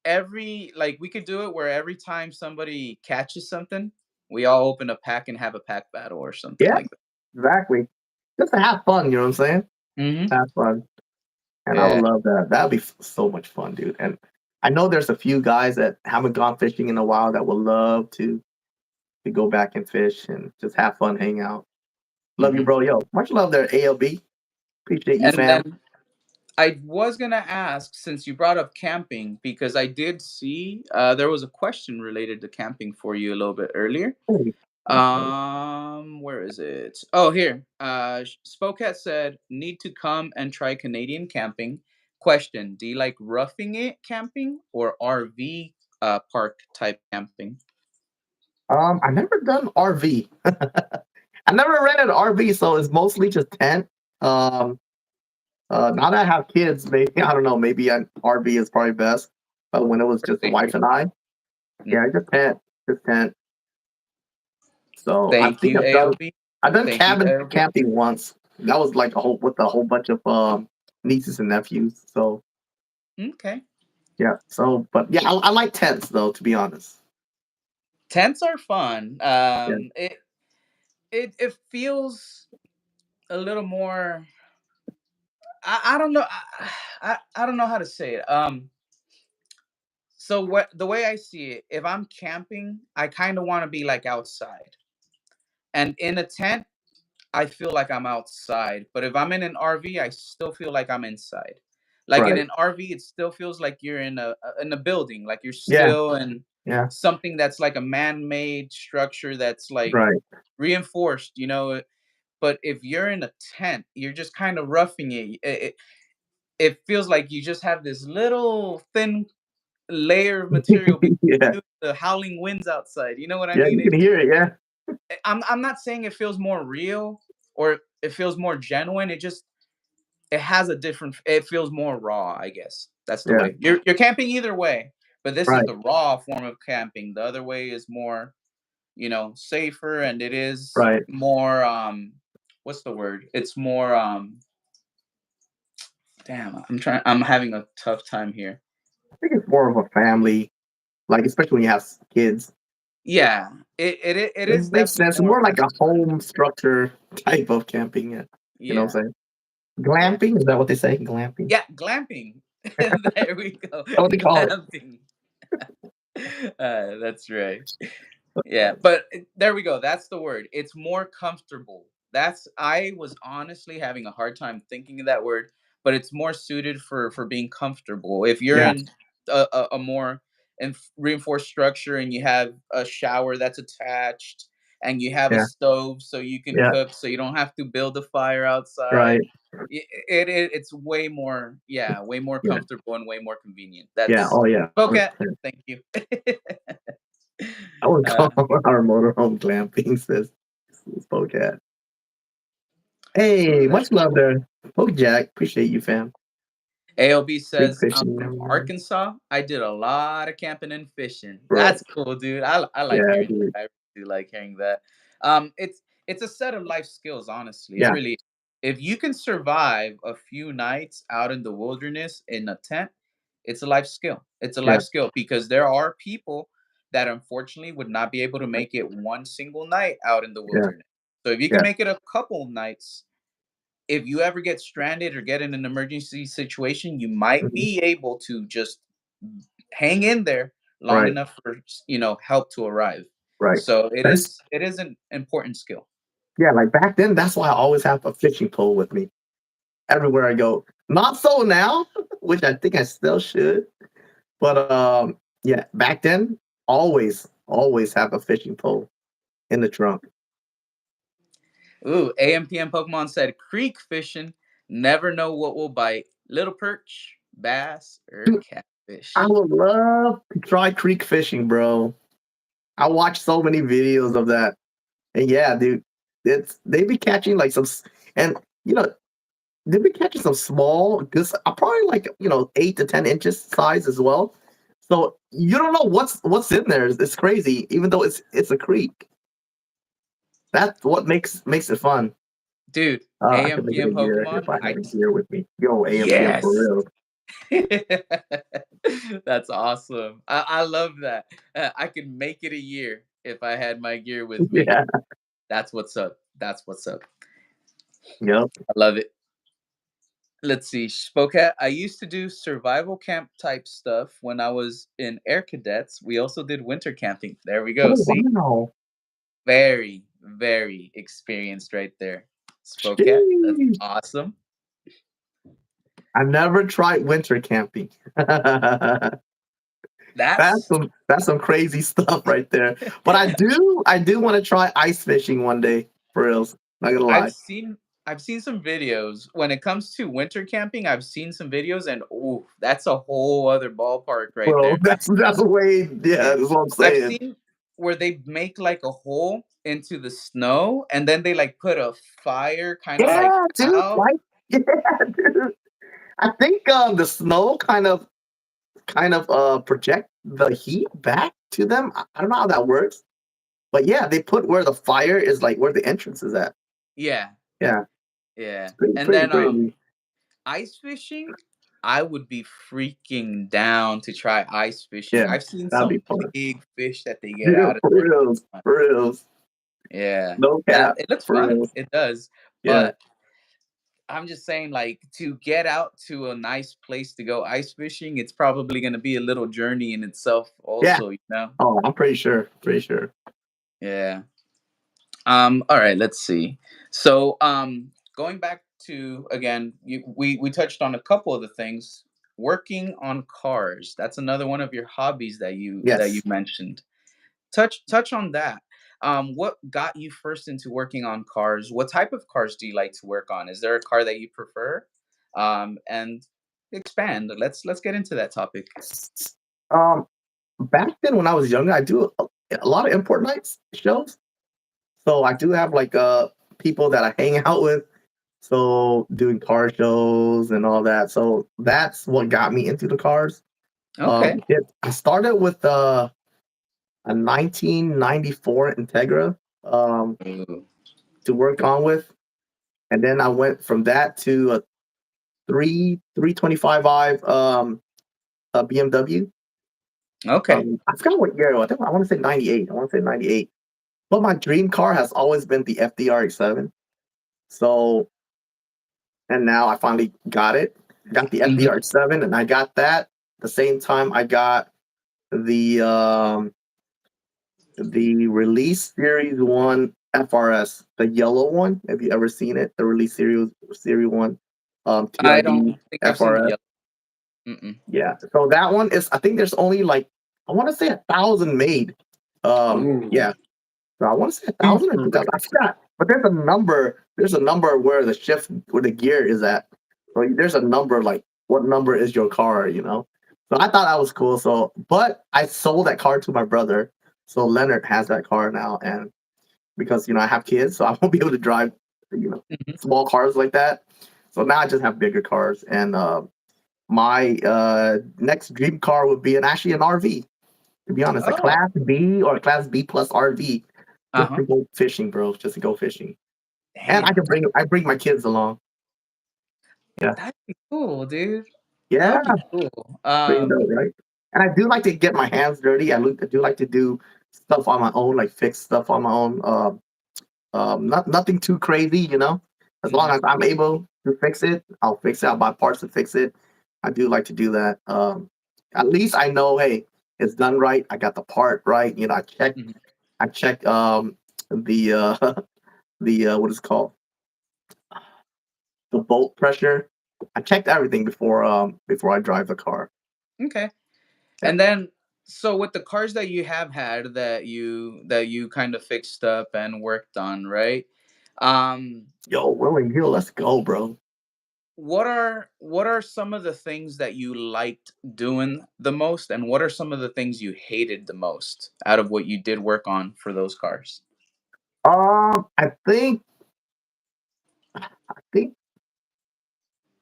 every like we could do it where every time somebody catches something, we all open a pack and have a pack battle or something Yeah, like that. exactly. Just to have fun, you know what I'm saying? Hmm. Have fun. And I would Yeah. love that. That'd be so much fun, dude. And I know there's a few guys that haven't gone fishing in a while that would love to go back and fish and just have fun, hang out. Love you, Hmm. bro. Yo, much love there, ALB. Appreciate you, And fam. then I was gonna ask, since you brought up camping, because I did see there was a question related to camping for you a little bit earlier. Hey, okay. Where is it? Oh, here. Spokat said, "Need to come and try Canadian camping." Question: Do you like roughing it camping or RV park type camping? I never done RV. I never rented an RV, so it's mostly just tent. Um, Now that I have kids, maybe I don't know. Maybe an RV is probably best. But when it was just the Really? wife and I, yeah, Mhm. just tent. So I Thank think you, AOB. I've done Thank you, cabin AOB. camping once. That was like a whole with a whole bunch of nieces and nephews. So Okay. yeah. So but yeah, I like tents though. To be honest. Tents are fun. Yeah. It feels a little more. I don't know. I don't know how to say it. So what the way I see it, if I'm camping, I kind of want to be like outside. And in a tent, I feel like I'm outside. But if I'm in an RV, I still feel like I'm inside. Like in Right. an RV, it still feels like you're in a building, like you're Yeah. still in Yeah. something that's like a man-made structure that's like Right. reinforced, But if you're in a tent, you're just kind of roughing it. It feels like you just have this little thin layer of material between Yeah. the howling winds outside. You know what I Yeah. mean? You can hear it. Yeah. I'm not saying it feels more real or it feels more genuine. It has a different. It feels more raw. I guess that's the Yeah. way. You're camping either way, but this is Right. the raw form of camping. The other way is more, safer, and it is Right. more. What's the word? It's more. Damn, I'm having a tough time here. I think it's more of a family, like especially when you have kids. Yeah, it It is makes definitely sense. more More of a like a family. home structure type of camping. Yeah. You know what Yeah, I'm saying? yeah, Glamping, is that what they say? Glamping? yeah. Glamping. There we go. That's what they call it. Glamping. That's right. Yeah, but there we go. That's the word. It's more comfortable. That's I was honestly having a hard time thinking of that word, but it's more suited for being comfortable. If you're Yeah, in a more reinforced structure and you have a shower that's attached and you have a yeah, stove so you can yeah. cook so you don't have to build a fire outside. Right. It's way more, yeah, way more Yeah. comfortable and way more convenient. Yeah. That's Oh yeah. okay. 100%. Thank you. I would uh, call our motorhome glamping, says Spokat. Hey, let's much love there. Poke Jack. Appreciate you, fam. ALB Big says, I'm fishing from memories. Arkansas. I did a lot of camping and fishing. Bro. That's cool, dude. I like Yeah, hearing dude. that. I really do like hearing that. It's a set of life skills, honestly. It Yeah, really, if you can survive a few nights out in the wilderness in a tent, it's a life skill. It's a yeah, life skill because there are people that unfortunately would not be able to make it one single night out in the yeah, wilderness. So if you can yeah. make it a couple nights, if you ever get stranded or get in an emergency situation, you might Mhm. be able to just hang in there long Right, enough for help to arrive. right. So it That's is it is an important skill. yeah, like back then, that's why I always have a fishing pole with me everywhere I go. Not so now, which I think I still should. But yeah, back then, always have a fishing pole in the trunk. Ooh, AMPM Pokemon said creek fishing. Never know what will bite. Little perch, bass, or Dude, I catfish. would love to try creek fishing, bro. I watch so many videos of that. And yeah, dude, it's they be catching like and you know, they be catching some small, good, probably like 8 to 10 inches size as well. So you don't know what's in there. It's crazy, even though it's a creek. That's what makes it fun. Dude, I could make it AMPM a year if Pokemon. I had a gear with me. Yo, AMPM for Yes. real. That's awesome. I love that. I could make it a year if I had my gear with me. Yeah. That's what's up. That's what's up. Yep. I love it. Let's see. Spokat, I used to do survival camp type stuff when I was in Air Cadets. We also did winter camping. There we go. Oh See? wow. Very, very experienced right there. Spokat, that's Sheesh. awesome. I never tried winter camping. that's That's some crazy stuff right there. But I do want to try ice fishing one day, for reals. Not gonna I've lie. seen I've seen some videos. When it comes to winter camping, I've seen some videos and ooh, that's a whole other ballpark right Bro, there. that's way, yeah, that's what I'm I've saying. seen where they make like a hole into the snow and then they like put a fire kind of like Yeah, dude. out. Like, yeah, dude. I think the snow kind of project the heat back to them. I don't know how that works, but yeah, they put where the fire is, like where the entrance is at. Yeah, Yeah, yeah. it's pretty And pretty then crazy. ice fishing, I would be freaking down to try ice fishing. Yeah, I've seen that'd be some fun. big fish that they get Yeah, out of for there. reals, for reals. Yeah. No That cap, it looks for fun. reals. It does. Yeah, But I'm just saying, like, to get out to a nice place to go ice fishing, it's probably gonna be a little journey in itself yeah. also, you know? Oh, I'm pretty sure, pretty sure. Yeah. All right, let's see. So, going back to again, we touched on a couple of the things. Working on cars. That's another one of your hobbies that you Yes. mentioned. Touch on that. What got you first into working on cars? What type of cars do you like to work on? Is there a car that you prefer? And expand. Let's get into that topic. Um, back then when I was younger, I do a lot of import nights shows. So I do have like people that I hang out with. So doing car shows and all that. So that's what got me into the cars. Okay. I started with a 1994 Integra Ooh. to work on with, and then I went from that to a 325i BMW. Okay. I forgot what year. I think I want to say 98. I want to say 98. But my dream car has always been the FDR7. So, and now I finally got it. Got the Mhm. FDR7, and I got that the same time I got the release series one FRS, the yellow one. Have you ever seen it? The release series one, I don't TRD think I've seen the FRS. yellow. Mm-mm. Yeah. So that one is. I think there's only like I want to say 1,000 made. Ooh, Yeah. So I want to say 1,000 or super 2,000. I rare. forgot. But there's a number. There's a number where the shift where the gear is at. So there's a number like what number is your car? So I thought that was cool. So, but I sold that car to my brother. So Leonard has that car now, and because I have kids, so I won't be able to drive you know Mhm. small cars like that. So now I just have bigger cars, and my next dream car would be actually an RV. To be honest, a Oh, Class B or a Class B plus RV, just uh-huh. to go fishing, bro. Just to go fishing, and Damn, I bring my kids along. Yeah, that'd be cool, dude. That yeah, would be cool. pretty dope, right? And I do like to get my hands dirty. I do like to do stuff on my own, like fix stuff on my own. Nothing too crazy. As long Mhm. as I'm able to fix it, I'll fix it. I'll buy parts to fix it. I do like to do that. At least I know, hey, it's done right. I got the part right. Mhm. I check the the what is it called, the bolt pressure. I checked everything before I drive the car. Okay. Yeah. And then, so with the cars that you have had that you kind of fixed up and worked on, right? Um, Yo, Willing Hill, let's go, bro. what are some of the things that you liked doing the most, and what are some of the things you hated the most out of what you did work on for those cars? I think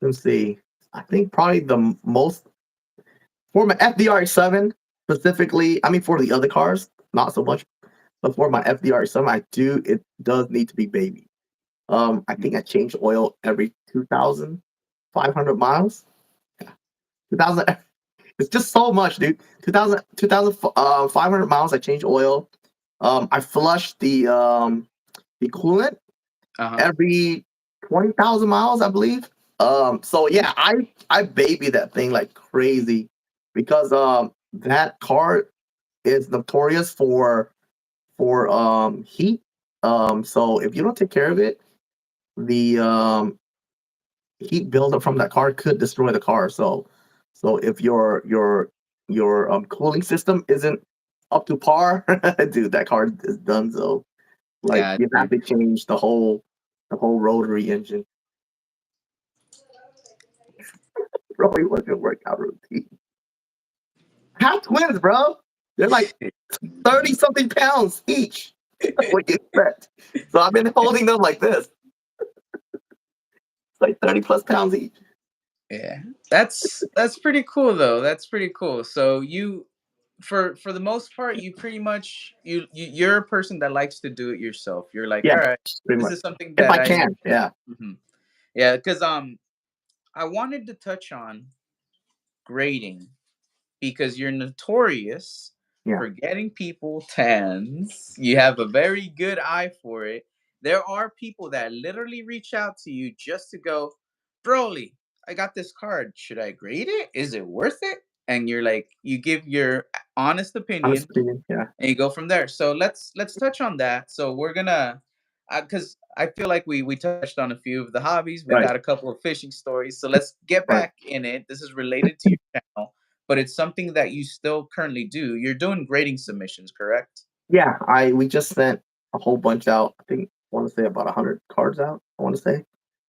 let's see. I think probably the most for my FDR7 specifically. I mean, for the other cars, not so much. But for my FDR7, it does need to be baby. I think I change oil every 2,500 miles. Yeah, 2,000. It's just so much, dude. 2,500 miles. I change oil. I flush the coolant Uh huh. every 20,000 miles, I believe. So yeah, I baby that thing like crazy because that car is notorious for heat. So if you don't take care of it, the heat buildup from that car could destroy the car. So if your cooling system isn't up to par, dude, that car is done. So like Yeah, you have dude. to change the whole rotary engine. Probably was your workout routine. I have twins, bro. They're like 30 something pounds each. What do you expect? So I've been holding them like this. It's like 30 plus pounds each. Yeah, that's pretty cool though. That's pretty cool. So you, for the most part, you pretty much you're a person that likes to do it yourself. You're like, Yeah, all right, pretty this much. is something If that I I can, yeah. Mhm. Yeah, because I wanted to touch on grading because you're notorious Yeah. for getting people tans. You have a very good eye for it. There are people that literally reach out to you just to go, Broly, I got this card. Should I grade it? Is it worth it? And you're like, you give your honest Honest opinion opinion, yeah. and you go from there. So let's touch on that. So we're gonna, because I feel like we touched on a few of the hobbies. We Right, got a couple of fishing stories. So let's get right. back in it. This is related to your channel, but it's something that you still currently do. You're doing grading submissions, correct? Yeah, we just sent a whole bunch out. I think I want to say about 100 cards out. I want to say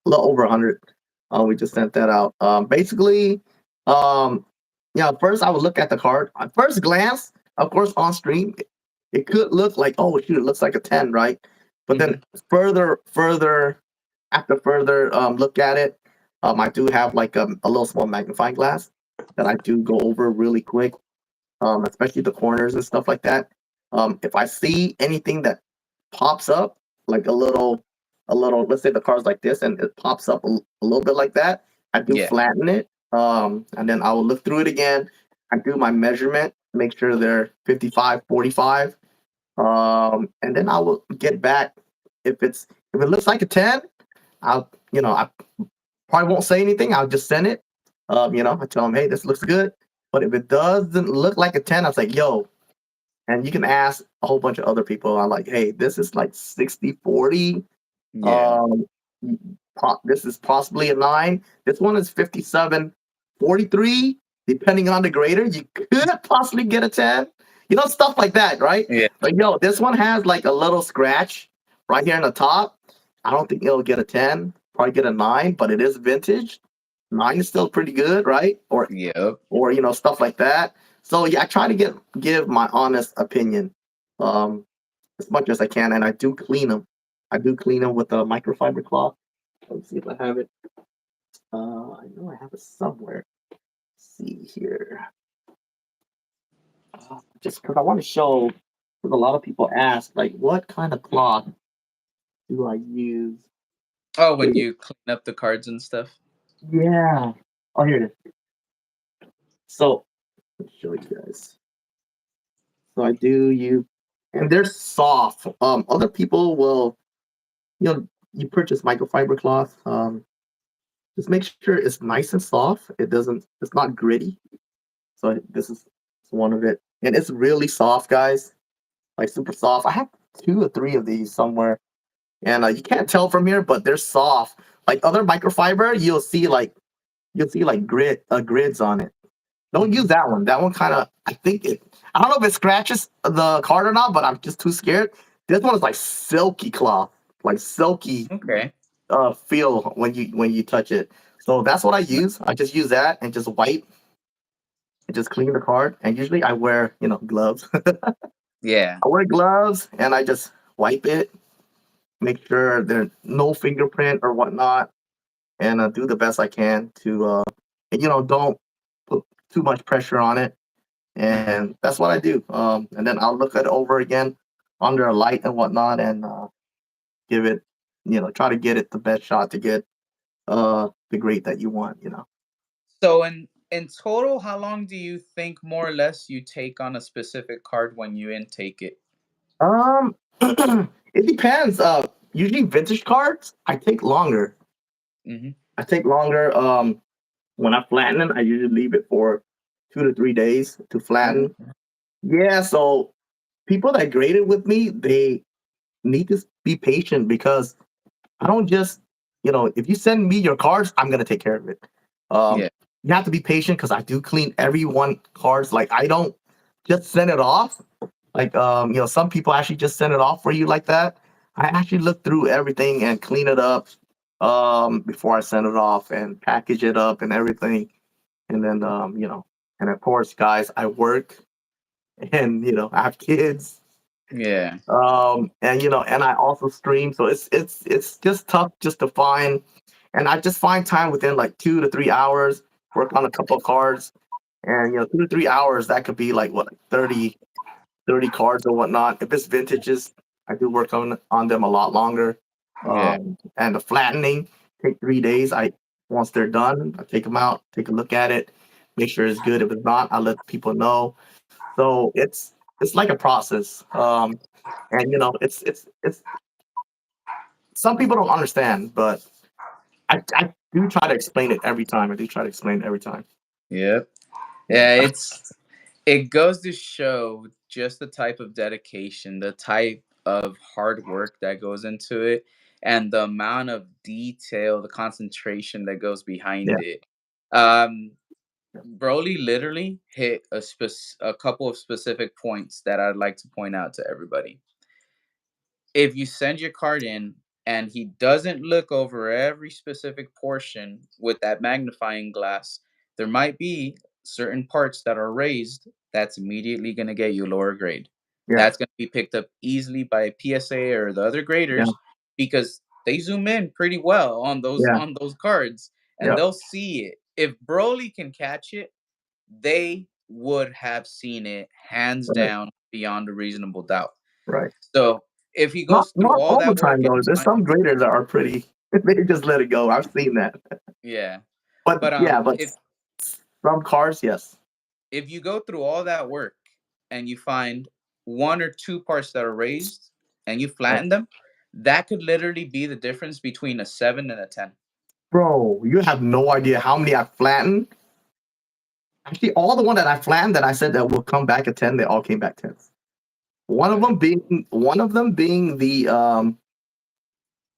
a little over 100. We just sent that out. Basically, um, yeah. First, I would look at the card. At first glance, of course, on stream, it could look like, oh shoot, it looks like a 10, right? But then Hmm. further look at it, I do have like a little small magnifying glass that I do go over really quick, especially the corners and stuff like that. If I see anything that pops up, like a little, let's say the car's like this, and it pops up a little bit like that, I do Yeah. flatten it, and then I will look through it again. I do my measurement, make sure they're 55, 45, and then I will get back. If it looks like a 10, I probably won't say anything. I'll just send it. I tell them, hey, this looks good. But if it doesn't look like a 10, I was like, yo, and you can ask a whole bunch of other people. I'm like, hey, this is like 60-40. Yeah. Um, this is possibly a 9. This one is 57-43. Depending on the grader, you could possibly get a 10. Stuff like that, right? Yeah. But yo, this one has like a little scratch right here in the top. I don't think it'll get a 10. Probably get a 9, but it is vintage. 9 is still pretty good, right? Yep. Or stuff like that. So yeah, I try to give my honest opinion, um, as much as I can, and I do clean them. I do clean them with a microfiber cloth. Let's see if I have it. I know I have it somewhere. Let's see here. Just because I want to show, because a lot of people ask, like, what kind of cloth do I use? Oh, when Wait, you clean up the cards and stuff. yeah. Oh, here it is. So let's show you guys. So I do use, and they're soft. Other people will, you purchase microfiber cloth. Just make sure it's nice and soft. It's not gritty. So this is one of it, and it's really soft, guys. Like super soft. I have 2 or 3 of these somewhere, and you can't tell from here, but they're soft. Like other microfiber, you'll see like grids on it. Don't use Hmm. that one. That one kind of, I think it. I don't know if it scratches the card or not, but I'm just too scared. This one is like silky cloth, like silky Okay. feel when you touch it. So that's what I use. I just use that and just wipe and just clean the card. And usually I wear gloves. Yeah. I wear gloves and I just wipe it, make sure there's no fingerprint or whatnot, and do the best I can to don't put too much pressure on it. And that's what I do. And then I'll look it over again under a light and whatnot, and give it, try to get it the best shot to get the grade that you want. So in total, how long do you think more or less you take on a specific card when you intake it? It depends. Usually vintage cards, I take longer. Hmm. I take longer. When I flatten it, I usually leave it for 2 to 3 days to flatten. Yeah, so people that grade it with me, they need to be patient because I don't just, if you send me your cards, I'm gonna take care of it. Um, Yeah. you have to be patient because I do clean everyone cards. Like I don't just send it off. Like some people actually just send it off for you like that. I actually look through everything and clean it up before I send it off and package it up and everything. And then and of course, guys, I work and I have kids, Yeah. and I also stream, so it's just tough just to find, and I just find time within like 2 to 3 hours, work on a couple of cards, and 2 to 3 hours that could be like what, like 30 cards or whatnot. If it's vintages, I do work on them a lot longer. Yeah. And the flattening take 3 days. I Once they're done, I take them out, take a look at it, make sure it's good. If it's not, I let people know. So it's like a process. And it's some people don't understand, but I do try to explain it every time. I do try to explain it every time. Yep. Yeah. Yeah, it goes to show just the type of dedication, the type of hard work that goes into it, and the amount of detail, the concentration that goes Yeah. behind it. Um, Broly literally hit a couple of specific points that I'd like to point out to everybody. If you send your card in and he doesn't look over every specific portion with that magnifying glass, there might be certain parts that are raised that's immediately going to get you lower grade. Yeah. That's going to be picked up easily by PSA or the other Yeah. graders because they zoom in pretty well Yeah. on those cards and Yeah. they'll see it. If Broly can catch it, they would have seen it hands Right. down beyond a reasonable doubt. Right. So if he Not goes through not all all the that work time in though. There's time, some graders that are pretty. They just let it go. I've seen that. yeah. But But yeah, but some cars, yes. if you go through all that work and you find one or two parts that are raised and you Right. flatten them, that could literally be the difference between a 7 and a 10. Bro, you have no idea how many I flattened. Actually, all the one that I flattened that I said that will come back at 10, they all came back 10s. Okay. One of them being the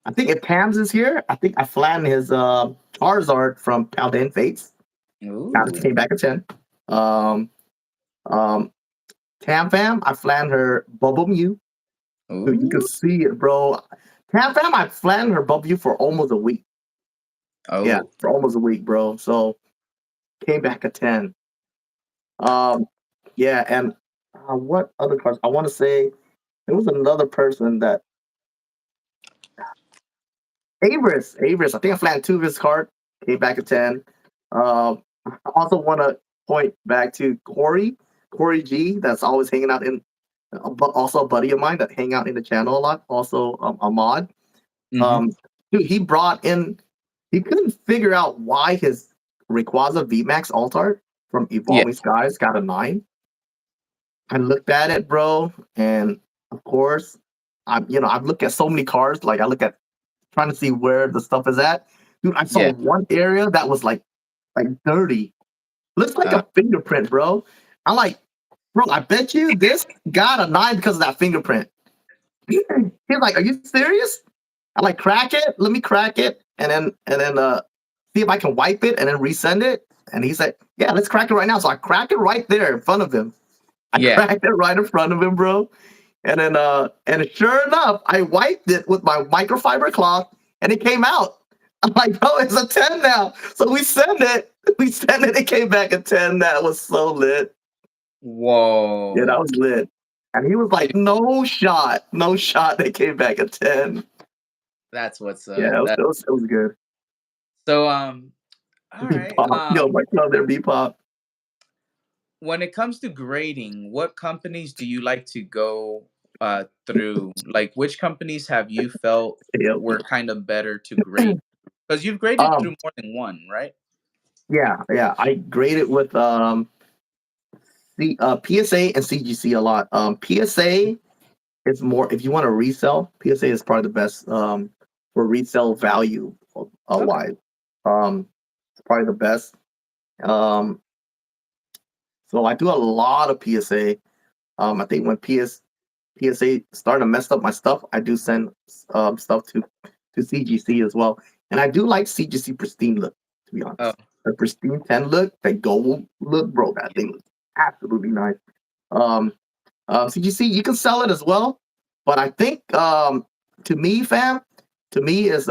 I think if Tams is here, I think I flattened his Charizard from Paldean Fates. That Ooh. came back at 10. Um um Tam Fam, I flattened her Bubble Mew. Dude, you can Ooh. see it, bro. Tam Fam, I flattened her Bubble Mew for almost a week. Yeah, Oh. for almost a week, bro. So came back at 10. Um, yeah, and what other cards? I want to say there was another person that Avarice. I think I flattened two of his cards. Came back at 10. I also want to point back to Corey G. That's always hanging out in, but also a buddy of mine that hang out in the channel a lot. Also, a mod. Mm-hmm. Um, dude, he brought in. He couldn't figure out why his Rayquaza VMAX Altart from Yeah. Evolving Skies got a 9. I looked at it, bro, and of course, I've looked at so many cars. Like I look at trying to see where the stuff is at. Dude, I saw Yeah. one area that was like dirty. Looks like Uh, a fingerprint, bro. I'm like, bro, I bet you this got a 9 because of that fingerprint. He's like, are you serious? I like crack it. Let me crack it, and then see if I can wipe it and then resend it. And he said, yeah, let's crack it right now. So I cracked it right there in front of him. I yeah. cracked it right in front of him, bro. And sure enough, I wiped it with my microfiber cloth, and it came out. I'm like, bro, it's a 10 now. So we send it. We sent it. It came back a 10. That was so lit. Yeah, that Whoa. was lit. And he was like, no shot, no shot. They came back a 10. That's what's Yeah, up. That it was good. so all Be right. pop. Yo, my club there, be pop. When it comes to grading, what companies do you like to go through? Like, which companies have you felt Yo. were kind of better to grade? Because you've graded Um, through more than one, right? yeah. I graded with the PSA and CGC a lot. PSA is more if you want to resell. PSA is probably the best for resale value Okay. wise. It's probably the best. Um, so I do a lot of PSA. I think when PSA starting to mess up my stuff, I do send stuff to CGC as well. And I do like CGC pristine look, to be Oh, honest. The pristine 10 look, that gold look, bro, that thing looks absolutely nice. Um, CGC, you can sell it as well, but I think to me, fam, to me is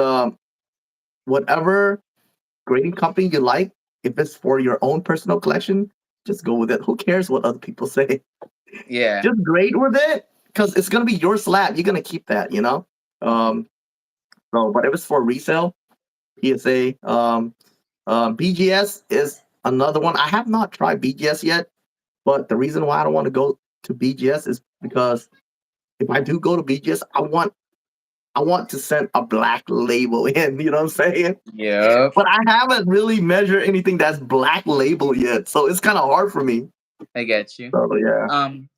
whatever grading company you like. If it's for your own personal collection, just go with it. Who cares what other people say? yeah. Just grade with it because it's gonna be your slab. You're gonna keep that, you know. Um, so, but if it's for resale, PSA, BGS is another one. I have not tried BGS yet, but the reason why I don't want to go to BGS is because if I do go to BGS, I want to send a black label in. You know what I'm saying? Yep. But I haven't really measured anything that's black label yet, so it's kind of hard for me. I get you. So yeah. Um,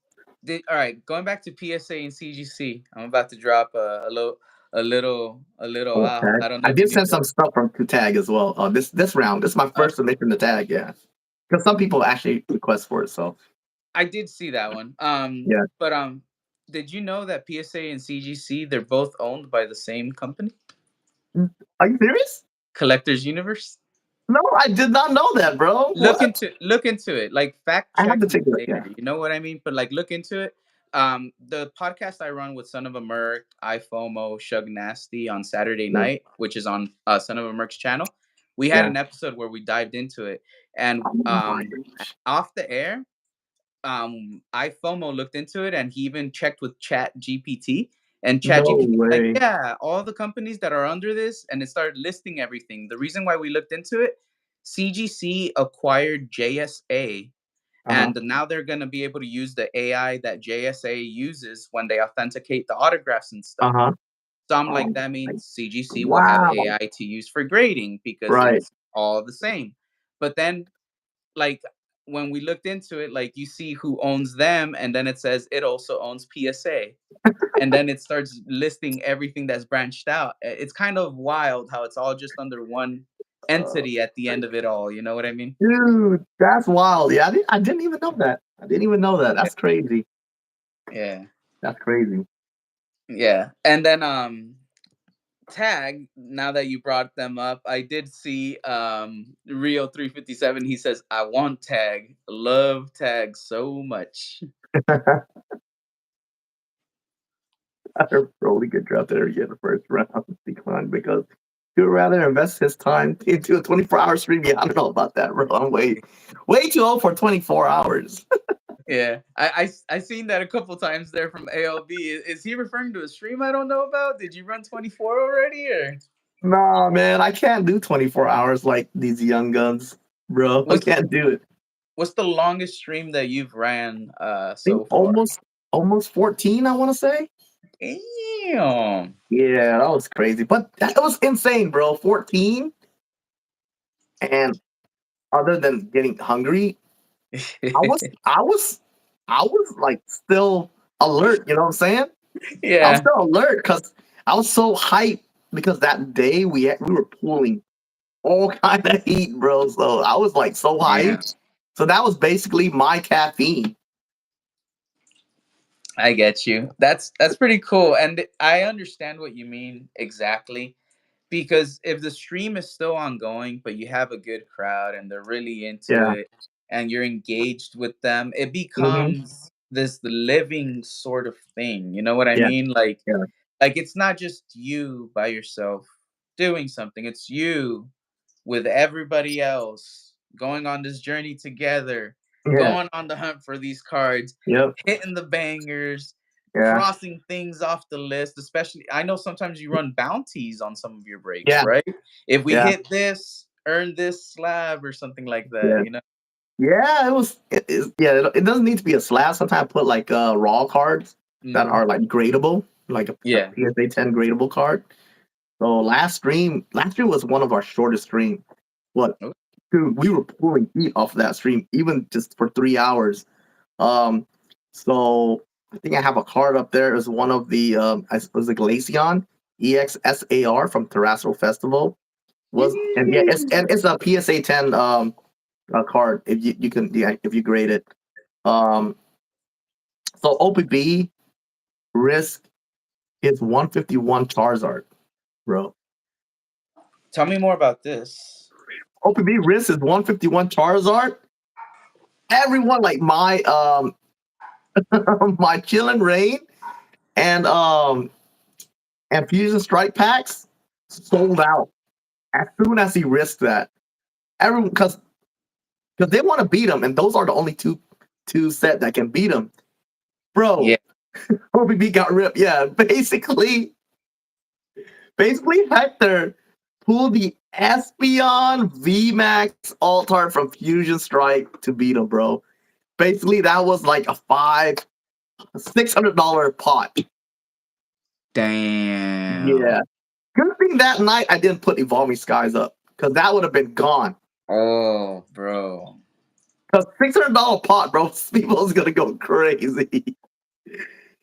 all right, going back to PSA and CGC, I'm about to drop a little. Oh, tag. I don't know I if you did knew send this. some stuff from to tag as well. This round, this is my Uh, first submission to tag. Yeah, because some people actually request for it. So I did see that one. yeah. But did you know that PSA and CGC they're both owned by the same company, Are you serious? Collectors Universe? No, I did not know that, bro. What? Look into it. Like fact I have check to me take it. Yeah, later. You know what I mean? But like look into it. The podcast I run with Son of a Merc, iFOMO, Shug Nasty on Saturday yeah. night, which is on Son of a Merc's channel. We had Yeah. an episode where we dived into it, and Oh my gosh. off the air, iFOMO looked into it, and he even checked with Chat GPT, and Chat No GPT like, way. yeah, all the companies that are under this, and it started listing everything. The reason why we looked into it, CGC acquired JSA, Uh huh. and now they're going to be able to use the AI that JSA uses when they authenticate the autographs and Uh stuff. huh. So I'm Oh like, that my. means CGC will have Wow. AI to use for grading because Right. it's all the same. But then, like, when we looked into it, like, you see who owns them, and then it says it also owns PSA. And then it starts listing everything that's branched out. It's kind of wild how it's all just under one Uh, entity at the end of it all. You know what I mean? dude, that's wild. Yeah, I didn't even know that. I didn't even know that. Yeah. That's crazy. Yeah. That's crazy. Yeah. And then Tag, now that you brought them up, I did see Rio 357. He says, I want Tag. Love Tag so much. I probably get drafted every year in the first round. Decline because he would rather invest his time into a 24-hour stream. Yeah, I don't know about that, bro. I'm way too old for 24 hours. Yeah. I seen that a couple times there from ALB. Is he referring to a stream I don't know about? Did you run 24 already, or Nah, man, I can't do 24 hours like these young guns, bro. I what's can't do it. what's the longest stream that you've ran I think so far? almost 14, I want to say. Damn. Yeah, that was crazy. But that was insane, bro. 14, and other than getting hungry, I was I was I was like still alert, you know what I'm saying? I was Yeah. still alert because I was so hyped because that day we were pulling all kind of heat, bro. So I was like so Yeah. hyped. So that was basically my caffeine. I get you. That's pretty cool, and I understand what you mean exactly. Because if the stream is still ongoing, but you have a good crowd and they're really into Yeah. it, and you're engaged with them, it Hmm. becomes this living sort of thing. You know what I Yeah. mean? Yeah. Like it's not just you by yourself doing something. It's you with everybody else going on this journey together, Yeah. going on the hunt for these cards, Yep. hitting the bangers, Yeah. crossing things off the list. Especially, I know sometimes you run bounties on some of your breaks, Yeah. right? If we Yeah. hit this, earn this slab or something like that, Yeah. you know? Yeah, it was. Yeah, it doesn't need to be a slab. Sometimes I put like raw cards that Hmm. are like gradable, like a Yeah. PSA 10 gradable card. So last stream was one of our shortest stream. What, Oh. dude? We were pulling heat off of that stream, even just for 3 hours. Um, so I think I have a card up there. Is one of the it was a Glaceon EXSAR from Terrestrial Festival. Was and yeah, it's a PSA 10 card if you can, yeah, if you grade it. Um, so OPB risk is 151 Charizard, bro. Tell me more about this. OPB risk is 151 Charizard. Everyone like my my Chillin' Rain and Fusion Strike packs sold out as soon as he risked that. Everyone, because they want to beat him, and those are the only two set that can beat him, Yeah. bro. OPB got ripped. Yeah, basically Hector pulled the Espeon VMAX Altar from Fusion Strike to beat him, bro. Basically, that was like a $600 pot. Damn. Yeah. Good thing that night I didn't put Evolving Skies up because that would have been gone. Oh, bro. Because $600 pot, bro, people's gonna go crazy.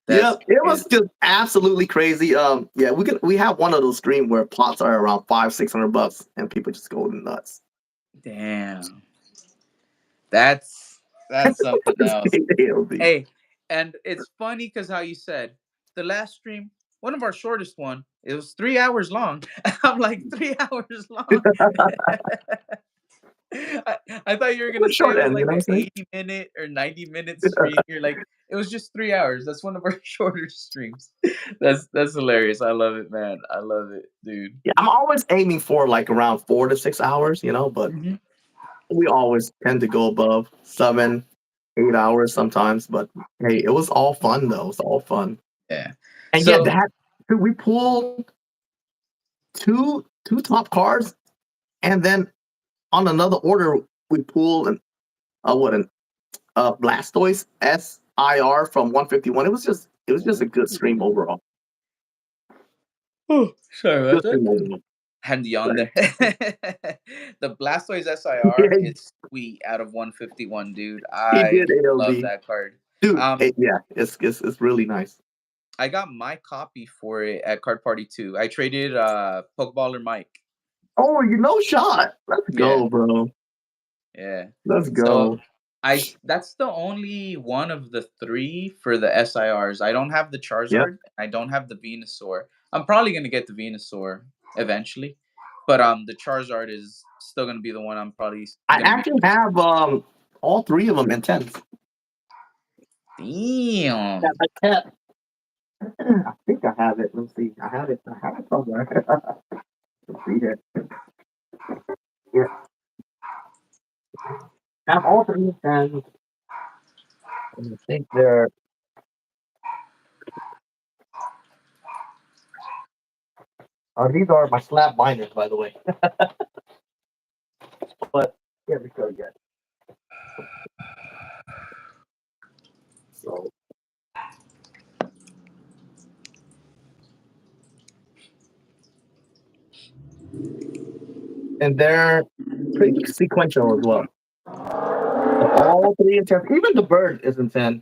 That's Yep, it crazy. was just absolutely crazy. Yeah, we have one of those streams where pots are around 500-600 bucks, and people just go nuts. Damn. That's something else. ALD. Hey, and it's funny because how you said the last stream, one of our shortest one, it was 3 hours long. I'm like 3 hours long. I thought you were It gonna was say short it was end, you like know an what I'm 80-minute or 90-minute stream. You're like, it was just 3 hours. That's one of our shorter streams. That's hilarious. I love it, man. I love it, dude. Yeah, I'm always aiming for like around 4 to 6 hours, but Mhm. we always tend to go above 7, 8 hours sometimes. But hey, it was all fun though. It was all fun. Yeah. And yeah, So dude, we pulled two top cards, and then on another order we pulled an Blastoise SIR from 151. It was just a good stream overall. oh, sorry about Good that. stream overall. And yonder. Like, The Blastoise yeah, SIR is sweet out of 151, dude. he I did love ALD. that card. Dude, Um, yeah, it's really nice. I got my copy for it at Card Party 2. I traded Pokeballer Mike. Oh, you know shot. Let's Yeah, go, bro. yeah. Let's So go. that's the only one of the three for the SIRs. I don't have the Yep. Charizard. I don't have the Venusaur. I'm probably gonna get the Venusaur eventually, but the Charizard is still gonna be the one I'm probably I gonna be. actually have all three of them in tens. Yeah, Damn. I kept. I think I have it. Let's see. I have it. I have it somewhere. Let's see here. Yeah, I have all three in tens. And I think they're. These are my slab binders, by the way. But here we go. Yet. So, and they're pretty sequential as well. So all three in ten. Even the bird is in ten.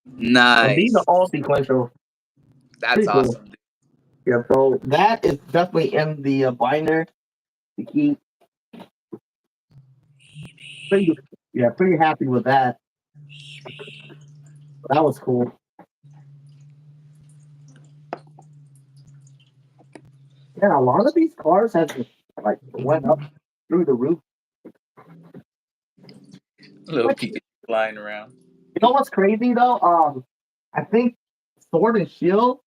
And these are Nice. all sequential. That's Pretty cool. awesome, dude. Yeah, so that is definitely in the binder to keep. Pretty, yeah, pretty happy with that. That was cool. Yeah, a lot of these cars have just, like went up through the roof. Little Which Pikachu flying around. you know what's crazy though? I think Sword and Shield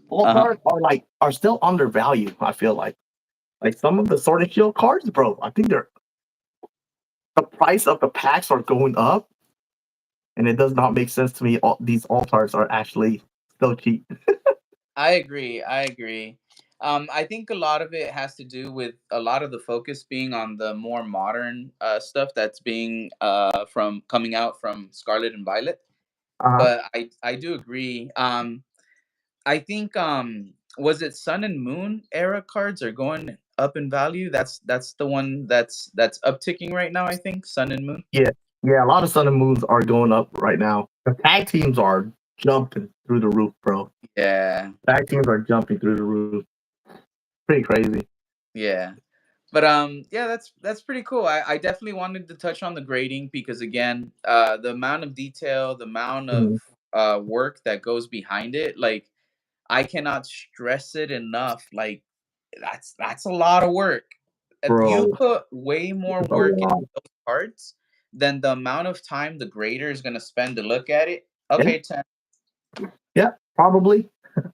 all Uh huh. cards are still undervalued. I feel like some of the Sword and Shield cards, bro. I think they're the price of the packs are going up, and it does not make sense to me. All these alt cards are actually still cheap. I agree. I agree. I think a lot of it has to do with a lot of the focus being on the more modern stuff that's being from coming out from Scarlet and Violet. Uh-huh. But I do agree. I think was it Sun and Moon era cards are going up in value. That's the one that's upticking right now. I think Sun and Moon. Yeah, yeah. A lot of Sun and Moons are going up right now. The tag teams are jumping through the roof, bro. Yeah, Tag teams are jumping through the roof. Pretty crazy. yeah. But yeah, that's pretty cool. I definitely wanted to touch on the grading because again, the amount of detail, the amount of Mhm. work that goes behind it, like I cannot stress it enough. Like that's a lot of work. If you Bro, put way more it's a work into lot. those parts than the amount of time the grader is gonna spend to look at it. Yeah, Okay, 10. yeah, probably,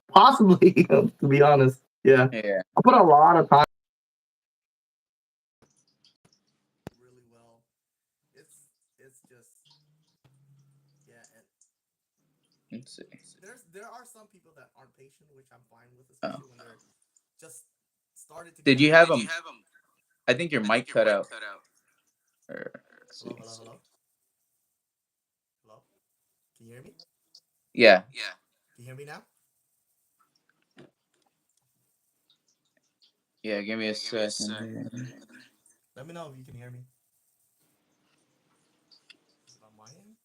possibly. To be honest, yeah, Yeah. I put a lot of time. Really well. It's just yeah, and Let's see. there are some people that aren't patient, which I'm fine with, Oh. especially when they're just started to get Did into you the have game. them? I think your mic cut out. Let's Hello, see. hello, hello, hello. Can you hear me? Yeah. Can you hear me now? Yeah. Give me a second here. Let me know if you can hear me. Is it on my end?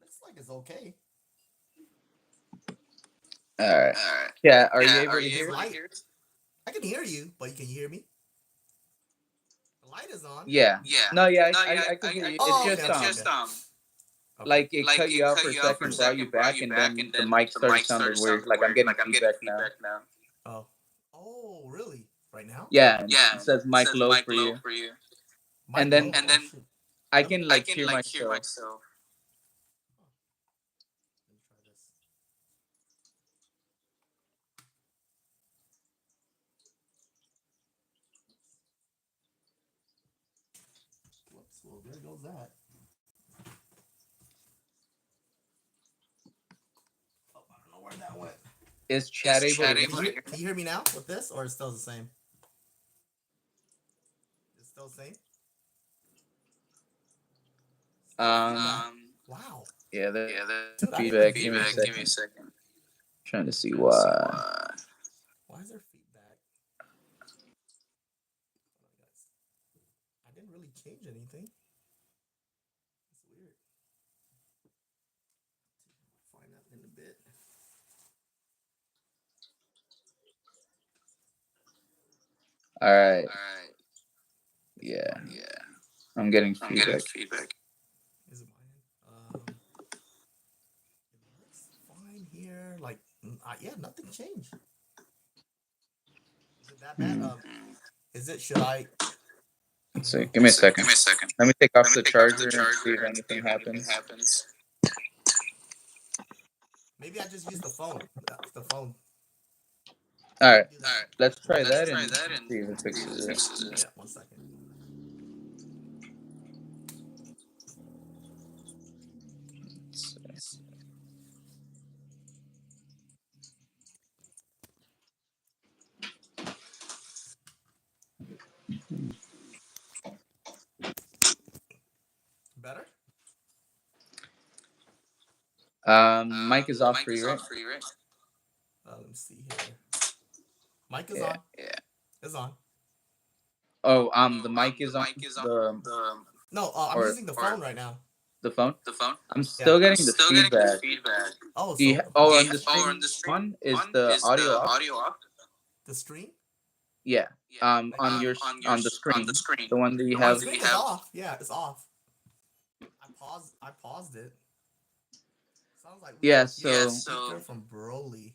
Looks like it's okay. All right. Yeah. Are you able to It's hear it? light. I can hear you, but can you hear me? The light is on. Yeah. No. Yeah. I could hear you. It's Oh, okay, just okay, okay. Okay. like it cut you out for a second, brought you back, and then the mic started sounding weird. Like I'm getting feedback now. Oh. Oh, really? Right now? Yeah. And it says mic low for you, Mic and low. then Oh, shoot. I Let me can like hear myself. let me try this. Whoops. Well, there goes that. Oh, I don't know where that went. Is Chad able to hear Can me? can you hear me now with this, or it's still the same? It's still the same. Still Um. feedback. Wow. Yeah. There's Dude, I didn't feedback. even Give me a know. second. Trying to see why. Why is there feedback? change anything. It's weird. Find out in a bit. All right. All right. Is it Yeah, my end? Yeah. I'm getting I'm getting feedback. feedback. Is it my end? It looks fine here. Like, yeah, nothing changed. Is it that bad? Hmm. Is it? Should I? I Let's don't see. know. Give me a Let's see. second. Give me a second. Let me take off Let me the take off the charger and see charger if and see anything if anything happens. happens. Maybe I just use the phone. The phone. All Let right. me do that. All right. Let's try Let's that try and that and see if it see if it fixes it. fixes it. Yeah, 1 second. Let's see. Better? Mic is off Mic for is you, off right? for you, right? Let me see here. Mic is Yeah. on. Yeah. It's on. Oh, the Oh, mic the is on mic is on. the No, I'm or using the phone right now. the phone. The phone? I'm Yeah. still I'm getting the still getting the feedback. feedback. Oh, Do you? so Oh, my on the oh, stream on the stream one is one the is audio the off? audio off. The stream? Yeah. Yeah. On your On your on the on the screen, screen. the one that you The one have. screen is off. Yeah, it's off. I paused it. Sounds like we Yeah. can hear the So speaker from Broly.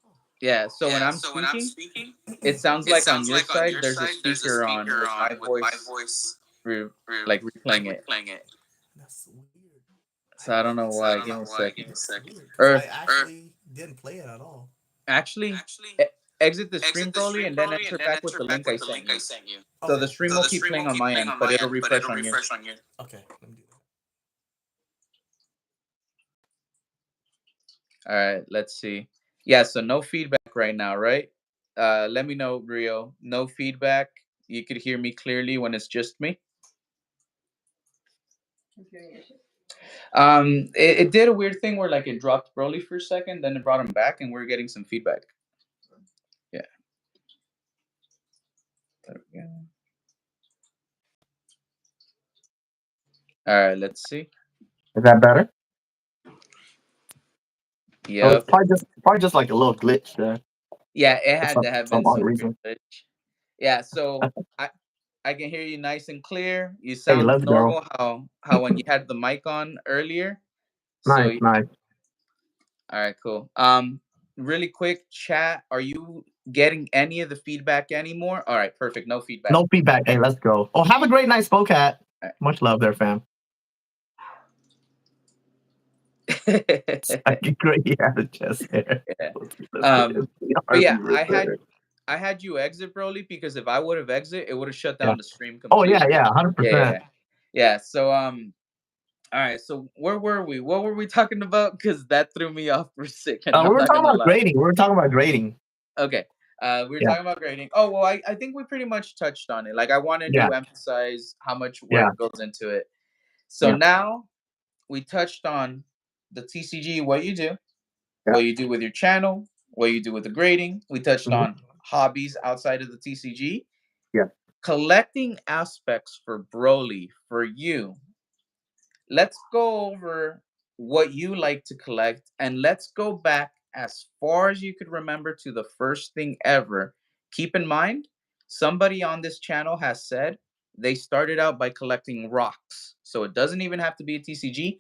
Huh. yeah. So when Yeah, I'm so when I'm speaking, speaking, it sounds it like on sounds your like on side your there's a side there's a speaker on speaker with on my with my voice, voice re- re- like like replaying it. replaying it. That's weird. I So I don't know actually So I why. don't Give me know a why. Give second. me a second. Weird, because I Or actually didn't play it at all. actually, Actually, exit the stream exit the probably stream and then probably and enter then back with enter the back link I with the sent link I you. sent you. So Okay. the stream So will the keep stream playing will on keep my playing end, on but my it'll end, but refresh it'll on you. refresh on you. Okay, let me do that. All right, let's see. Yeah, so no feedback right now, right? Let me know, Rio. No feedback. You could hear me clearly when it's just me. It did a weird thing where like it dropped Broly for a second, then it brought him back, and we're getting some feedback. Yeah. There we go. All right, let's see. Is that better? So it's Yep. probably just like a little glitch there Yeah, it for had to have some been odd some weird reason. glitch. Yeah, so I can hear you nice and clear. You Hey, sound let's go. normal. How when you had the mic on earlier. So Nice, nice. all right, cool. Really quick chat. Are you getting any of the feedback anymore? All right, perfect. No feedback. No feedback. Hey, let's go. Oh, have a great night, Spokat. All Much love there, fam. right. Great, you had a chest hair. Yeah. Let's get Um, into the but yeah, RV real quick. I had you exit Broly because if I would have exit, it would have shut Yeah. down the stream Oh yeah, completely. yeah, Yeah, yeah, 100%. yeah. Yeah. So all right. So where were we? What were we talking about? Because that threw me off for a second. We I'm were not talking gonna about lie. grading. We were talking about grading. Okay. We were Yeah, talking about grading. Oh well, I think we pretty much touched on it. Like I wanted yeah, to emphasize how much yeah, work goes into it. So yeah, now we touched on the TCG, what yeah. you do with your channel, what you do with the grading. We touched Mhm. on hobbies outside of the TCG, Yeah, collecting aspects for Broly for you. Let's go over what you like to collect and let's go back as far as you could remember to the first thing ever. Keep in mind, somebody on this channel has said they started out by collecting rocks. So it doesn't even have to be a TCG.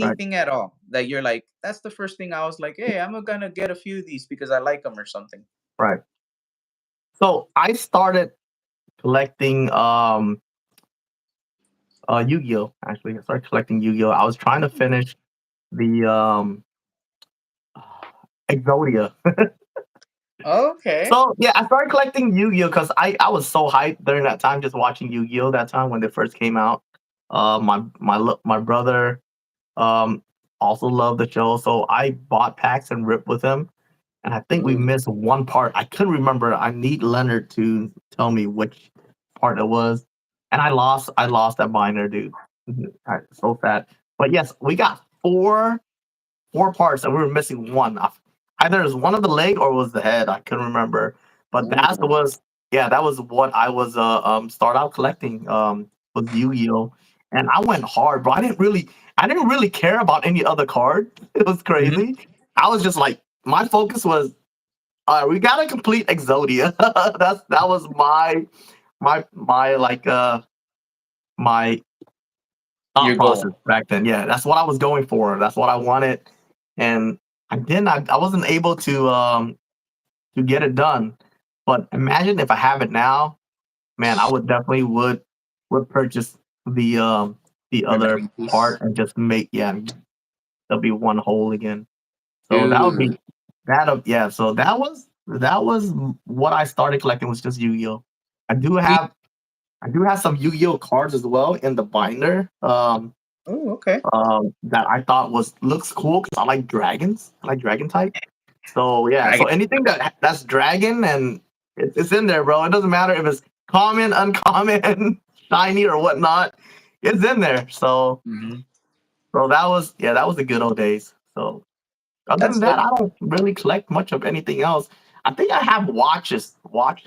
right, Anything at all that you're like, that's the first thing I was like, hey, I'm gonna get a few of these because I like them or something. right. So I started collecting Yu-Gi-Oh! Actually, I started collecting Yu-Gi-Oh! I was trying to finish the Exodia. Okay. So yeah, I started collecting Yu-Gi-Oh! Because I was so hyped during that time, just watching Yu-Gi-Oh! That time when they first came out. My brother um also loved the show, so I bought packs and ripped with him. And I think we Ooh. missed one part. I couldn't remember. I need Leonard to tell me which part it was. And I lost. I lost that binder, dude. So sad. But yes, we got four parts, and we were missing one. Either it was one of the leg or it was the head. I couldn't remember. But the ask Ooh. was yeah, that was what I was start out collecting was Yu-Gi-Oh, and I went hard, bro. I didn't really care about any other card. It was Mhm. crazy. I was just like my focus was we gotta complete Exodia. That was my like my thought Your goal. process back then. Yeah, that's what I was going for. That's what I wanted, and I wasn't able to get it done. But imagine if I have it now, man, I would definitely would purchase the other Remaining piece. part and just make yeah, there'll be one whole again. So that would be Dude. yeah. So that was what I started collecting was just Yu-Gi-Oh. I do Do have I do have some Yu-Gi-Oh cards as well in the binder. Oh, okay. That I thought was looks cool because I like dragons. I like dragon type. So yeah, Dragon. so anything that's dragon and it's in there, bro. It doesn't matter if it's common, uncommon, shiny or whatnot. It's in there. So Mhm. that was yeah, that was the good old days. So other That's than dope. that, I don't really collect much of anything else. I think I have watch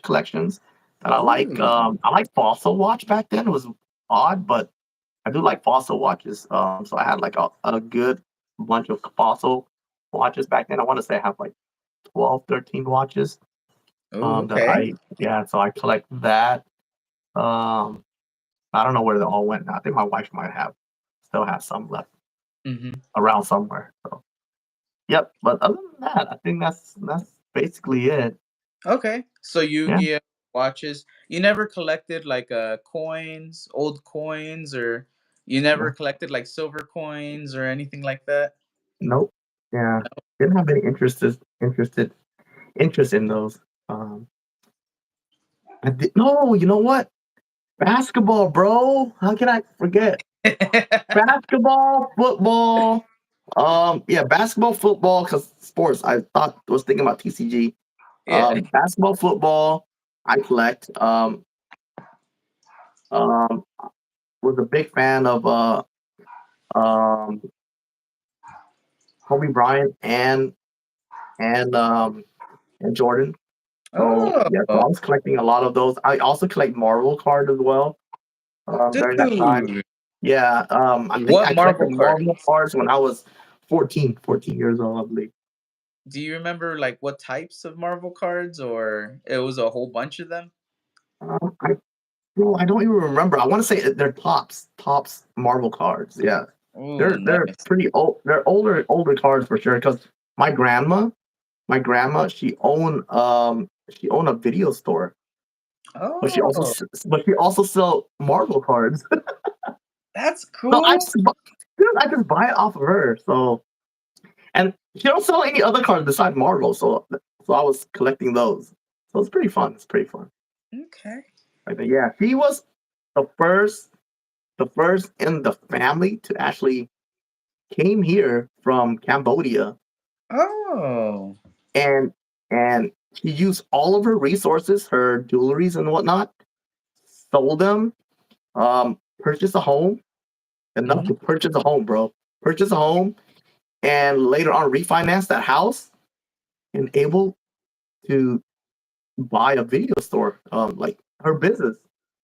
collections that I like. Ooh. I like fossil watch back then. It was odd, but I do like fossil watches. So I had like a good bunch of fossil watches back then. I want to say I have like 12, 13 watches. Oh, That okay. I yeah, so I collect that. Um, I don't know where they all went now. I think my wife might have still have some left Mhm. around somewhere. So yep. But other than that, I think that's basically it. Okay. So Yeah. Yu-Gi-Oh watches. You never collected like coins, old coins, or you never No. collected like silver coins or anything like that? Nope. Yeah. Didn't have any interest in those. Um, no, you know what? Basketball, bro. How can I forget? Basketball, football. Yeah, basketball, football, because sports. I thought was thinking about TCG. Yeah. Basketball, football. I collect. Um, was a big fan of um Kobe Bryant and and Jordan. So yeah, so Oh, I was collecting a lot of those. I also collect Marvel cards as well. During that time. dude. Yeah, I think What I Marvel collected card? Marvel cards when I was 14 years old, I believe. Do you remember like what types of Marvel cards, or it was a whole bunch of them? I no, I don't even remember. I want to say they're tops Marvel cards. Yeah, Oh, they're nice. pretty old. They're older cards for sure. Because my grandma, she owned a video store, Oh, but she also sell Marvel cards. that's So cool. dude, I just buy it off of her. So and she don't sell any other cards besides Marvel. So I was collecting those. So it's pretty fun. It's pretty fun. Okay. Like yeah, she was the first in the family to actually came here from Cambodia Oh. and she used all of her resources, her jewelries and whatnot, sold them, purchased a home, enough Mhm. to purchase a home, bro. Purchase a home and later on refinance that house and able to buy a video store, like her business.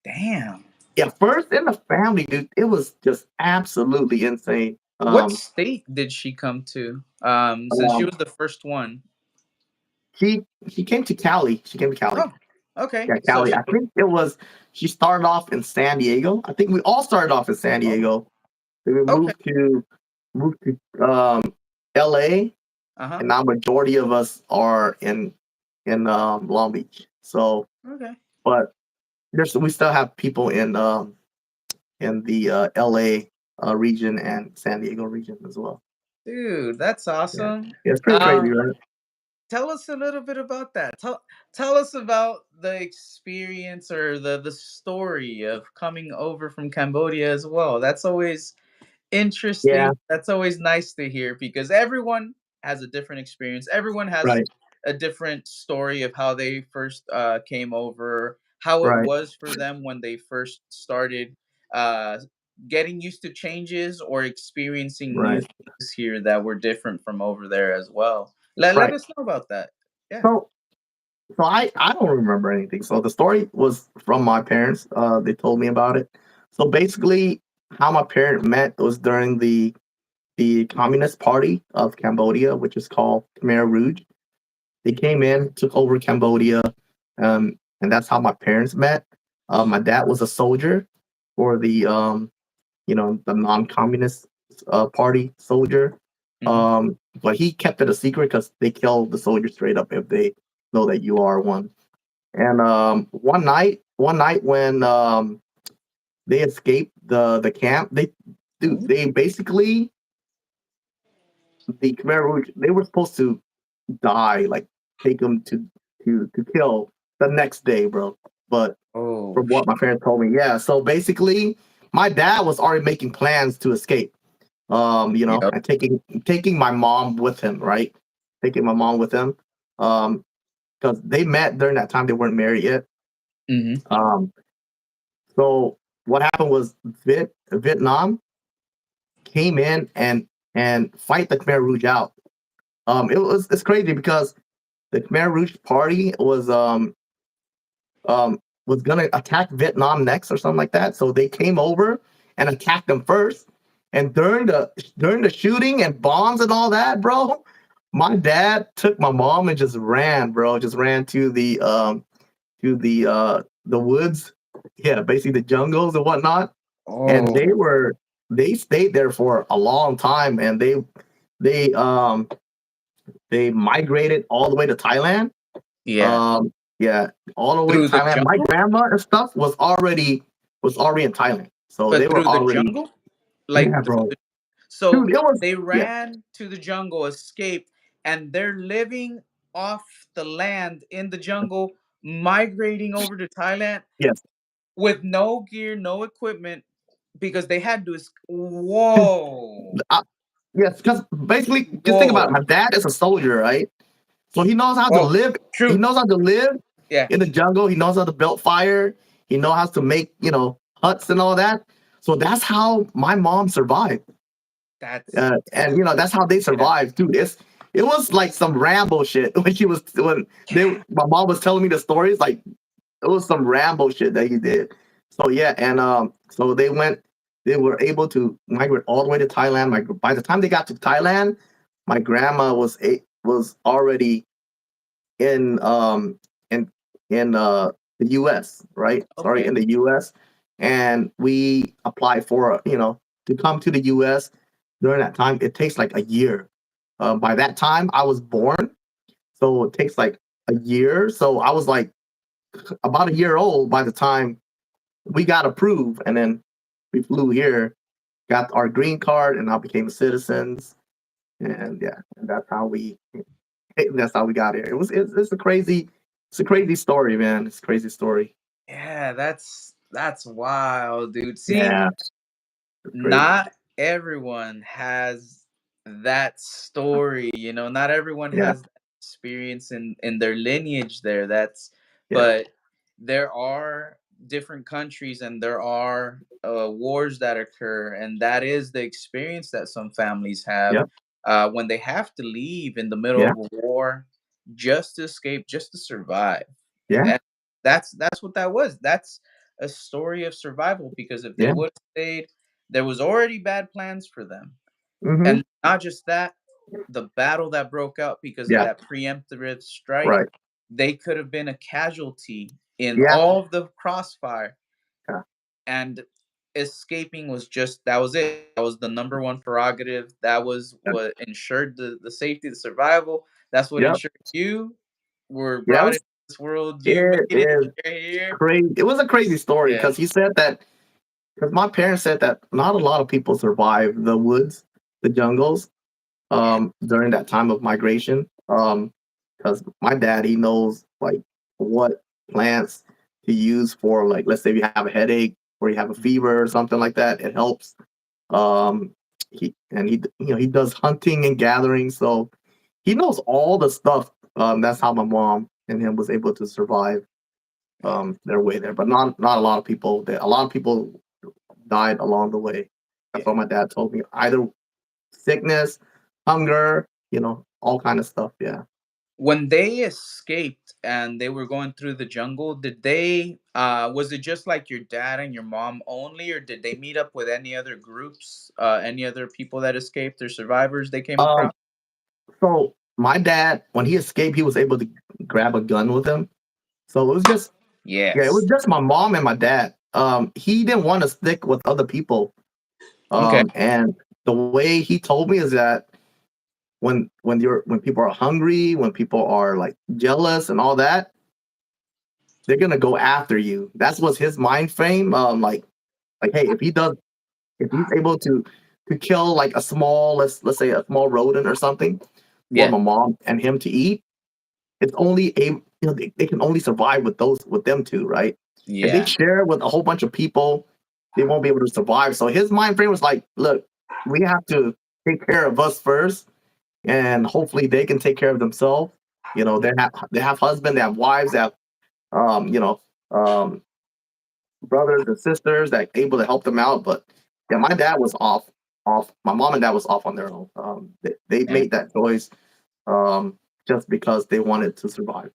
Damn. Yeah, first in the family, dude. It was just absolutely insane. What state did she come to? Since she Um, was the first one. she came to Cali. She came to Cali. Oh, okay. Yeah, So Cali. she. I think it was. She started off in San Diego. I think we all started off in San Oh, Diego. Then we okay. moved to L.A. Uh huh. and now majority of us are in Long Beach. So, Okay. but we still have people in the LA region and San Diego region as well. Dude, that's Yeah, awesome. yeah, it's pretty crazy, Um, right? Tell us a little bit about that. Tell us about the experience or the story of coming over from Cambodia as well. That's always Yeah, interesting. That's always nice to hear because everyone has a different experience. Everyone has right, a different story of how they first came over, how it right, was for them when they first started uh, getting used to changes or experiencing new right, things here that were different from over there as well. Let right. us know about that. Yeah. So So I don't remember anything. So the story was from my parents. They told me about it. So basically, how my parent met was during the Communist Party of Cambodia, which is called Khmer Rouge. They came in, took over Cambodia, and that's how my parents met. My dad was a soldier for the non-communist party soldier. Hmm. But he kept it a secret because they kill the soldier straight up if they know that you are one. And one night when they escaped the camp, they basically the Khmer Rouge they were supposed to die, like take them to kill the next day, bro. But Oh, from what my parents told me, yeah. So basically, my dad was already making plans to escape. yep. And taking my mom with him, right? Taking my mom with him, because they met during that time. They weren't married yet. Hmm. Um, so what happened was Vietnam came in and fight the Khmer Rouge out. It's crazy because the Khmer Rouge party was gonna attack Vietnam next or something like that. So they came over and attacked them first. And during the shooting and bombs and all that, bro, my dad took my mom and just ran, bro. Just ran to the woods. Yeah, basically the jungles and whatnot. And Oh, they stayed there for a long time, and they um they migrated all the way to Thailand. yeah. um, yeah, all the way to Through the Thailand. My jungle, grandma and stuff was already in Thailand, so they but were through the already. jungle, like Yeah, bro, so dude, it was. they Yeah, ran to the jungle, escaped, and they're living off the land in the jungle, migrating over to Thailand yes, with no gear, no equipment, because they had to. Whoa, uh, yes, because basically, just think about it. whoa. My dad is a soldier, right? So he knows how to Oh, live. He true. knows how to live Yeah, in the jungle. He knows how to build fire. He knows how to make huts and all that. So that's how my mom survived. that's And that's how they yeah. survived, dude. It was like some Rambo shit when my mom was telling me the stories. Like it was some Rambo shit that he did. So yeah, and so they were able to migrate all the way to Thailand. By the time they got to Thailand, my grandma was already in the U.S. Right? Sorry, Okay. in the U.S. And we applied for to come to the U.S. During that time. It takes like a year. By that time, I was born, so it takes like a year. So I was like about a year old by the time we got approved, and then we flew here, got our green card, and I became citizens. And yeah, and that's how we got here. It's a crazy story, man. It's a crazy story. Yeah, that's wild, dude. See, Yeah, it's crazy. not everyone has that story, not everyone Yeah, has that experience in their lineage there. That's yeah, But there are different countries and there are wars that occur, and that is the experience that some families have yeah, when they have to leave in the middle yeah, of a war just to escape, just to survive. yeah, And that's what that was. That's a story of survival, because if they yeah. would have stayed, there was already bad plans for them. Mm-hmm. And not just that, the battle that broke out because of Yeah, that preemptive strike, right. they could have been a casualty in Yeah, all of the crossfire. yeah, And escaping was just that was it. That was the number one prerogative. That was yeah, what ensured the safety, the survivival. That's what yep, ensured you were yeah. brought into this world. You It made it. is You're here. crazy. It was a crazy story Yeah. because he said that because my parents said that not a lot of people survive the woods, the jungles, Yeah. during that time of migration. Because my dad, he knows like what plants to use for, like, let's say if you have a headache or you have a fever or something like that, it helps. Um, he does hunting and gathering, so he knows all the stuff. That's how my mom and him was able to survive their way there. But not a lot of people. A lot of people died along the way. That's Yeah. what my dad told me. Either sickness, hunger, all kind of stuff. Yeah. When they escaped and they were going through the jungle, did they was it just like your dad and your mom only, or did they meet up with any other groups, any other people that escaped or survivors they came Um, across? so my dad, when he escaped, he was able to grab a gun with him. So it was just yeah, it was Yes. just my mom and my dad. He didn't want to stick with other people. Okay. And the way he told me is that when people are hungry, when people are like jealous and all that, they're gonna go after you. That's what's his mind frame. Like hey, if he's able to kill like a small let's say a small rodent or something for Yeah. my mom and him to eat, it's only a they can only survive with those with them two, right? If they Yeah. share with a whole bunch of people, they won't be able to survive. So his mind frame was like, look, we have to take care of us first, and hopefully they can take care of themselves. They have husband, they have wives, they have um, you know, um, brothers and sisters that able to help them out. But yeah, my dad was off. My mom and dad was off on their own. They And, made that choice just because they wanted to survive.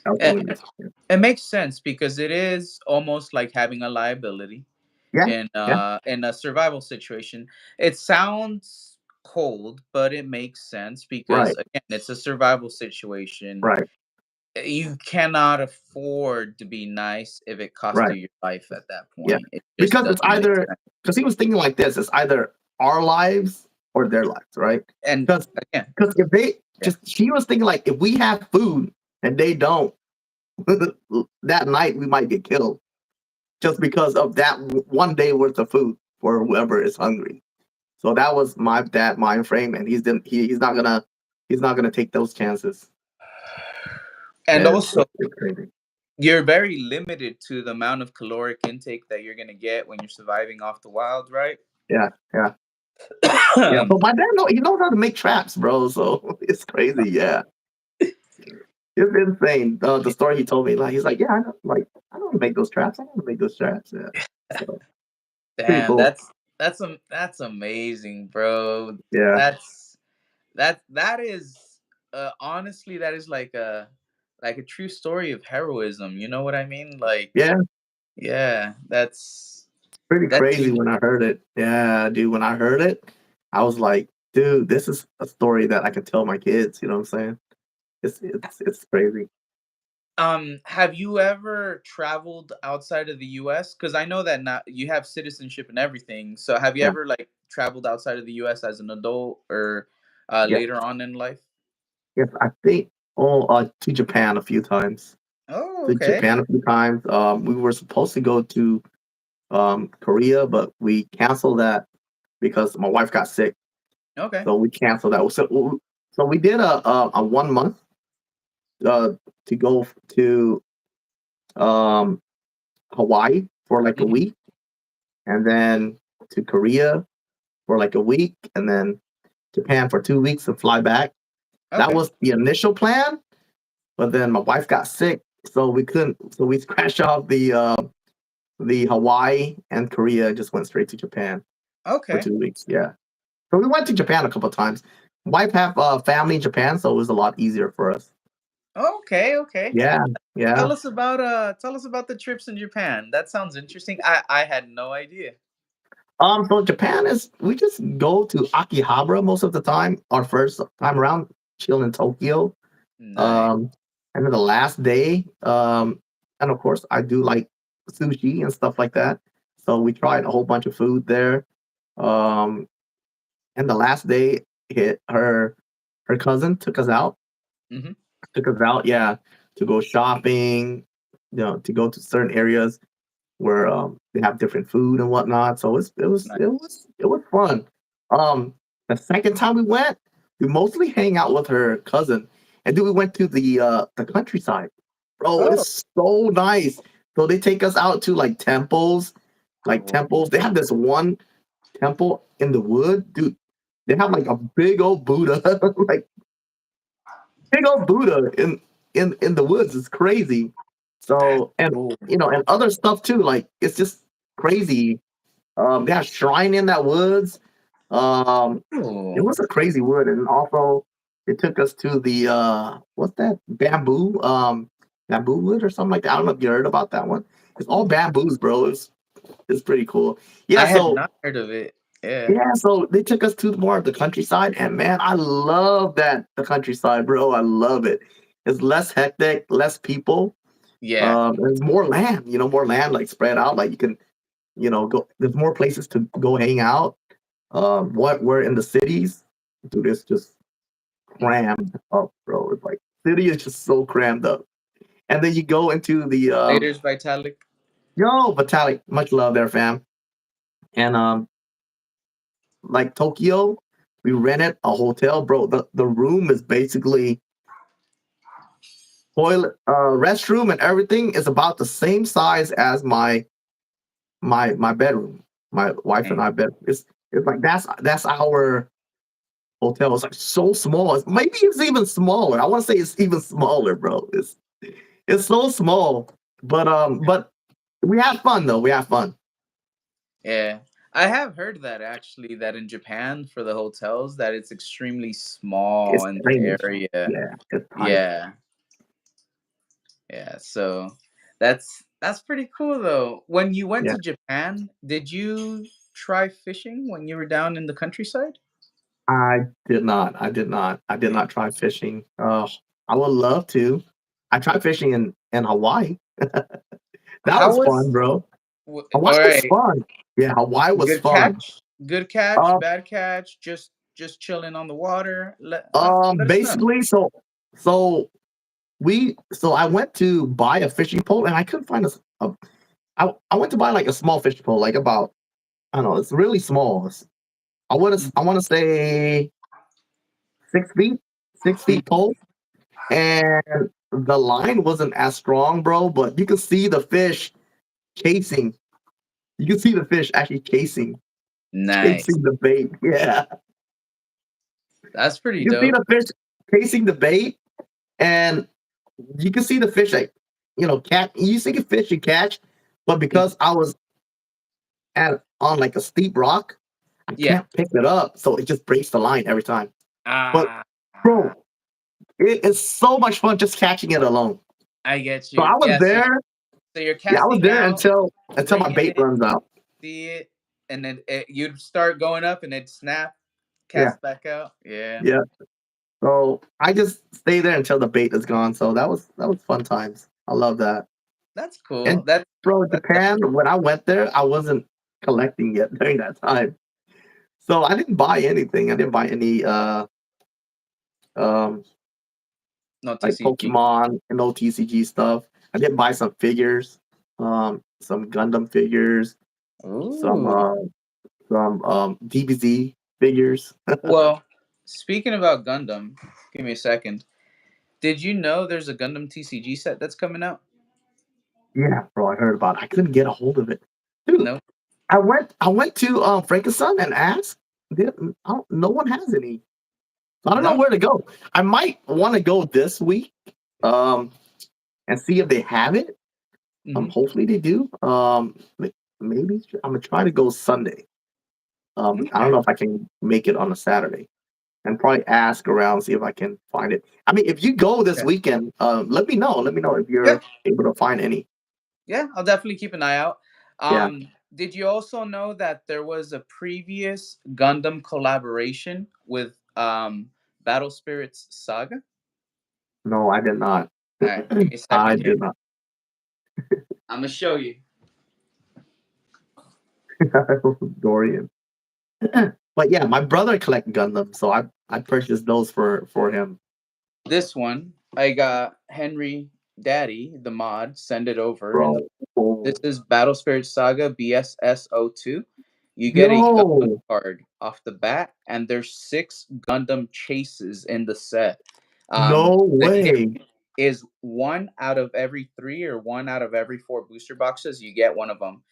That was the and only reason. Yeah, it makes sense because it is almost like having a liability yeah, yeah. in a survival situation. It sounds cold, but it makes sense because Right, again, it's a survival situation. right, You cannot afford to be nice if it costs right. you your life at that Yeah, point. It just because it's doesn't make either sense. because he was thinking like this: it's either our lives or their lives, right? And Because again, if they yeah, just she was thinking like if we have food and they don't, that night we might get killed just because of that one day worth of food for whoever is hungry. So that was my dad mind frame, and he's not gonna take those chances. and Yeah, also it's crazy. you're very limited to the amount of caloric intake that you're gonna get when you're surviving off the wild, right? Yeah, yeah, yeah. But my dad he knows how to make traps, bro. So it's crazy. Yeah, it's insane. The story he told me, like he's like, yeah, I know, like I know how to make those traps. I know how to make those traps. Yeah, so pretty Damn, cool. that's amazing, bro. Yeah, That's that is honestly that is like a true story of heroism. You know what I mean? Like, yeah, yeah, pretty that's crazy unique. when I heard it. Yeah, dude, when I heard it, I was like, dude, this is a story that I can tell my kids. You know what I'm saying? It's crazy. Have you ever traveled outside of the US? Because I know that not you have citizenship and everything. So have you Yeah, ever like traveled outside of the US as an adult or yeah, later on in life? yes. I think to Japan a few times. Oh, To okay. Japan a few times. We were supposed to go to Korea, but we canceled that because my wife got sick. Okay. So we canceled that. So we did a 1 month uh, to go to um, Hawaii for like a Mhm. week, and then to Korea for like a week, and then Japan for 2 weeks and fly back. That Okay. was the initial plan, but then my wife got sick, so we couldn't. So we scratched off the Hawaii and Korea, just went straight to Japan for Okay. 2 weeks. Yeah. So we went to Japan a couple of times. Wife have family in Japan, so it was a lot easier for us. Okay. Okay. Yeah, yeah. Tell us about the trips in Japan. That sounds interesting. I had no idea. So Japan is we just go to Akihabara most of the time. Our first time around, chill in Tokyo. Nice. Um, and then the last day, and of course I do like sushi and stuff like that. So we tried a whole bunch of food there. Um, and the last day, hit her cousin Mhm. took us out, yeah, to go shopping, to go to certain areas where they have different food and whatnot. So Nice. it was fun. Um, the second time we went, we mostly hang out with her cousin, and then we went to the countryside. Bro, Oh, it's so nice. So they take us out to like temples, cool. They have this one temple in the wood, dude. They have like a big old Buddha, like big old Buddha in the woods. It's crazy. That's So and cool. and other stuff too. Like it's just crazy. They have shrine in that woods. Um, it Cool. was a crazy wood, and also They took us to the what's that bamboo wood or something like that. I don't know if you heard about that one. It's all bamboos, bro. It's pretty cool. Yeah, I had so not heard of it. Yeah. yeah, so they took us to more of the countryside, and man, I love that the countryside, bro. I love it. It's less hectic, less people. Yeah. There's more land, more land like spread out. Like you can, go. There's more places to go hang out. What we're in the cities, dude, it's just Mm. crammed up, bro. It's like city is just so crammed up. And then you go into the Laters Vitalik. Vitalik, much love there, fam. And like Tokyo, we rented a hotel, bro. The room is basically toilet, restroom, and everything is about the same size as my bedroom. My wife and Dang. I bed. It's like that's our hotel. It's like so small. Maybe it's even smaller. I want to say it's even smaller, bro. It's so small. But we have fun though. We have fun. Yeah. I have heard that actually that in Japan for the hotels that it's extremely small It's in the tiny. area. Yeah, it's tiny. Yeah. Yeah. So that's pretty cool though. When you went Yeah. to Japan, did you try fishing when you were down in the countryside? I did not. I did not. I did not try fishing. I would love to. I tried fishing in Hawaii. That How was fun, was bro. Hawaii all was right. fun. Yeah, Hawaii was Good fun. catch? Good catch, Uh, bad catch, just chilling on the water. Let us know. basically, so so I went to buy a fishing pole and I couldn't find I went to buy like a small fishing pole, like about I don't know, it's really small. I want to say 6 feet, 6 feet pole, and the line wasn't as strong, bro. But you could see the fish chasing. You can see the fish actually Nice. chasing the bait. Yeah, That's pretty you can see dope. the fish chasing the bait, and you can see the fish like cat. You see the fish you catch, but Mhm. because I was at on like a steep rock, I Yeah. can't pick it up, so it just breaks the line every time. But Ah, bro, it is so much fun just catching it alone. I get So I you. was Yeah, there. so you're Yeah, I was casting there out, until my bring it bait in, runs out. see it, and then you'd start going up and it'd snap, Yeah, cast back out. Yeah. yeah. So I just stay there until the bait is gone. So that was fun times. I love that. That's cool. And bro, That's Japan, definitely when I went there, I wasn't collecting yet during that time. So I didn't buy anything. I didn't buy any um no like TCG. Pokemon and OTCG stuff. I did buy some figures, some Gundam figures, some Ooh. uh, some DBZ figures. Well, speaking about Gundam, give me a second. Did you know there's a Gundam TCG set that's coming out? Yeah, bro, I heard about it. I couldn't get a hold of it, dude. No. I went to Frankenstein and asked. No one has any. So I don't know No. where to go. I might want to go this week, um, and see if they have it. Hmm. Hopefully they do. Maybe I'm gonna try to go Sunday. I don't Okay. know if I can make it on a Saturday, and probably ask around see if I can find it. I mean, if you go this Okay. weekend, let me know. Let me know if Yeah. you're able to find any. Yeah. I'll definitely keep an eye out. Yeah. Did you also know that there was a previous Gundam collaboration with Battle Spirits Saga? No, I did not. All right. Give me a I second here. did not. I'm gonna show you Dorian. But yeah, my brother collect Gundam, so I purchased those for him. this one. I got Henry Daddy, the mod, send it over, and Bro. this Oh, is Battle Spirit Saga BSSO2. You get a Gundam yo, card off the bat, and there's 6 Gundam chases in the set. no The hit way. is 1 out of every 3 or 1 out of every 4 booster boxes. You get one of them,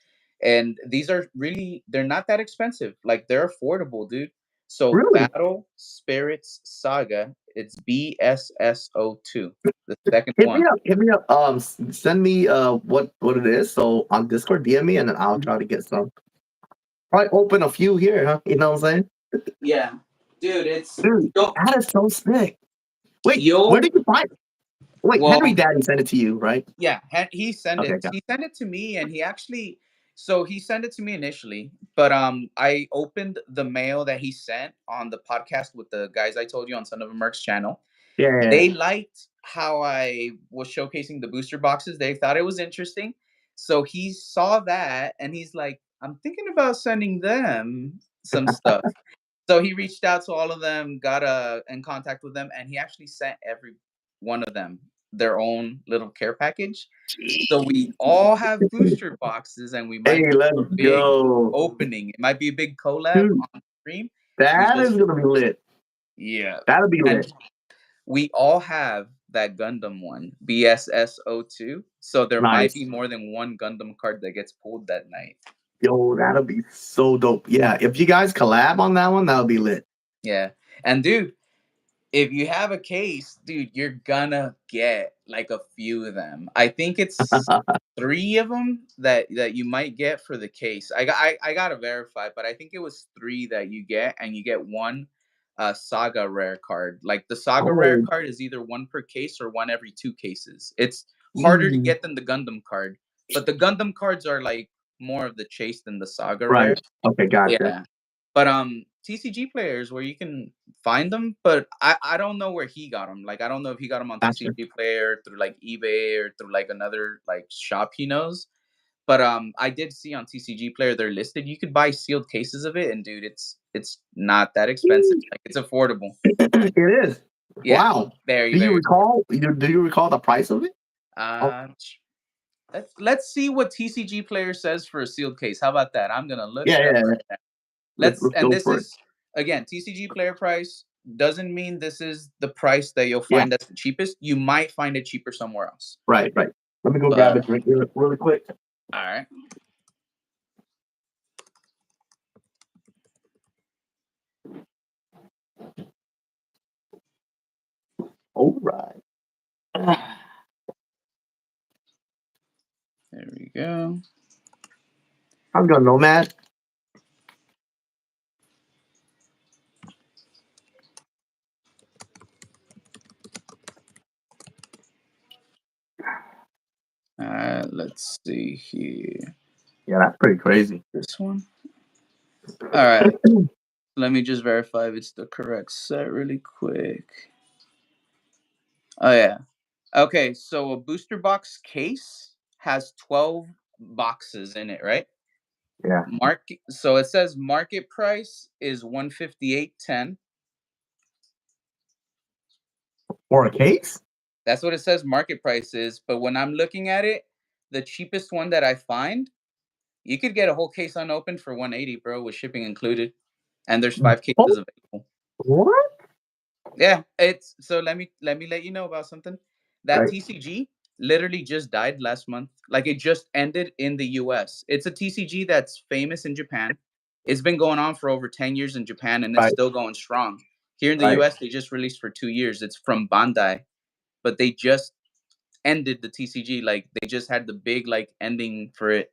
and these are really they're not that expensive. Like they're affordable, dude. So Really? Battle Spirits Saga, it's BSSO2, the second Hit me one. up. Hit me up. Send me what it is. So on Discord, DM me, and then I'll Mhm. try to get some. Probably open a few here, huh? You know what I'm saying? Yeah. dude. It's Dude, you'll that is so sick. Wait, where you'll did you find Wait, Henry well, Daddy sent it to you, right? yeah, he sent Okay, it. He sent it to me, and he actually. So he sent it to me initially, but I opened the mail that he sent on the podcast with the guys I told you on Son of a Merc's channel. yeah. They liked how I was showcasing the booster boxes. They thought it was interesting. So he saw that and he's like, I'm thinking about sending them some stuff. So he reached out to all of them, got in contact with them, and he actually sent every one of them their own little care package. So we all have booster boxes and we Hey, might do let's a big go. opening. It might be a big collab Dude, on stream. We that is just gonna be lit. yeah. That'll be And lit. we all have that Gundam one, BSS02. So there might be Nice. more than one Gundam card that gets pulled that night. Yo, that'll be so dope. Yeah, if you guys collab on that one, that'll be lit. Yeah. And dude, if you have a case, dude, you're gonna get like a few of them. I think it's three of them that you might get for the case. I gotta verify, but I think it was three that you get, and you get one saga rare card. Like the saga rare Oh, card is either one per case or one every two cases. It's harder to mm, get than the Gundam card, but the Gundam cards are like more of the chase than the saga right. rare. Okay, gotcha. Yeah. But TCG players where you can find them, but I don't know where he got them. Like I don't know if he got them on Gotcha. TCG Player through like eBay or through like another like shop he knows. But I did see on TCG Player they're listed. You could buy sealed cases of it, and dude, it's not that expensive. Like it's affordable. It is. Yeah, Wow. very Do you very. recall? Do you recall the price of it? Oh, Uh, let's see what TCG Player says for a sealed case. How about that? I'm gonna look yeah, it up yeah. right now. Let's And go this for it. is again TCG player price doesn't mean this is the price that you'll Yeah, find that's the cheapest. You might find it cheaper somewhere else. right, right. Let me go grab a But drink really quick. all right. All right. There we go. I'm going Nomad. Let's see here. Yeah, that's pretty crazy. This one. All right. Let me just verify if it's the correct set really quick. Oh yeah. Okay, so a booster box case has 12 boxes in it, right? Yeah. Market so it says market price is 158.10. For a case? That's what it says market price is, but when I'm looking at it, the cheapest one that I find, you could get a whole case unopened for 180, bro, with shipping included. And there's 5 Oh, cases available. what? Yeah, it's so let me let you know about something. That Right, TCG literally just died last month. Like it just ended in the US. It's a TCG that's famous in Japan. It's been going on for over 10 years in Japan and it's right, still going strong. Here in the right. US, they just released for 2 years. It's from Bandai, but they just ended the TCG. Like they just had the big like ending for it.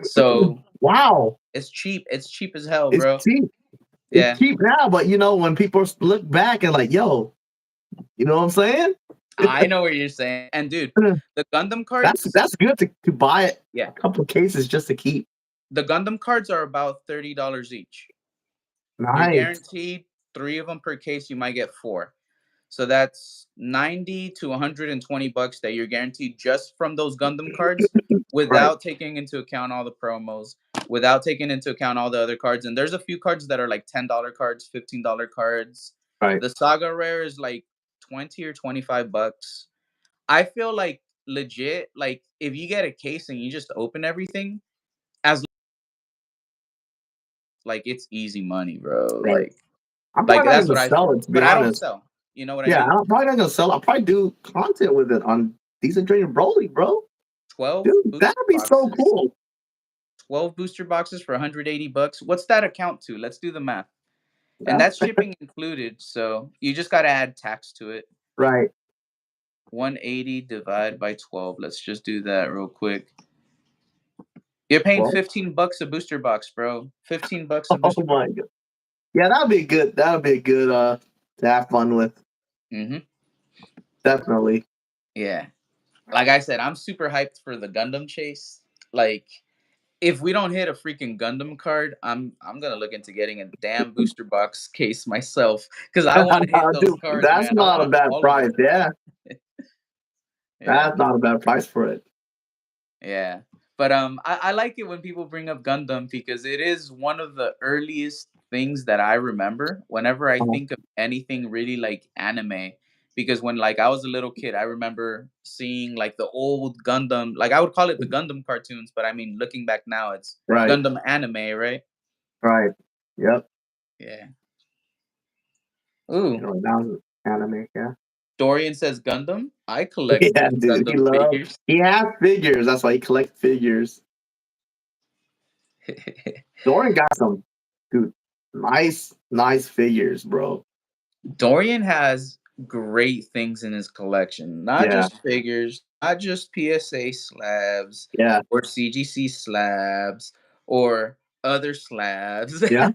So Wow. it's cheap. It's cheap as hell, It's bro. cheap. It's Yeah, cheap now, but when people look back and like, yo, you know what I'm saying? I know what you're saying. And dude, the Gundam That's cards, that's good to buy yeah, a couple of cases just to keep. the Gundam cards are about $30 each. You're Nice. guaranteed three of them per case. You might get four. So that's 90 to 120 bucks that you're guaranteed just from those Gundam cards Right, without taking into account all the promos, without taking into account all the other cards. And there's a few cards that are like $10 cards, $15 cards. right. The Saga Rare is like 20 or 25 bucks. I feel like legit, like if you get a case and you just open everything, as like it's easy money, bro. Right. I'm Like probably not that's gonna what I sell feel. it to be But I don't honest. sell. You know what I Yeah, mean? I'm probably not gonna sell. I'll probably do content with it on Decent Dream Broly, bro. 12 Dude, booster that'd be so boxes. cool. 12 booster boxes for 180 bucks. What's that account to? Let's do the math. And That's that's shipping included, so you just got to add tax to it. right. 180 divided by 12. Let's just do that real quick. You're paying Well, 15 bucks a booster box, bro. 15 bucks a oh booster box. my god. Yeah, that'd be good. That would be good to have fun with. Hmm. Definitely. Yeah. Like I said, I'm super hyped for the Gundam chase. Like, if we don't hit a freaking Gundam card, I'm gonna look into getting a damn booster box case myself because I want to hit those Dude, cards, that's man. I not a want bad all of price. them. Yeah, Yeah. that's not a bad price for it. Yeah. But I like it when people bring up Gundam because it is one of the earliest things that I remember whenever I Uh, think of anything really like anime. Because when like I was a little kid, I remember seeing like the old Gundam, like I would call it the Gundam cartoons, but I mean looking back now it's right, Gundam anime, right? right. Yep. Yeah. Ooh. That was anime. Yeah. Dorian says Gundam. I collect Yeah, dude. Gundam figures. He has figures. That's why he collects figures. Dorian got some, dude. Nice figures, bro. Dorian has great things in his collection. Not Yeah, just figures, not just PSA slabs yeah, or CGC slabs or other slabs. yeah,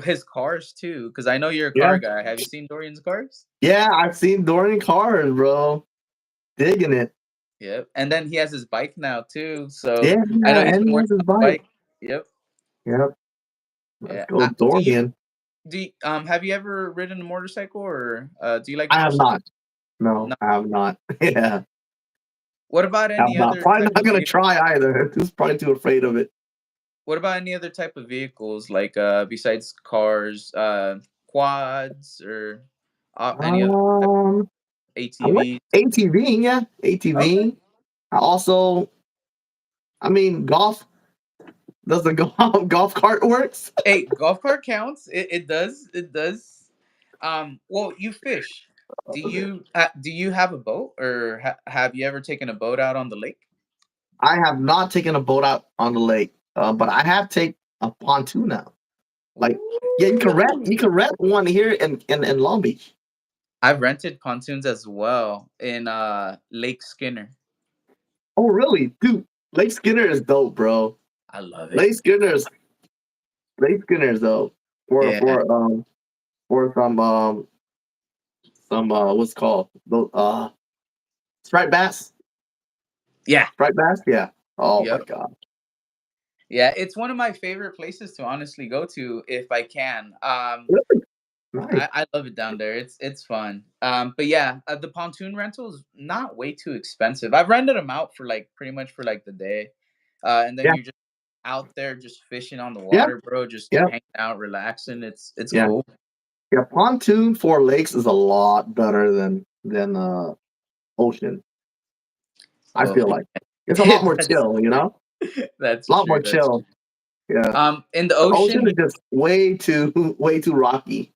His cars too, because I know you're a yeah, car guy. Have you seen Dorian's cars? yeah. I've seen Dorian cars, bro. Digging it. Yep. And then he has his bike now too. So Yeah, I know yeah. he's And been he working has his on the bike. bike. Yep. Yep. Let's Yeah. go, Do you Dorian. have you ever ridden a motorcycle or do you like I have motorcycles? not. No, No. I have not. Yeah, What about I have any not. other Probably type not of gonna vehicle? try either. Who's probably too afraid of it. What about any other type of vehicles, like, besides cars, quads or, any other type Um, I like ATVs? ATV. Yeah, Okay. ATV. I also, I mean, golf. Does the golf cart works? Hey, golf cart counts. It does. It does. Well, you fish. Do you have a boat, or have you ever taken a boat out on the lake? I have not taken a boat out on the lake, but I have taken a pontoon out. Like, yeah, Ooh. you can rent one here in Long Beach. I've rented pontoons as well in Lake Skinner. Oh, really, dude? Lake Skinner is dope, bro. I love it. Lake Skinner's Lake Skinner's dope for Yeah. some what's it called those striped bass. Yeah. Striped bass, yeah. Oh my Yep. god. Yeah, it's one of my favorite places to honestly go to if I can. Really? Nice. I love it down there. It's fun. But yeah, the pontoon rentals not way too expensive. I've rented them out for like pretty much for like the day, and then Yeah, you're just out there just fishing on the yeah, water, bro. Just yeah, hanging out, relaxing. It's yeah. cool. Yeah, pontoon for lakes is a lot better than ocean. I Oh, feel like it's a lot more that's chill, you know? that's A lot true. more That's chill. true. Yeah. In the The ocean, ocean is just way too way too rocky.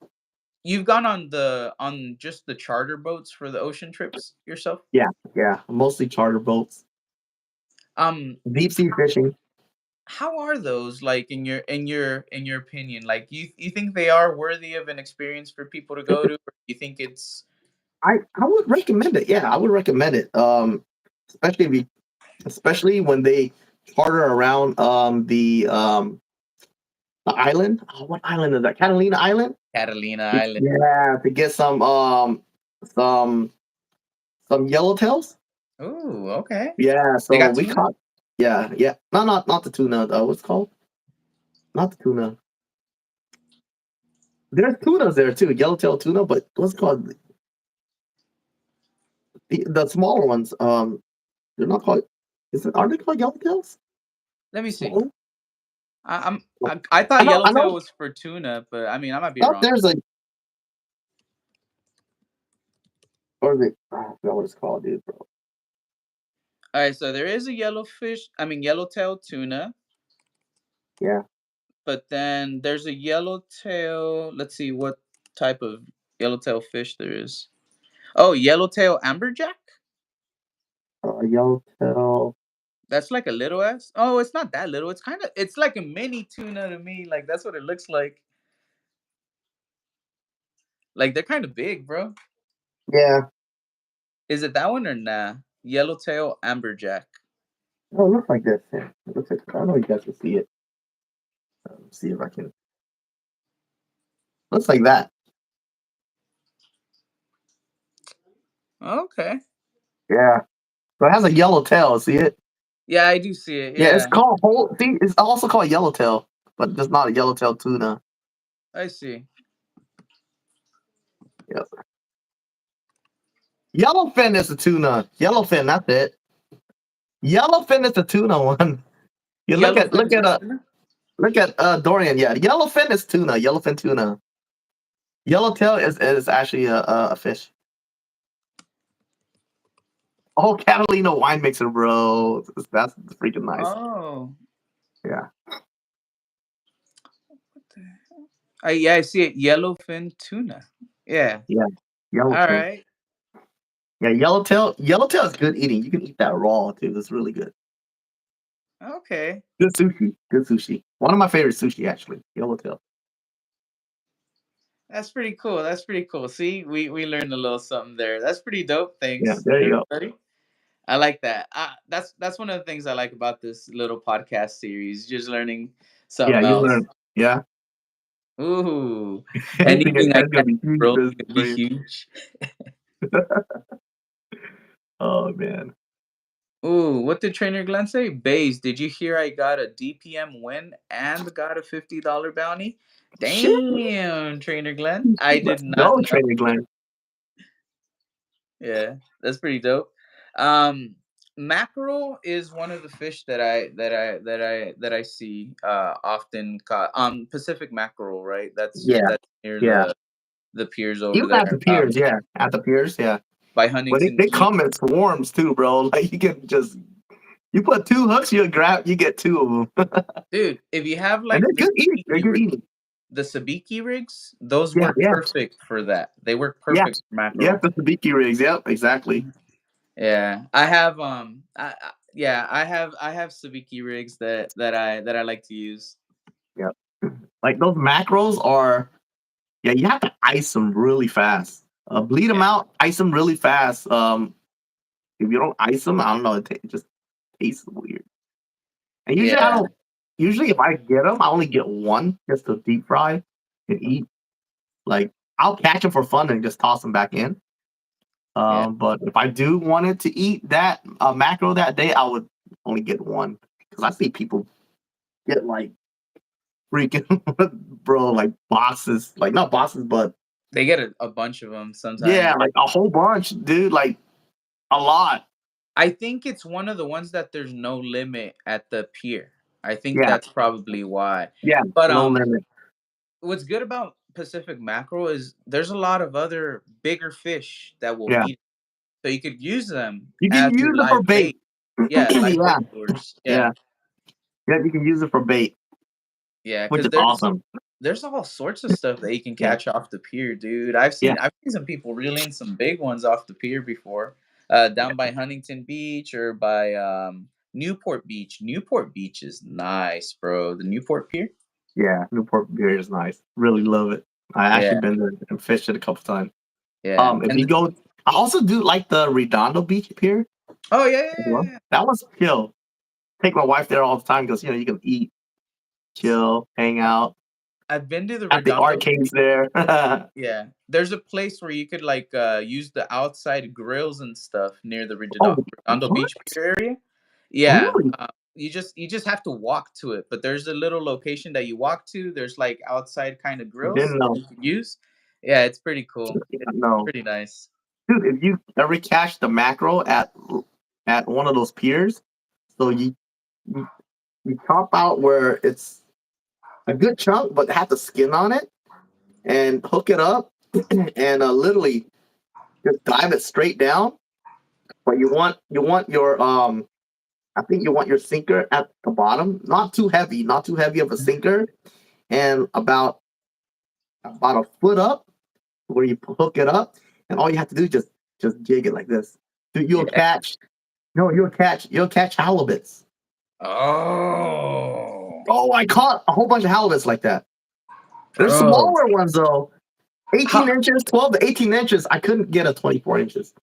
you've gone on just the charter boats for the ocean trips yourself. Yeah, yeah. Mostly charter boats. Um, Deep sea fishing. how are those like in your opinion? Like you think they are worthy of an experience for people to go to, or you think it's I would recommend it. Yeah, I would recommend it. Especially if you, especially when they charter around the island. Oh, what island is that? Catalina Island? Catalina Island? Yeah, to get some some yellowtails. Oh, okay. Yeah, They so got we tuna? caught. Yeah, yeah. No, not the tuna. What's it called? Not the tuna. There's tunas there too, yellowtail tuna. But what's it called? The smaller ones. They're not called. Is it? Are they called yellowtails? Let me see. Small. I thought I know. yellowtail was for tuna, but I mean I might be Thought wrong. there's a. Or is it? I forgot what it's called, dude, bro. All right, so there is a yellowtail tuna, Yeah. but then there's a yellowtail. Let's see what type of yellowtail fish there is. Oh, yellowtail amberjack. Yellowtail. That's like a little ass. Oh, it's not that little. It's like a mini tuna to me. Like that's what it looks like. Like they're kind of big, bro. Yeah. Is it that one or nah? Yellowtail amberjack. Oh, it looks like this. Yeah. It looks like. I don't know if you guys can see it. See if I can. Looks like that. Okay. Yeah. So it has a yellow tail. See it? Yeah, I do see it. Yeah, it's Yeah, called whole. See, it's also called yellowtail, but just not a yellowtail tuna. I see. Yep. Yellowfin is the tuna. Yellowfin, that's it. Yellowfin is the tuna one. You Yellowfin is a tuna. look at Dorian. Yeah, yellowfin is tuna. Yellowfin tuna. Yellowtail is actually a fish. Oh, Catalina wine mixer, bro. That's freaking nice. Oh, Yeah, what the yeah, I see it. Yellowfin tuna. Yeah. yeah. All Yellowfin. right. Yeah, yellowtail. Yellowtail is good eating. You can eat that raw too. It's really good. Okay. Good sushi. Good sushi. One of my favorite sushi actually. Yellowtail. That's pretty cool. That's pretty cool. See, we learned a little something there. That's pretty dope. Yeah, Thanks, there you go. everybody. I like that. That's one of the things I like about this little podcast series. Just learning Yeah, something you else. learn. Yeah. Ooh, anything I That's gonna catch, be huge bro, is business gonna for be you. huge. Oh man. Ooh, what did Trainer Glenn say? Baze, did you hear I got a DPM win and got a $50 bounty? Shit. Damn, Trainer Glenn. I did Let's not go, know. Trainer Glenn. Yeah, that's pretty dope. Um, Mackerel is one of the fish that I see often caught. Pacific mackerel, right? Yeah, That's near yeah. the piers over Even at there. the piers, yeah. At the piers, yeah. By But Huntington they Beach. come in swarms too, bro. Like you can just you put two hooks, you get two of them. Dude, if you have And like they're good eating. They're good eating. the sabiki rigs, those Yeah, work yeah, perfect for that. They work yeah. perfect for Yeah, mackerel. the sabiki rigs. Yep, exactly. Mhm. Yeah, I have yeah, I have sabiki rigs that I like to use. Yep. Like those macros are, yeah, you have to ice them really fast. Bleed them Yeah, out, ice them really fast. If you don't ice them, I don't know, it just tastes weird. And usually I yeah, don't. Usually if I get them, I only get one just to deep fry and eat. Like I'll catch them for fun and just toss them back in. yeah. But if I do wanted to eat that macro that day, I would only get one because I see people get like freaking bro, like boxes, like not boxes, but They get a bunch of them sometimes, yeah, right? like a whole bunch, dude, like a lot. I think it's one of the ones that there's no limit at the pier. I think Yeah, that's probably why. yeah, But no limit. what's good about Pacific mackerel is there's a lot of other bigger fish that will Yeah, eat it. So you could use them you can as use your it for live bait. bait. Yeah, live Yeah, bait lures. Yeah. yeah, yeah. You can use it for bait, Yeah, which because is awesome. there's all sorts of stuff that you can Yeah, catch off the pier, dude. I've yeah, seen I've seen some people reel in some big ones off the pier before, down by Huntington Beach or by Newport Beach. Newport Beach is nice, bro. The Newport Pier. yeah. Newport beer is nice. Really love it. I Yeah, actually been there and fished it a couple times. yeah, If you and go, I also do like the Redondo Beach Pier oh yeah, yeah, as yeah, well. yeah. That was chill. Take my wife there all the time because you can eat, chill, hang out I've been to the at the Redondo. arcades there. Yeah, there's a place where you could like use the outside grills and stuff near the Oh, Redondo what? Beach Pier area. Yeah, Really? you just have to walk to it, but there's a little location that you walk to. There's like outside kind of grills Didn't that know. you can use. Yeah, it's pretty cool. It's Didn't know. pretty nice. Dude, if you ever catch the mackerel at one of those piers, so you, you chop out where it's a good chunk, but have the skin on it, and hook it up, and literally just dive it straight down. But you want your I think you want your sinker at the bottom, not too heavy of a sinker, and about a foot up where you hook it up, and all you have to do is just jig it like this. Dude, Yeah. you'll catch halibuts. Oh, Oh, I caught a whole bunch of halibuts like that. There's bro. smaller ones though. 18 How? inches, 12 to 18 inches. I couldn't get a 24 inches.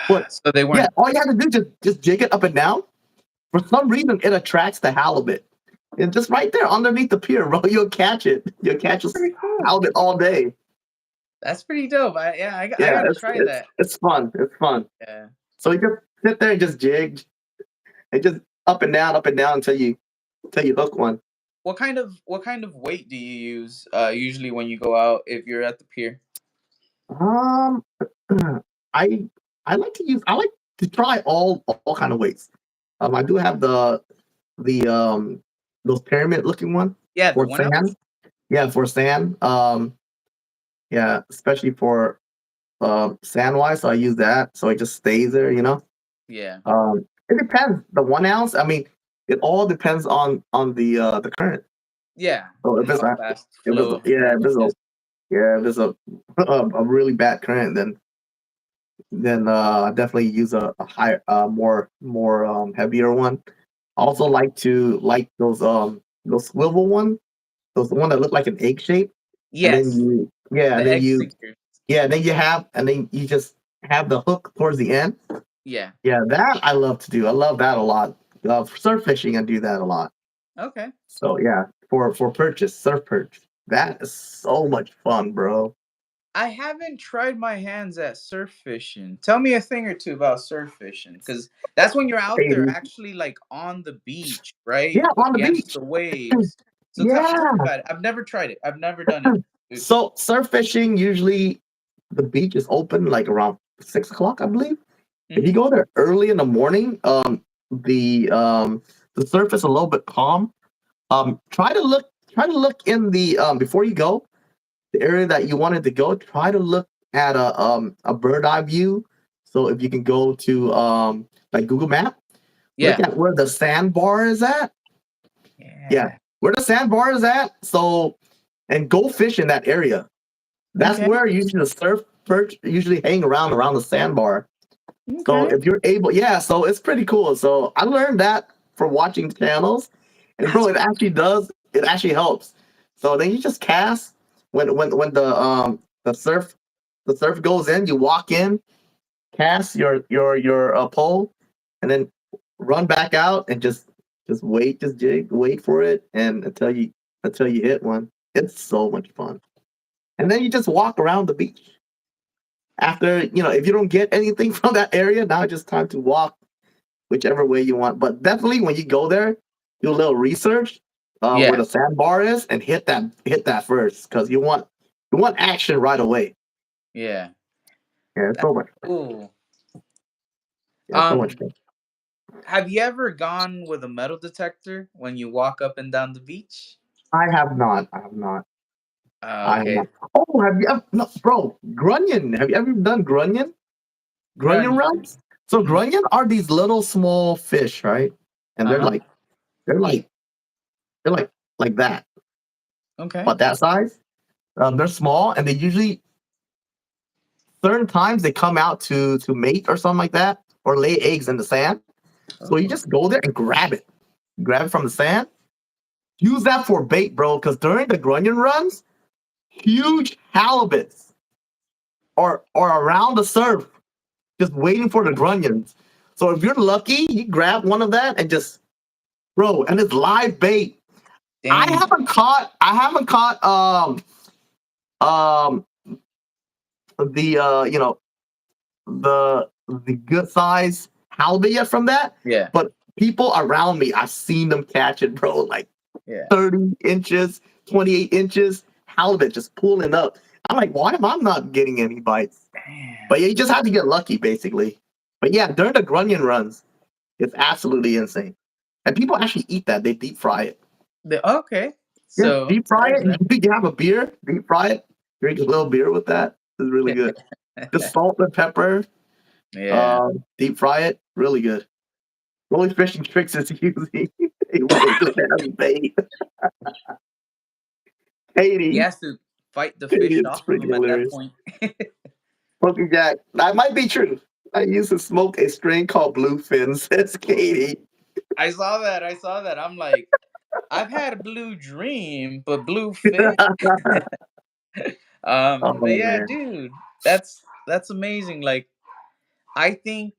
But So they yeah, weren't. all you have to do is just jig it up and down. For some reason, it attracts the halibut. It's just right there underneath the pier, bro. You'll catch it. You'll catch That's us pretty cool. out it all day. That's pretty dope. I Yeah, gotta it's try it's that. it's fun. It's fun. Yeah. So you just sit there and just jig and just up and down until you hook one. What kind of weight do you use usually when you go out if you're at the pier? Um, I I like to try all kind of weights. I do have the those pyramid looking one Yeah, the for 1 ounce. sand. Yeah, for sand. Yeah, especially for sand wise. So I use that. So it just stays there, you know. Yeah. It depends. The 1 ounce. I mean, it all depends on the current. Yeah. So How fast if it's flow of yeah, if current it's a is. yeah, if it's a really bad current, then I definitely use a higher, more heavier one. I also like those swivel one, those one that look like an egg shape, and then Yes. The egg sinkers. and then you just have the hook towards the end. Yeah. Yeah, that I love to do. I love that a lot. For surf fishing, I do that a lot. Okay. So yeah, for purchase, surf perch. That is so much fun, bro. I haven't tried my hands at surf fishing. Tell me a thing or two about surf fishing, because that's when you're out there Hey, actually like on the beach, right? yeah, on the Against beach. the waves. So tell me Yeah. about it. I've never tried it. I've never done it. So surf fishing usually the beach is open like around 6 o'clock, I believe. If you Mm-hmm. go there early in the morning, the um the surf is a little bit calm. Try to look in the before you go, the area that you wanted to go, try to look at a bird eye view. So if you can go to like Google Map, look Yeah. at where the sandbar is at. Yeah, Yeah. where the sandbar is at. So and go fish in that area. That's Okay. where usually the surf perch usually hang around the sandbar. So Okay. if you're able, yeah, so it's pretty cool. So I learned that from watching channels, and bro, That's it actually does. It actually helps. So then you just cast when the surf goes in, you walk in, cast your pole, and then run back out and just wait, just jig, wait for it, and until you hit one. It's so much fun. And then you just walk around the beach. After if you don't get anything from that area, now it's just time to walk whichever way you want. But definitely when you go there, do a little research where yeah. the sandbar is and hit that first because you want action right away. Yeah. Yeah, it's That's so much fun. cool. Yeah, it's so much Um, fun. have you ever gone with a metal detector when you walk up and down the beach? I have not. I have not. I have not. Okay. Oh, have you ever, no, bro? Grunion. Have you ever done grunion? Grunion Grunion. runs. So Mm. grunion are these little small fish, right? And Uh-huh. they're like they're like that, Okay. but that size. They're small, and they usually certain times they come out to mate or something like that, or lay eggs in the sand. So you Oh. just go there and grab it from the sand. Use that for bait, bro. Because during the grunion runs, huge halibuts are around the surf, just waiting for the grunions. So if you're lucky, you grab one of that and just bro, and it's live bait. Dang. I haven't caught um the the good size halibut yet from that, Yeah. but people around me, I've seen them catch it, bro. Like Yeah. 30 inches, 28 inches, halibut just pulling up. I'm like, why am I not getting any bites? Damn. But yeah, you just have to get lucky, basically. But yeah, during the grunion runs, it's absolutely insane. And people actually eat that. They deep fry it. Okay. Yeah, So deep fry there's it. that. You have a beer, deep fry it, drink a little beer with that. It's really good. Just salt and pepper, Yeah. deep fry it. Really good. The only fishing tricks is using a wiglet as bait. He Katie, has to fight the Katie fish is off of pretty him at that hilarious. point. Smoking Jack. That might be true. I used to smoke a strain called Bluefin, says Katie. I saw that. I saw that. I'm like, I've had a blue dream, but blue fish. But Oh yeah, man. dude, that's amazing. Like, I think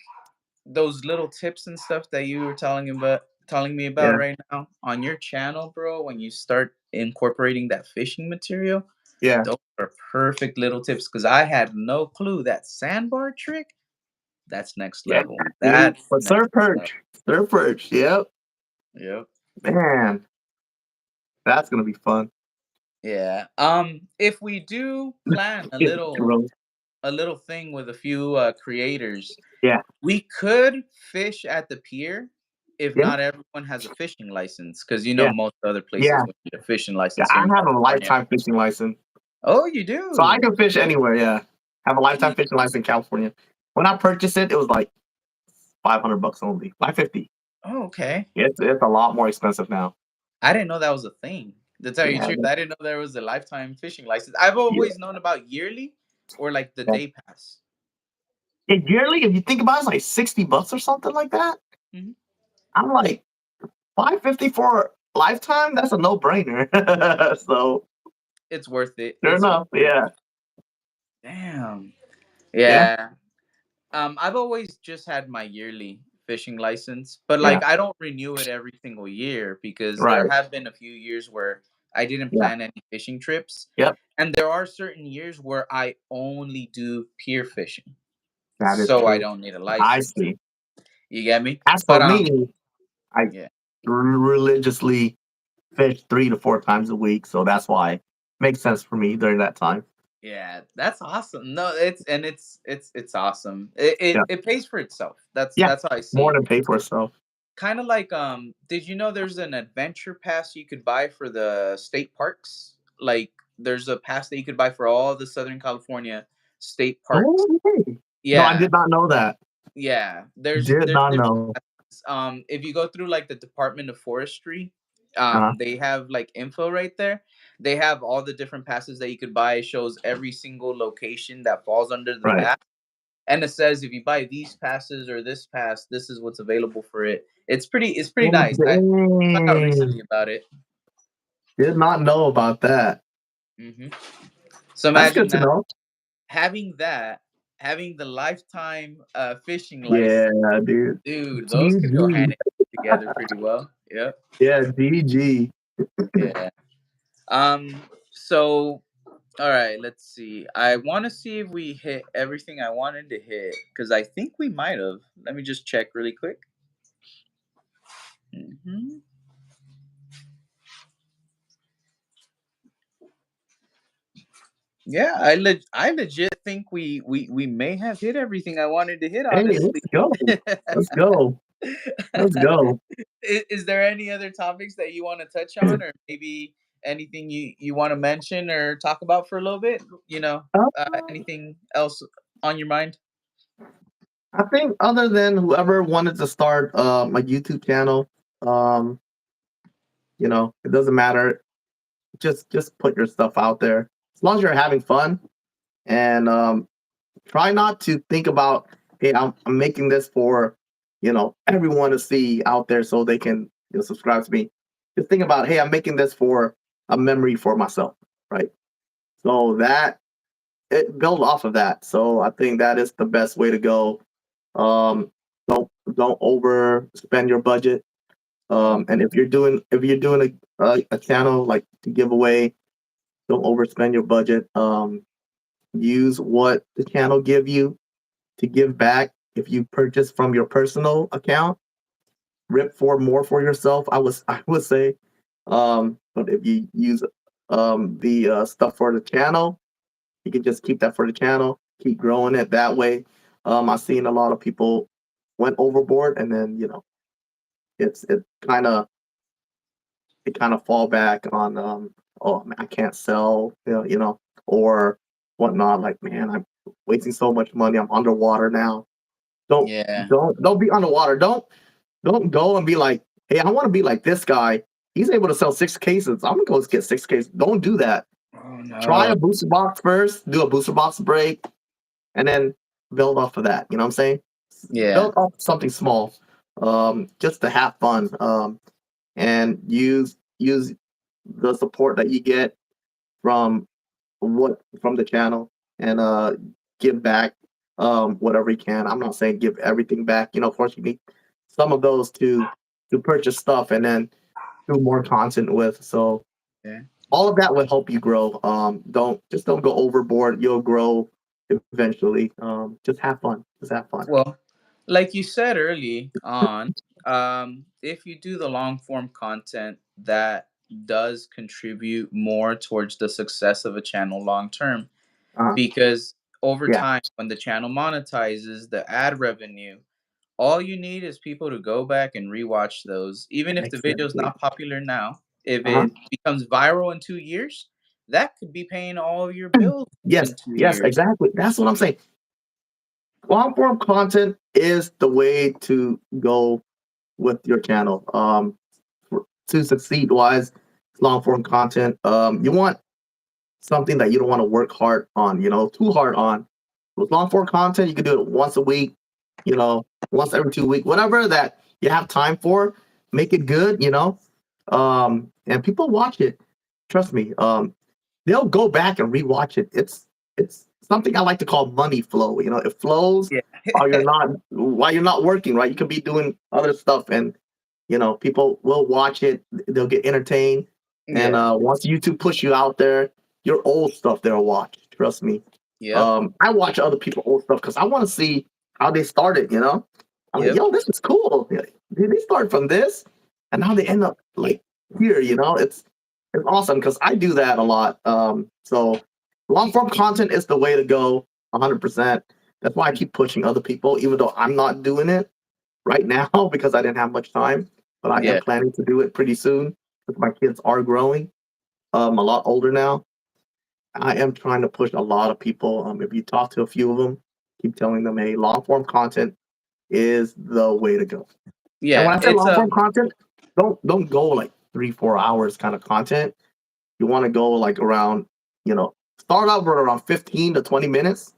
those little tips and stuff that you were telling about telling me about Yeah, right now on your channel, bro, when you start incorporating that fishing material, yeah, those are perfect little tips because I had no clue that sandbar trick. That's next yeah, level. dude. That's But next level. surf perch. Yep, Yep. man, that's gonna be fun. Yeah. If we do plan Gross. a little thing with a few creators, Yeah, we could fish at the pier if yeah, not everyone has a fishing license, because yeah, most other places yeah, would need a fishing yeah. license here I in have a California. lifetime fishing license, Oh, you so I do? can fish anywhere. Yeah, have a lifetime Gee. fishing license in California. When I purchased it, it was like $500 only, 550. Oh, okay. It's a lot more expensive now. I didn't know that was a thing. To tell you the Yeah, truth, I didn't know there was a lifetime fishing license. I've yeah, always known about yearly or like the yeah. day pass. And yearly, if you think about it, it's like $60 or something like that. Hmm. I'm like 550 for lifetime. That's a no brainer. So It's worth it. sure It's worth enough, it. yeah, Damn. yeah, Yeah. I've always just had my yearly fishing license, but yeah, like I don't renew it every single year because there right, have been a few years where I didn't yeah, plan any fishing trips. yep. And there are certain years where I only do pier fishing. That is So I true. don't need a I license. see. You get me? As for But me, I yeah. religiously fish 3 to 4 times a week, so that's why it makes sense for me during that time. Yeah, that's awesome. No, it's awesome. Yeah, It pays for itself. yeah, That's how I see more it. than pay for itself. Kind of like did you know there's an adventure pass you could buy for the state parks? Like there's a pass that you could buy for all the Southern California state parks. Oh, okay. No, I Yeah. did not know that. Yeah. Did There's not different know. passes. If you go through like the Department of Forestry, Uh, they have like info right there. They have all the different passes that you could buy. It shows every single location that falls under the right. pass. And it says if you buy these passes or this pass, this is what's available for it. It's pretty Oh, nice. I found out dang. recently about it. Did not know about that. Hmm. So That's good imagine to now know. having that, having the lifetime fishing Yeah, license, dude. dude. Those could go hand GG. in hand together pretty well. Yep. Yeah, GG. Yeah. Um. So all right. Let's see. I want to see if we hit everything I wanted to hit because I think we might have. Let me just check really quick. Hmm. Yeah, I legit think we may have hit everything I wanted to hit, Hey, honestly. let's go. Let's go. Let's go. Is there any other topics that you want to touch on, or maybe anything you want to mention or talk about for a little bit? Uh, Anything else on your mind? I think other than whoever wanted to start a YouTube channel, um, it doesn't matter. Just put your stuff out there. As long as you're having fun and try not to think about, hey, I'm making this for, everyone to see out there so they can subscribe to me. Just think about, hey, I'm making this for a memory for myself, right? So that it build off of that. So I think that is the best way to go. Um, don't overspend your budget. And if you're doing a channel like to give away, don't overspend your budget. Use what the channel give you to give back. If you purchase from your personal account, rip for more for yourself. I would say, but if you use the stuff for the channel, you can just keep that for the channel, keep growing it that way. I've seen a lot of people went overboard, and then it's kind of it kind of fall back on oh man, I can't sell, or whatnot. Like, man, I'm wasting so much money. I'm underwater now. Don't Yeah. don't be underwater. Don't go and be like, hey, I want to be like this guy. He's able to sell 6 cases. I'm gonna go get 6 cases. Don't do that. Oh Try no. a booster box first. Do a booster box break, and then build off of that. You know what I'm saying? Yeah. Build off something small, just to have fun, and use the support that you get from from the channel, and give back whatever you can. I'm not saying give everything back. Of course you need some of those too, to purchase stuff and then do more content with. So Yeah. all of that will help you grow. Don't go overboard. You'll grow eventually. Just have fun. Just have fun. Well, like you said early on, if you do the long form content, that does contribute more towards the success of a channel long term, Uh, because over yeah, time, when the channel monetizes the ad revenue, all you need is people to go back and rewatch those. Even if the video is exactly. not popular now, if Uh-huh. it becomes viral in 2 years, that could be paying all of your bills Yes, in two yes, years. exactly. That's what I'm saying. Long form content is the way to go with your channel. To succeed wise, long form content. You want something that you don't want to work hard on, too hard on. With long form content, you can do it once a week, once every 2 weeks, whatever that you have time for. Make it good, and people watch it. Trust me. They'll go back and rewatch it. It's something I like to call money flow. It flows Yeah. while you're not working, right? You could be doing other stuff, and people will watch it. They'll get entertained, and Yeah. once YouTube push you out there, your old stuff they'll watch. Trust me. Yep. I watch other people old stuff because I want to see how they started. I'm like, Yep. yo, this is cool. Yeah, they start from this, and now they end up like here. It's awesome because I do that a lot. So long form content is the way to go, 100%. That's why I keep pushing other people, even though I'm not doing it right now because I didn't have much time. But I am Yeah. planning to do it pretty soon because my kids are growing, a lot older now. I am trying to push a lot of people. If you talk to a few of them, keep telling them, hey, long form content is the way to go. And Yeah. when I say It's long form content, don't go like 3-4 hours kind of content. You want to go like around, start out with around 15 to 20 minutes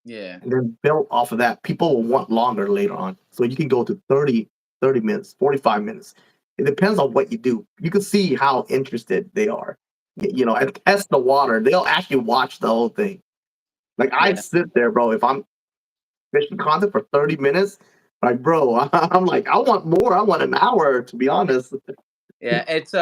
yeah. and then build off of that. People will want longer later on. So you can go to 30 minutes, 45 minutes. It depends on what you do. You can see how interested they are, and test the water. They'll actually watch the whole thing. Like I Yeah. sit there, bro. If I'm fishing content for 30 minutes, like, bro, I'm like, I want more. I want an hour, to be honest. Yeah. It's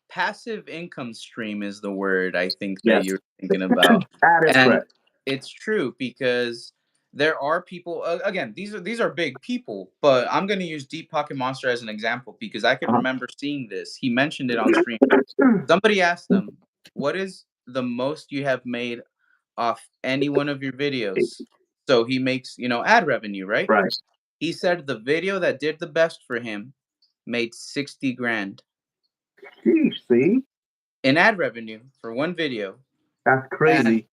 passive income stream is the word I think that Yes, you're thinking about. that is And correct. it's true because there are people, again, these are big people, but I'm going to use Deep Pocket Monster as an example because I could Uh-huh. remember seeing this. He mentioned it on stream. Somebody asked them, "What is the most you have made off any one of your videos?" So he makes, ad revenue, right? Right. He said the video that did the best for him made 60 grand Sheesh, see, in ad revenue for one video. that's And crazy.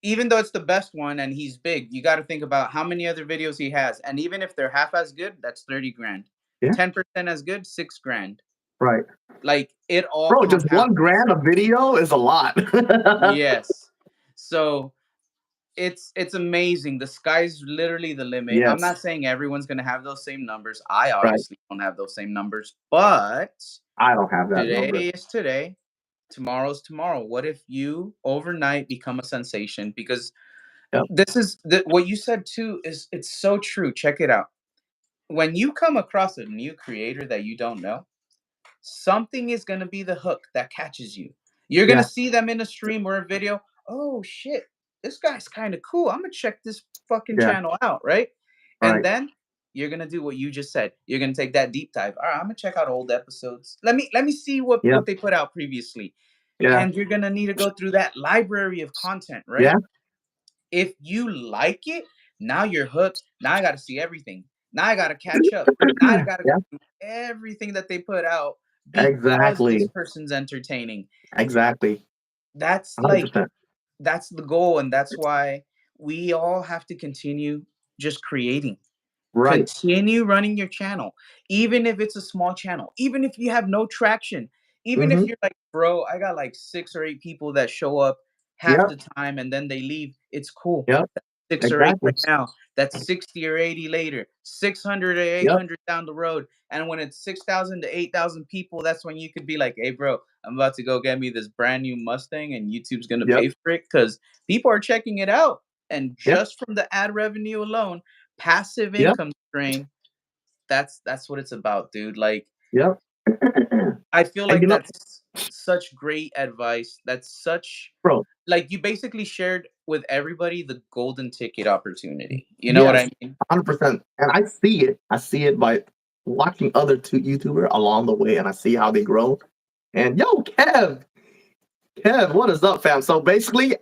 even though it's the best one and he's big, you got to think about how many other videos he has. And even if they're half as good, that's 30 grand. Yeah, 10% as good, 6 grand. right. Like it all Bro, just compounds. 1 grand a video is a lot. Yes. So it's amazing. The sky's literally the limit. I'm Yes, not saying everyone's gonna have those same numbers. I right. obviously don't have those same numbers, but I don't have that today number. is today, tomorrow's tomorrow. What if you overnight become a sensation? Because Yep. this is what you said too is it's so true. Check it out. When you come across a new creator that you don't know, something is going to be the hook that catches you. You're going to Yeah. see them in a stream or a video. Oh shit, this guy's kind of cool. I'm going to check this fucking Yeah. channel out, right? And Right. then you're going to do what you just said. You're going to take that deep dive. All right, I'm going to check out old episodes. Let me see what Yep. they put out previously. Yeah. And you're going to need to go through that library of content, right? Yeah. If you like it, now you're hooked. Now I got to see everything. Now I got to catch up. Now I got to go Yeah. through everything that they put out because this Exactly. person's entertaining. Exactly. That's like 100%. that's the goal, and that's why we all have to continue just creating. Right. Continue running your channel, even if it's a small channel, even if you have no traction, even if Mm-hmm. you're like, bro, I got like 6 or 8 people that show up half Yep. the time and then they leave. It's cool. Yep. 6 or 8 Exactly. right now. That's 60 or 80 later, 600 or Yep. 800 down the road. And when it's 6,000 to 8,000 people, that's when you could be like, hey, bro, I'm about to go get me this brand new Mustang and YouTube's going to Yep. pay for it because people are checking it out. And Yep. just from the ad revenue alone, passive Yep. income stream, That's what it's about, dude. Like, Yep. I feel And like that's such great advice. That's such bro, like you basically shared with everybody the golden ticket opportunity. You know what yes, I mean? 100%. And I see it. I see it by watching other two YouTuber along the way, and I see how they grow. And yo, Kev, what is up, fam? So basically,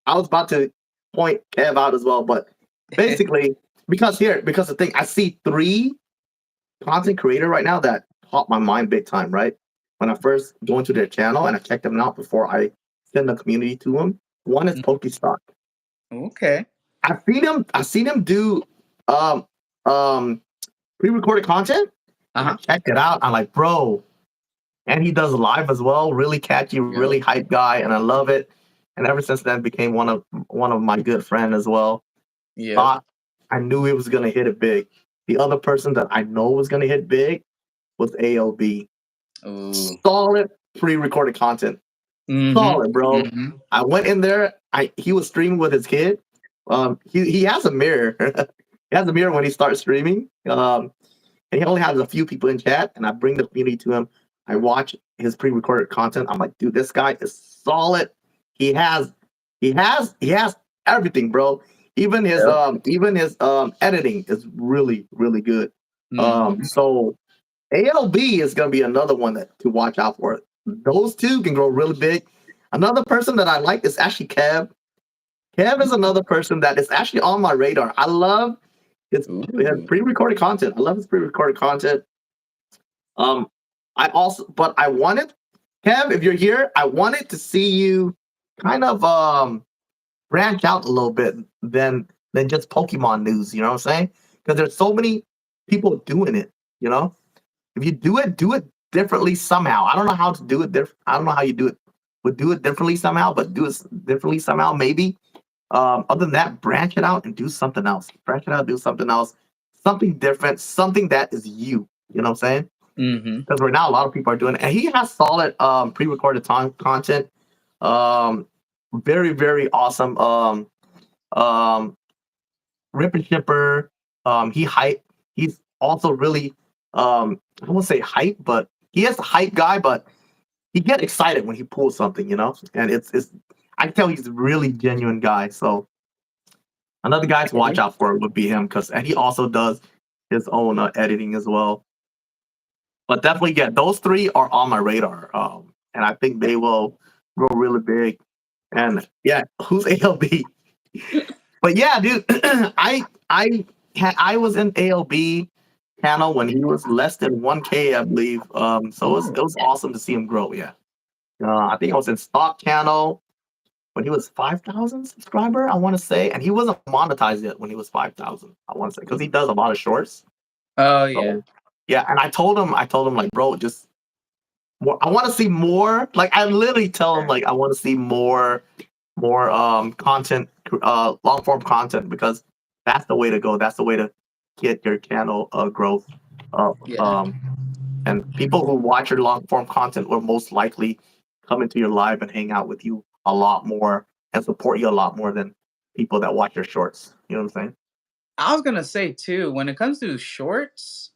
I was about to point Kev out as well, but basically, because the thing, I see three content creator right now that caught my mind big time, right? When I first go into their channel and I check them out before I send the community to them. One is Mm, Pokestock. okay. I've seen him do um um pre-recorded content and I Uh-huh. checked it out. I'm like, bro, and he does live as well, really catchy, really Yep. hype guy, and I love it. And ever since then became one of my good friend as well. Yep. Thought I knew he was gonna hit it big. The other person that I know was gonna hit big was ALB. Ooh. Solid pre-recorded content. Mhm. Solid, bro. Mhm. I went in there. I He was streaming with his kid. He has a mirror. He has a mirror when he starts streaming. And he only has a few people in chat. And I bring the community to him. I watch his pre-recorded content. I'm like, dude, this guy is solid. He has, he has everything, bro. Yep. Even his editing is really, really good. Mhm. So ALB is going to be another one that to watch out for. Those two can grow really big. Another person that I like is actually Kev. Kev is another person that is actually on my radar. I love his Ooh. pre-recorded content. I love his pre-recorded content. Um, but I wanted Kev, if you're here, I wanted to see you kind of branch out a little bit than just Pokemon news. You know what I'm saying? Because there's so many people doing it. You know, if you do it differently somehow. I don't know how to do it. I don't know how you do it. Would do it differently somehow, but do it differently somehow. Maybe. Other than that, branch it out and do something else. Branch it out, do something else, something different, something that is you. You know what I'm saying? Mhm. Because right now a lot of people are doing it, and he has solid pre-recorded time content. Um, very very awesome. Um, Rip and Shipper. He hype. He's also really I won't say hype, but he is a hype guy. But he get excited when he pulls something, you know. And it's I can tell he's a really genuine guy. So another guy to watch Okay. out for would be him because and he also does his own editing as well. But definitely, yeah, those three are on my radar, and I think they will grow really big. And yeah, who's ALB? But yeah, dude, I was in ALB channel when he was less than 1K, I believe. So Ooh. it was awesome to see him grow. Yeah, I think I was in stock channel when he was 5,000 subscriber. I want to say, and he wasn't monetized yet when he was 5,000. I want to say because he does a lot of shorts. Oh yeah. So yeah, and I told him like, bro, just more. I want to see more. Like I literally tell him like I want to see more content, long form content because that's the way to go. That's the way to get your channel growth up. Yeah. And people who watch your long form content will most likely come into your live and hang out with you a lot more and support you a lot more than people that watch your shorts. You know what I'm saying? I was gonna say too, when it comes to shorts,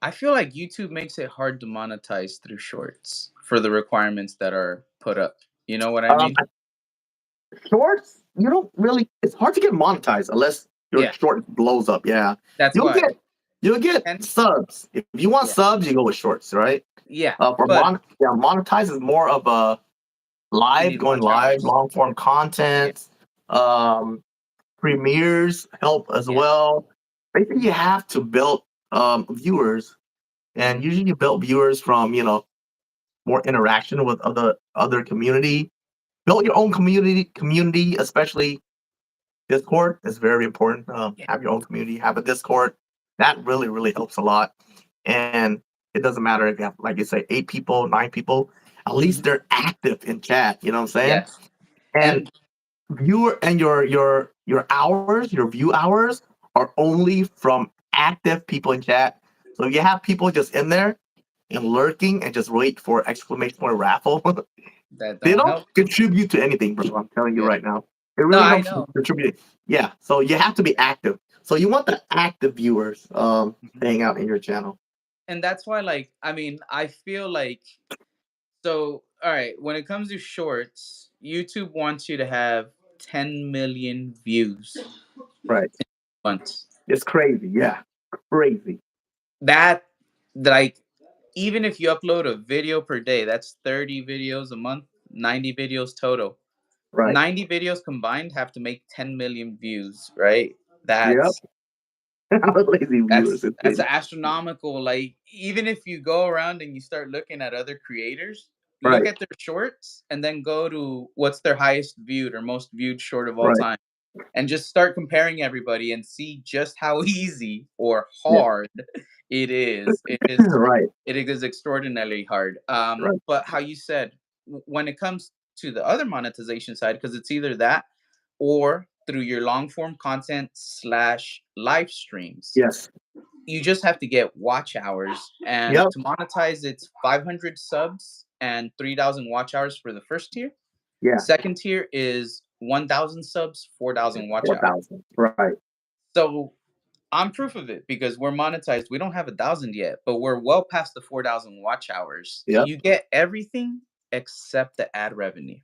I feel like YouTube makes it hard to monetize through shorts for the requirements that are put up. You know what I mean? I Shorts, you don't really. It's hard to get monetized unless your Yeah, short blows up. Yeah, that's you'll why. get you'll get And subs if you want yeah, subs. You go with shorts, right? yeah, but Yeah, monetize is more of a you live, need to going watch live, hours. long form Yeah, content. Um, Premieres help as yeah, well. Basically, you have to build viewers, and usually you build viewers from more interaction with other community. Build your own community, especially Discord is very important. yeah, Have your own community, have a Discord. That really, really helps a lot. And it doesn't matter if you have, like you say, 8 people, 9 people. At least mhm, they're active in chat. You know what I'm saying? yes, And and viewer and your hours, your view hours are only from active people in chat. So if you have people just in there and lurking and just wait for exclamation point raffle, that they don't don't help. contribute to anything, bro. I'm telling you Yeah, right now. They no, really I don't know. contribute. Yeah. So you have to be active. So you want the active viewers Mhm. hang out in your channel. And that's why, like, I mean, I feel like, so, all right, when it comes to shorts, YouTube wants you to have 10 million views Right. once. It's crazy. Yeah. Crazy. That, like, even if you upload a video per day, that's 30 videos a month, 90 videos total. Right. 90 videos combined have to make 10 million views, right? Yep. That's Lazy viewers. It's that's crazy. astronomical. Like, even if you go around and you start looking at other creators, look Right. at their shorts and then go to what's their highest viewed or most viewed short of all Right. time, and just start comparing everybody and see just how easy or Yeah. hard it is. Right. It is extraordinarily hard. Right. But how you said, when it comes to the other monetization side, because it's either that or through your long form content slash live streams, Yes. you just have to get watch hours. And Yep. to monetize, it's 500 subs and 3,000 watch hours for the first tier. Yeah. Second tier is 1,000 subs, 4,000 watch hours. 4,000. Right. So I'm proof of it because we're monetized. We don't have 1,000 yet, but we're well past the 4,000 watch hours. Yep. You get everything except the ad revenue.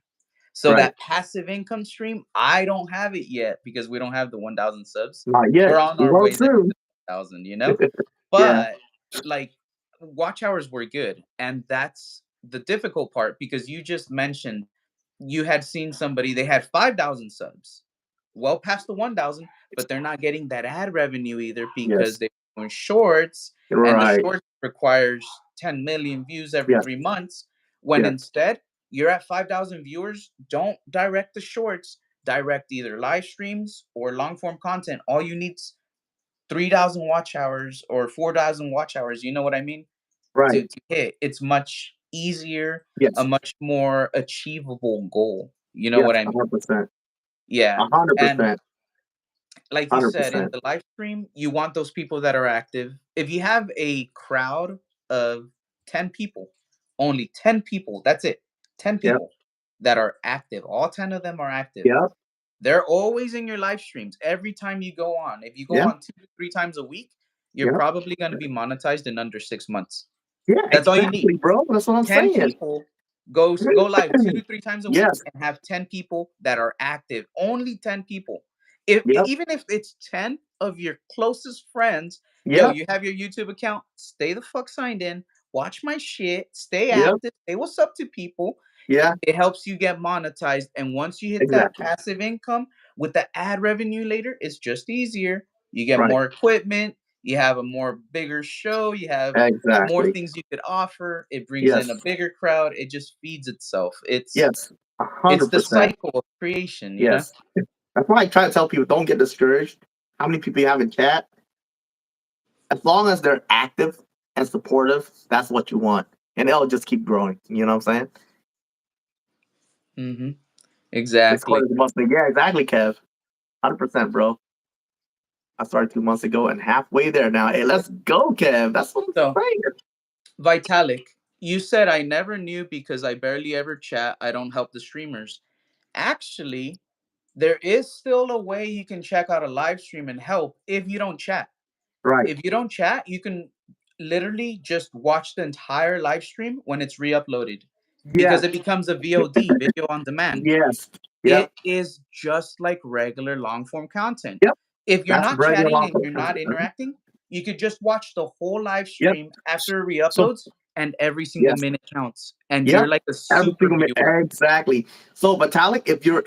So Right. that passive income stream, I don't have it yet because we don't have the 1,000 subs. Not We're yet. on We our will way there soon. to 1,000, you know? Yeah. But, like, watch hours were good, and that's the difficult part because you just mentioned you had seen somebody, they had 5,000 subs, well past the 1,000, but they're not getting that ad revenue either because Yes. they're doing shorts, and the Right. shorts requires 10 million views every Yes. 3 months, when Yes. instead, you're at 5,000 viewers, don't direct the shorts, direct either live streams or long form content. All you need 3,000 watch hours or 4,000 watch hours, you know what I mean? Right. To hit. It's much easier, a Yes. much more achievable goal. You know Yes. what I mean? 100%. Yeah. A hundred And percent. like you Hundred said, in percent. the live stream, you want those people that are active. If you have a crowd of 10 people, only 10 people, that's it. 10 Yep. people that are active. All 10 of them are active. Yep. They're always in your live streams every time you go on. If you go Yeah. on 2 to 3 times a week, you're Yep. probably going to be monetized in under 6 months. Yeah. That's all you need. Exactly, bro. That's what I'm 10 saying. people go live 2 to 3 times a week Yes. and have 10 people that are active. Only 10 people. If Yep. even if it's 10 of your closest friends, yo, Yep. you have your YouTube account, stay the fuck signed in, watch my shit, stay Yep. active, say what's up to people, Yeah. it helps you get monetized. And once you hit that Exactly. passive income with the ad revenue later, it's just easier. You get Right. more equipment, you have a more bigger show, you have more Exactly. things you could offer. It brings in a Yes. bigger crowd. It just feeds itself. Yes. A It's hundred the percent. cycle of creation, you know? Yes. That's why I try to tell people don't get discouraged. How many people you have in chat? As long as they're active and supportive, that's what you want. And it'll just keep growing. You know what I'm saying? Hmm. It's called Exactly. a must. Yeah, exactly, Kev. 100%, bro. I started 2 months ago and halfway there now. Hey, let's go, Kev. That's what I'm So, saying. Vitalik, you said I never knew because I barely ever chat. I don't help the streamers. Actually, there is still a way you can check out a live stream and help if you don't chat. Right. If you don't chat, you can literally just watch the entire live stream when it's re-uploaded because Yes. it becomes a VOD, video on demand. Yes. Yep. It is just like regular long form content. Yep. If you're That's not regular chatting long and form you're not content. interacting, you could just watch the whole live Yep. stream after it So re-uploads, and every single yes. minute counts. And you're Yep. like a Every super single minute. viewer. Exactly. So Vitalik, if you're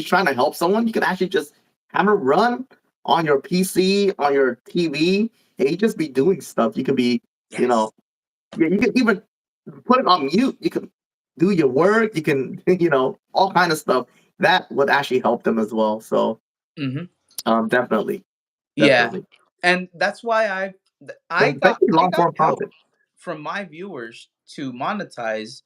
trying to help someone, you can actually just have it run on your PC, on your TV, and you just be doing stuff. You could be, you know, Yes. yeah, you can even put it on mute. You can do your work. You can, all kind of stuff. That would actually help them as well. So Hmm. definitely, Yeah. definitely. And that's why So especially I long got form help content. from my viewers to monetize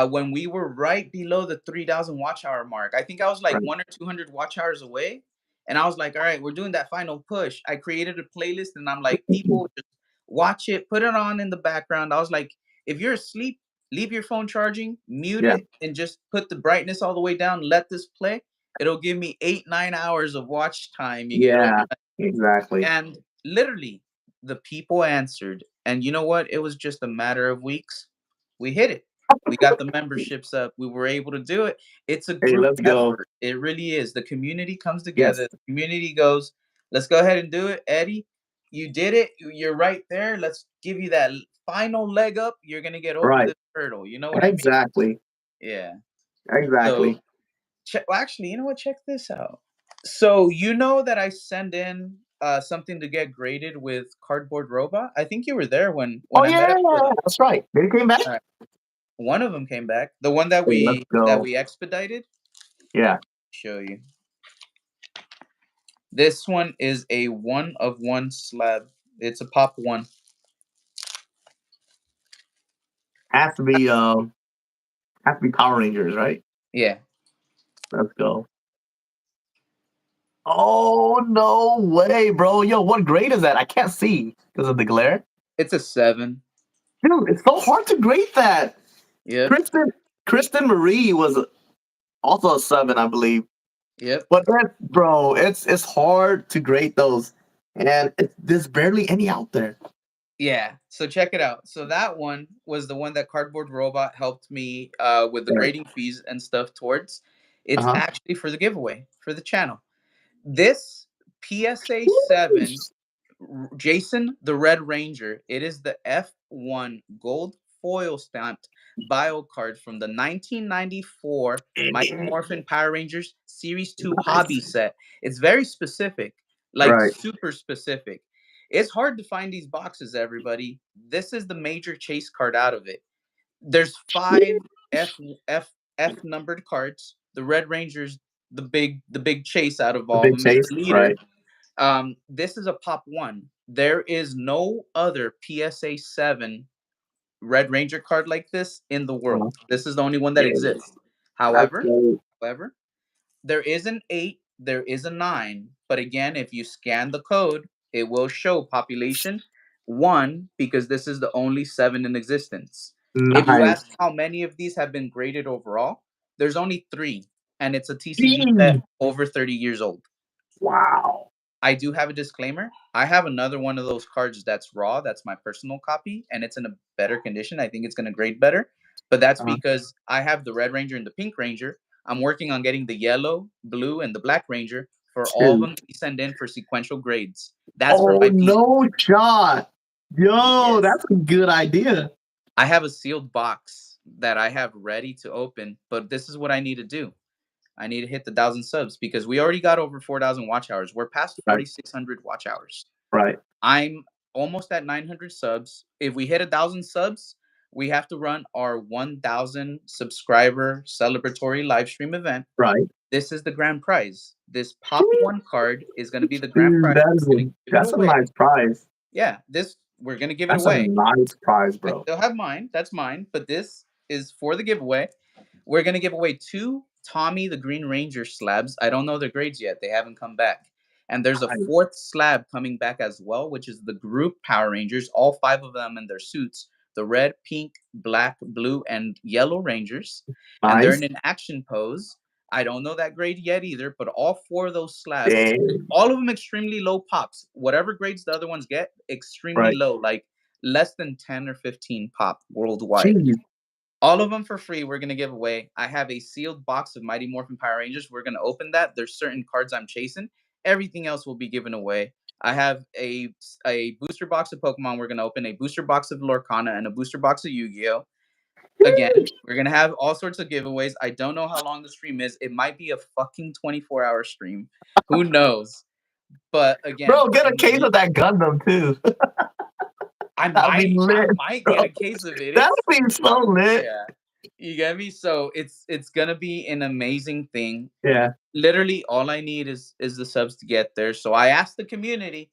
when we were right below the 3,000 watch hour mark. I think I was like Right. 1 or 200 watch hours away. And I was like, all right, we're doing that final push. I created a playlist and I'm like, people just watch it, put it on in the background. I was like, if you're asleep, leave your phone charging, mute Yeah. it, and just put the brightness all the way down. Let this play. It'll give me 8, 9 hours of watch time. You get what I Yeah. mean? Exactly. And literally, the people answered. And you know what? It was just a matter of weeks. We hit it. We got the memberships up. We were able to do it. It's a Hey, group let's go. effort. It really is. The community comes Yes. together. The community goes, let's go ahead and do it. Eddie, you did it. You're right there. Let's give you that final leg up. You're going to get over Right. this hurdle. You know what I mean? Exactly. Yeah. So, Exactly. well, actually, you know what? Check this out. So you know that I send in something to get graded with Cardboard Robot. I think you were there Oh when I yeah, met up with him. that's right. Did it came back? All right. One of them came back. The one that Hey, let's go. we expedited. Yeah. Show you. This one is a one of one slab. It's a pop one. Has to be Power Rangers, right? Yeah, Let's go. Oh no way, bro. Yo, what grade is that? I can't see because of the glare. it's a 7. Dude, it's so hard to grade that. Yep, Kristen Kristen Marie was also a 7, I believe. yep. But that, bro, it's hard to grade those, and there's barely any out there. Yeah. So check it out. So that one was the one that Cardboard Robot helped me with the Right. grading fees and stuff towards. It's Uh-huh. actually for the giveaway for the channel. This PSA 7 Jason the Red Ranger. It is the F1 gold foil stamped bio card from the 1994 Mighty Morphin Power Rangers Series 2 hobby Nice. set. It's very specific, like Right. super specific. It's hard to find these boxes, everybody. This is the major chase card out of it. There's 5 F F F numbered cards. The Red Ranger's the big chase out of The all of big them. It's chase. the leader. Right. This is a pop one. There is no other PSA 7 Red Ranger card like this in the Uh-huh. world. This is the only one that Yeah, exists. that's However, great. however, there is an 8, there is a 9, but again, if you scan the code, it will show population 1 because this is the only 7 in existence. If you Nice. ask how many of these have been graded overall, there's only 3, and it's a TCG set Jeez. over 30 years old. Wow. I do have a disclaimer. I have another one of those cards that's raw. That's my personal copy, and it's in a better condition. I think it's going to grade better. But that's Uh-huh. because I have the Red Ranger and the Pink Ranger. I'm working on getting the yellow, blue, and the Black Ranger for all of Shoot. them to be sent in for sequential grades. That's for Oh my people. no shot. Yo, Yes. that's a good idea. I have a sealed box that I have ready to open, but this is what I need to do. I need to hit the 1,000 subs because we already got over 4,000 watch hours. We're past Right. 4,600 watch hours. Right. I'm almost at 900 subs. If we hit 1,000 subs, we have to run our 1,000 subscriber celebratory live stream event. Right. This is the grand prize. This Pop One card is going to be the grand Dude, prize. We're going to give it that's a away. nice prize. Yeah, this we're going to give it That's a away. nice prize, I bro. still have mine. That's mine. But this is for the giveaway. We're going to give away 2 Tommy the Green Ranger slabs. I don't know their grades yet. They haven't come back. And there's a Nice. 4th slab coming back as well, which is the group Power Rangers, all 5 of them in their suits. The red, pink, black, blue, and yellow Rangers. And they're Nice. in an action pose. I don't know that grade yet either, but all 4 of those slabs, Dang. all of them extremely low pops. Whatever grades the other ones get, extremely Right. low, like less than 10 or 15 pop worldwide. Jeez. All of them for free. We're gonna give away. I have a sealed box of Mighty Morphin Power Rangers. We're gonna open that. There's certain cards I'm chasing. Everything else will be given away. I have a booster box of Pokemon. We're gonna open a booster box of Lorcana and a booster box of Yu-Gi-Oh. Again, we're gonna have all sorts of giveaways. I don't know how long the stream is. It might be a fucking 24-hour stream. Who knows? But again, Bro, get a case of that Gundam too. That'd be I lit, might get bro. a case of it. That'd It's be so lit. yeah. You get me? So it's gonna be an amazing thing. Yeah. Literally all I need is the subs to get there. So I asked the community,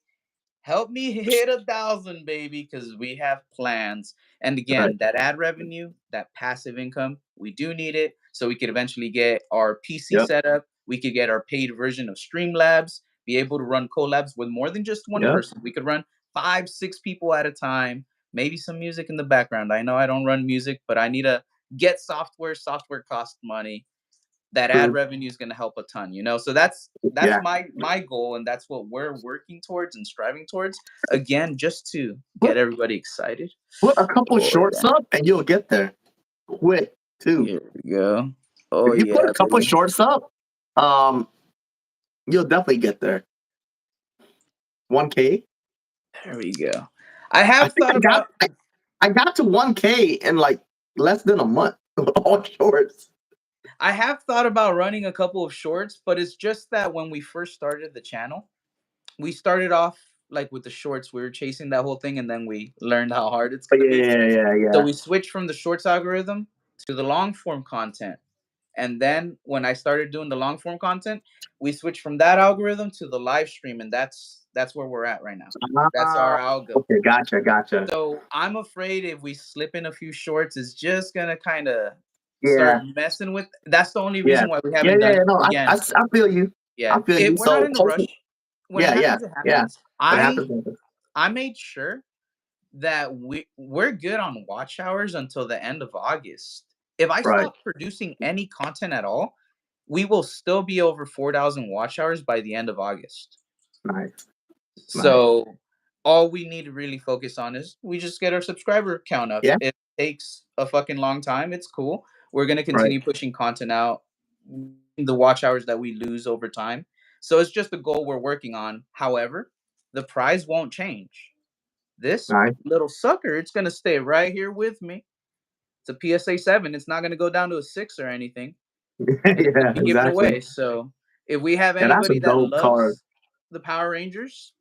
help me hit 1,000, baby, because we have plans. And Right. again, that ad revenue, that passive income, we do need it so we could eventually get our PC Yep. set up. We could get our paid version of Streamlabs, be able to run collabs with more than just one Yep. person. We could run 5, 6 people at a time, maybe some music in the background. I know I don't run music, but I need to get software. Software costs money. that ad True. revenue is going to help a ton, you know. So that's Yeah. my goal, and that's what we're working towards and striving towards, again, just to Put get everybody excited. put a couple Oh shorts yeah, up and you'll get there quick too. here we go. Oh If you put yeah, a couple baby. shorts up, um, you'll definitely get there. 1K. There we go. I I have think thought about I got to 1K in like less than a month with all shorts. I have thought about running a couple of shorts, but it's just that when we first started the channel, we started off like with the shorts. We were chasing that whole thing, and then we learned how hard it's But gonna be. So yeah. we switched from the shorts algorithm to the long form content. And then when I started doing the long form content, we switched from that algorithm to the live stream, and that's where we're at right now. That's Ah, our algo. okay, gotcha. So I'm afraid if we slip in a few shorts, it's just gonna kind of start Yeah, messing with. That's the only yeah, reason why we haven't done it. no, Again, I feel you. yeah, I feel you. we're not So in a rush. hopefully, When it happens, it yeah. happens. What I happens? Happens. I made sure that we're good on watch hours until the end of August. If I Right. stop producing any content at all, we will still be over 4,000 watch hours by the end of August. Nice, nice. So all we need to really focus on is we just get our subscriber count up. Yeah, It takes a fucking long time. It's cool. We're gonna right, continue pushing content out, the watch hours that we lose over time. So it's just a goal we're working on. However, the prize won't change. This nice. little sucker, it's gonna stay right here with me. It's a PSA 7. It's not gonna go down to a 6 or anything. It's gonna Yeah, be given exactly. away. So if we have Yeah, that's a anybody that dope card. loves the Power Rangers,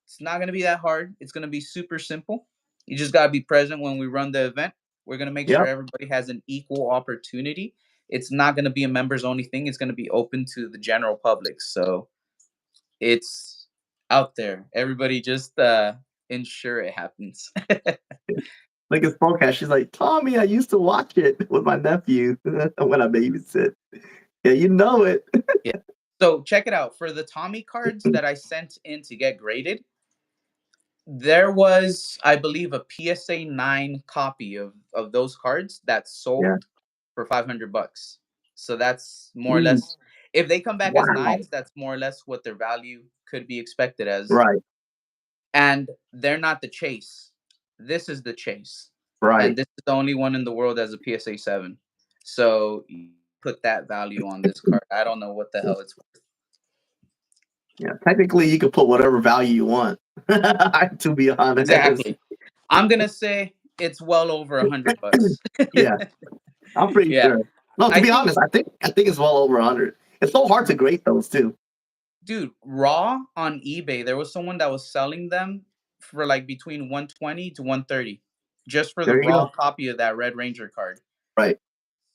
it's not gonna be that hard. It's gonna be super simple. You just gotta be present when we run the event. We're gonna make sure Yep. everybody has an equal opportunity. It's not gonna be a members only thing. It's gonna be open to the general public. So it's out there. Everybody just ensure it happens. Like his podcast, she's like, Tommy, I used to watch it with my nephew when I babysit. Yeah, you know it. Yeah. So check it out. For the Tommy cards that I sent in to get graded, there was, I believe, a PSA 9 copy of those cards that Yeah. sold for 500 bucks. So that's more or Mm, less, if they come back as wow. nines, that's more or less what their value could be expected as. Right, And they're not the chase. This is the chase. And right. this is the only one in the world as a PSA 7. So you put that value on this card. I don't know what the hell it's worth. Yeah, technically, you can put whatever value you want. To be honest, Exactly. I'm gonna say it's well over 100 bucks. yeah, I'm pretty Yeah. sure. No, to I be think, honest, I think it's well over 100. It's so hard to grade those too. dude, raw on eBay, there was someone that was selling them for like between 120 to 130 just for the There you raw go. copy of that Red Ranger card. Right.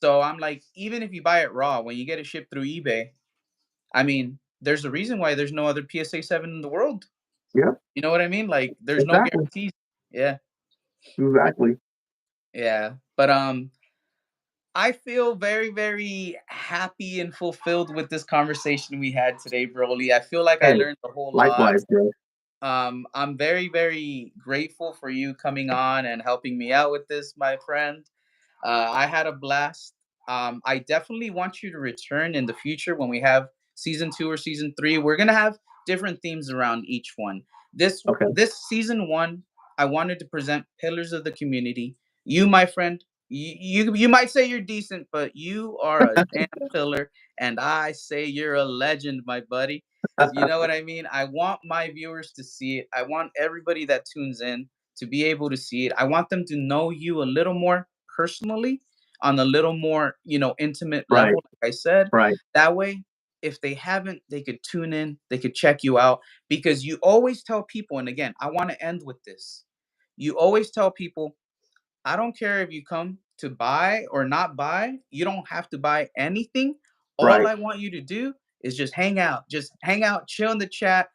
So I'm like, even if you buy it raw, when you get it shipped through eBay, I mean, there's a reason why there's no other PSA 7 in the world. Yeah. You know what I mean? Like, there's no Exactly. guarantees. Yeah. Exactly. Yeah. But I feel very, very happy and fulfilled with this conversation we had today, Broly. I feel like I Hey, learned a whole lot. likewise, bro. I'm very, very grateful for you coming on and helping me out with this, my friend. I had a blast. I definitely want you to return in the future when we have season 2 or season 3. We're gonna have different themes around each one. Okay. This season 1, I wanted to present pillars of the community. You, my friend, you might say you're decent, but you are a damn pillar, and I say you're a legend, my buddy. You know what I mean? I want my viewers to see it. I want everybody that tunes in to be able to see it. I want them to know you a little more personally, on a little more, intimate Right. level, like I said. Right. That way, if they haven't, they could tune in, they could check you out, because you always tell people, and again, I want to end with this. You always tell people, I don't care if you come to buy or not buy, you don't have to buy anything. All Right. I want you to do is just hang out. Just hang out, chill in the chat,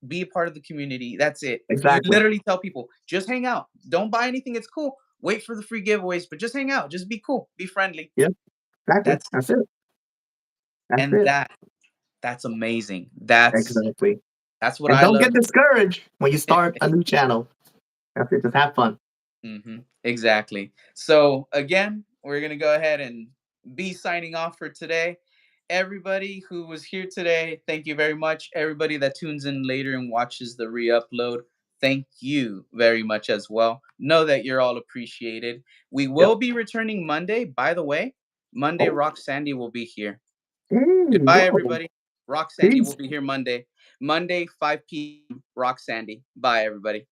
be a part of the community. That's it. You Exactly. literally tell people, just hang out. Don't buy anything. It's cool. Wait for the free giveaways, but just hang out. Just be cool. Be friendly. Yep. Exactly. That's That's it. That's and it. that's amazing. That's Exactly. what And I don't love. get discouraged when you start a new channel. That's it. Just have fun. Exactly. So again, we're gonna go ahead and be signing off for today. Everybody who was here today, thank you very much. Everybody that tunes in later and watches the re-upload, thank you very much as well. Know that you're all appreciated. We will Yep. be returning Monday. By the way, Monday Oh, Rock Sandy will be here. Goodbye, yo, everybody. Rock Sandy will peace. be here Monday. Monday, 5 p.m. Rock Sandy. Bye, everybody.